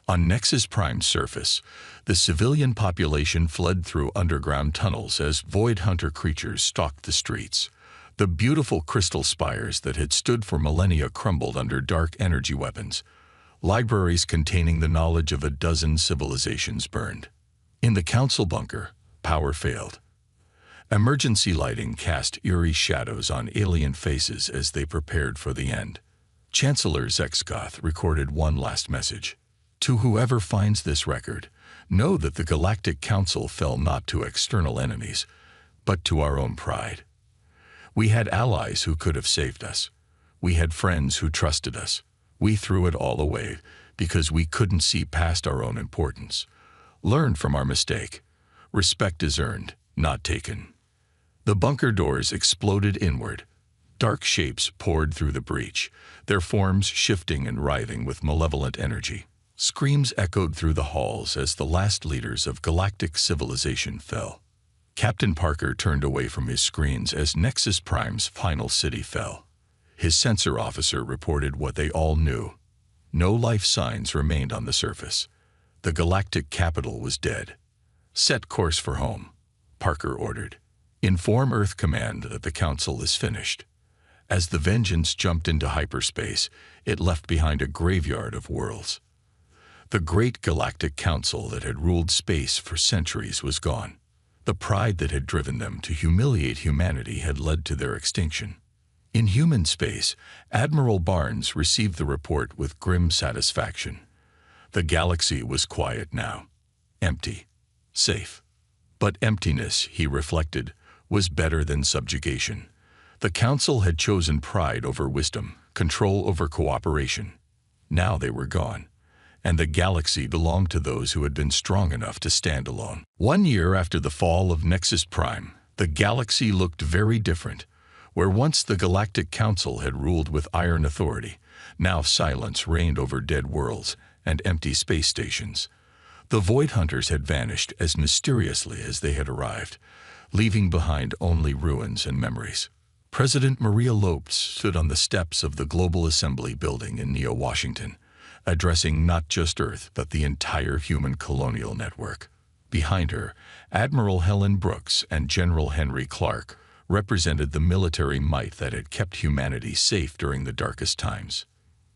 On Nexus Prime's surface, the civilian population fled through underground tunnels as Void Hunter creatures stalked the streets. The beautiful crystal spires that had stood for millennia crumbled under dark energy weapons. Libraries containing the knowledge of a dozen civilizations burned. In the Council bunker, power failed. Emergency lighting cast eerie shadows on alien faces as they prepared for the end. Chancellor Zexgoth recorded one last message. "To whoever finds this record, know that the Galactic Council fell not to external enemies, but to our own pride. We had allies who could have saved us. We had friends who trusted us. We threw it all away because we couldn't see past our own importance. Learn from our mistake. Respect is earned, not taken." The bunker doors exploded inward. Dark shapes poured through the breach, their forms shifting and writhing with malevolent energy. Screams echoed through the halls as the last leaders of galactic civilization fell. Captain Parker turned away from his screens as Nexus Prime's final city fell. His sensor officer reported what they all knew. No life signs remained on the surface. The galactic capital was dead. "Set course for home," Parker ordered. "Inform Earth Command that the Council is finished." As the Vengeance jumped into hyperspace, it left behind a graveyard of worlds. The great galactic council that had ruled space for centuries was gone. The pride that had driven them to humiliate humanity had led to their extinction. In human space, Admiral Barnes received the report with grim satisfaction. The galaxy was quiet now. Empty. Safe. But emptiness, he reflected, was better than subjugation. The Council had chosen pride over wisdom, control over cooperation. Now they were gone, and the galaxy belonged to those who had been strong enough to stand alone. 1 year after the fall of Nexus Prime, the galaxy looked very different. Where once the Galactic Council had ruled with iron authority, now silence reigned over dead worlds and empty space stations. The Void Hunters had vanished as mysteriously as they had arrived, leaving behind only ruins and memories. President Maria Lopes stood on the steps of the Global Assembly building in Neo-Washington, addressing not just Earth but the entire human colonial network. Behind her, Admiral Helen Brooks and General Henry Clark represented the military might that had kept humanity safe during the darkest times.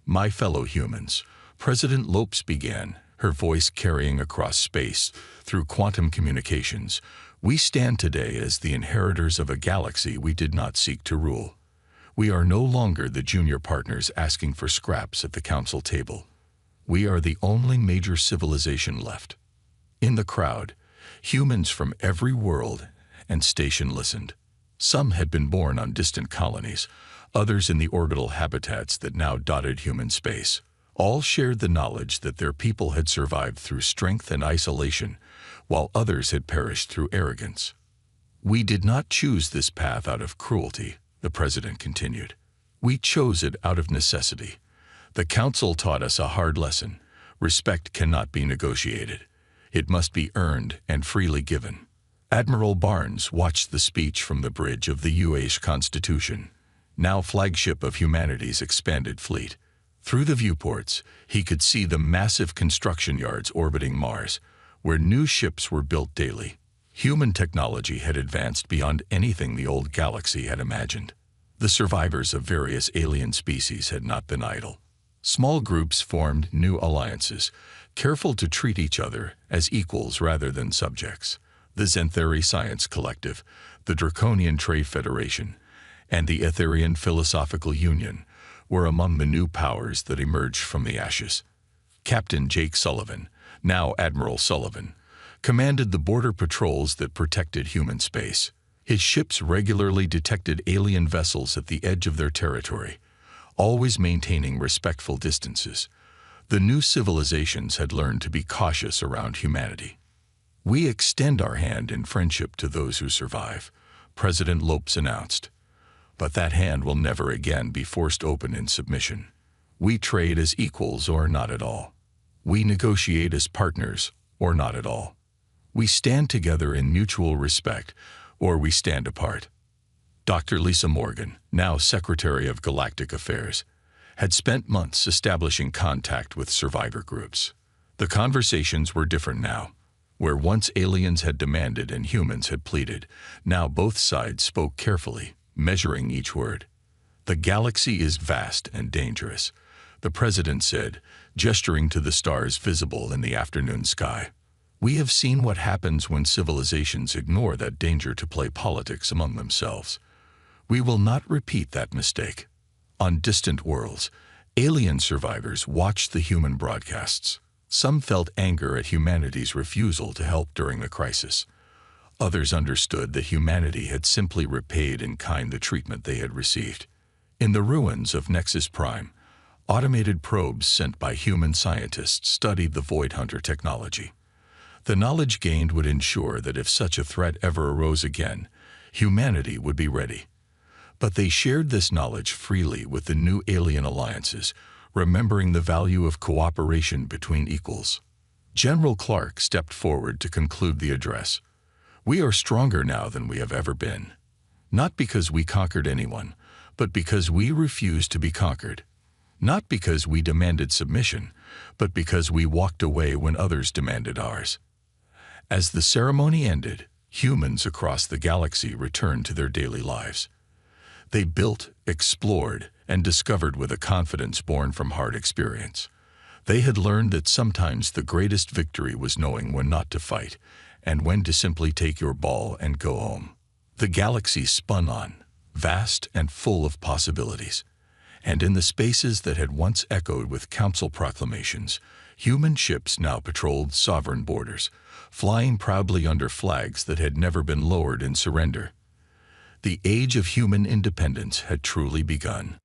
"My fellow humans," President Lopes began, her voice carrying across space through quantum communications, "we stand today as the inheritors of a galaxy we did not seek to rule. We are no longer the junior partners asking for scraps at the council table. We are the only major civilization left." In the crowd, humans from every world and station listened. Some had been born on distant colonies, others in the orbital habitats that now dotted human space. All shared the knowledge that their people had survived through strength and isolation, while others had perished through arrogance. "We did not choose this path out of cruelty," the president continued. "We chose it out of necessity. The council taught us a hard lesson. Respect cannot be negotiated. It must be earned and freely given." Admiral Barnes watched the speech from the bridge of the UH Constitution, now flagship of humanity's expanded fleet. Through the viewports, he could see the massive construction yards orbiting Mars, where new ships were built daily. Human technology had advanced beyond anything the old galaxy had imagined. The survivors of various alien species had not been idle. Small groups formed new alliances, careful to treat each other as equals rather than subjects. The Zentheri Science Collective, the Draconian Trade Federation, and the Etherian Philosophical Union were among the new powers that emerged from the ashes. Captain Jake Sullivan, now Admiral Sullivan, commanded the border patrols that protected human space. His ships regularly detected alien vessels at the edge of their territory, always maintaining respectful distances. The new civilizations had learned to be cautious around humanity. "We extend our hand in friendship to those who survive," President Lopes announced. "But that hand will never again be forced open in submission. We trade as equals or not at all. We negotiate as partners or not at all. We stand together in mutual respect or we stand apart." Dr. Lisa Morgan, now Secretary of Galactic Affairs, had spent months establishing contact with survivor groups. The conversations were different now. Where once aliens had demanded and humans had pleaded, now both sides spoke carefully, measuring each word. "The galaxy is vast and dangerous," the president said, gesturing to the stars visible in the afternoon sky. "We have seen what happens when civilizations ignore that danger to play politics among themselves. We will not repeat that mistake." On distant worlds, alien survivors watched the human broadcasts. Some felt anger at humanity's refusal to help during the crisis. Others understood that humanity had simply repaid in kind the treatment they had received. In the ruins of Nexus Prime, automated probes sent by human scientists studied the Void Hunter technology. The knowledge gained would ensure that if such a threat ever arose again, humanity would be ready. But they shared this knowledge freely with the new alien alliances, remembering the value of cooperation between equals. General Clark stepped forward to conclude the address. "We are stronger now than we have ever been. Not because we conquered anyone, but because we refused to be conquered. Not because we demanded submission, but because we walked away when others demanded ours." As the ceremony ended, humans across the galaxy returned to their daily lives. They built, explored, and discovered with a confidence born from hard experience. They had learned that sometimes the greatest victory was knowing when not to fight, and when to simply take your ball and go home. The galaxy spun on, vast and full of possibilities. And in the spaces that had once echoed with council proclamations, human ships now patrolled sovereign borders, flying proudly under flags that had never been lowered in surrender. The age of human independence had truly begun.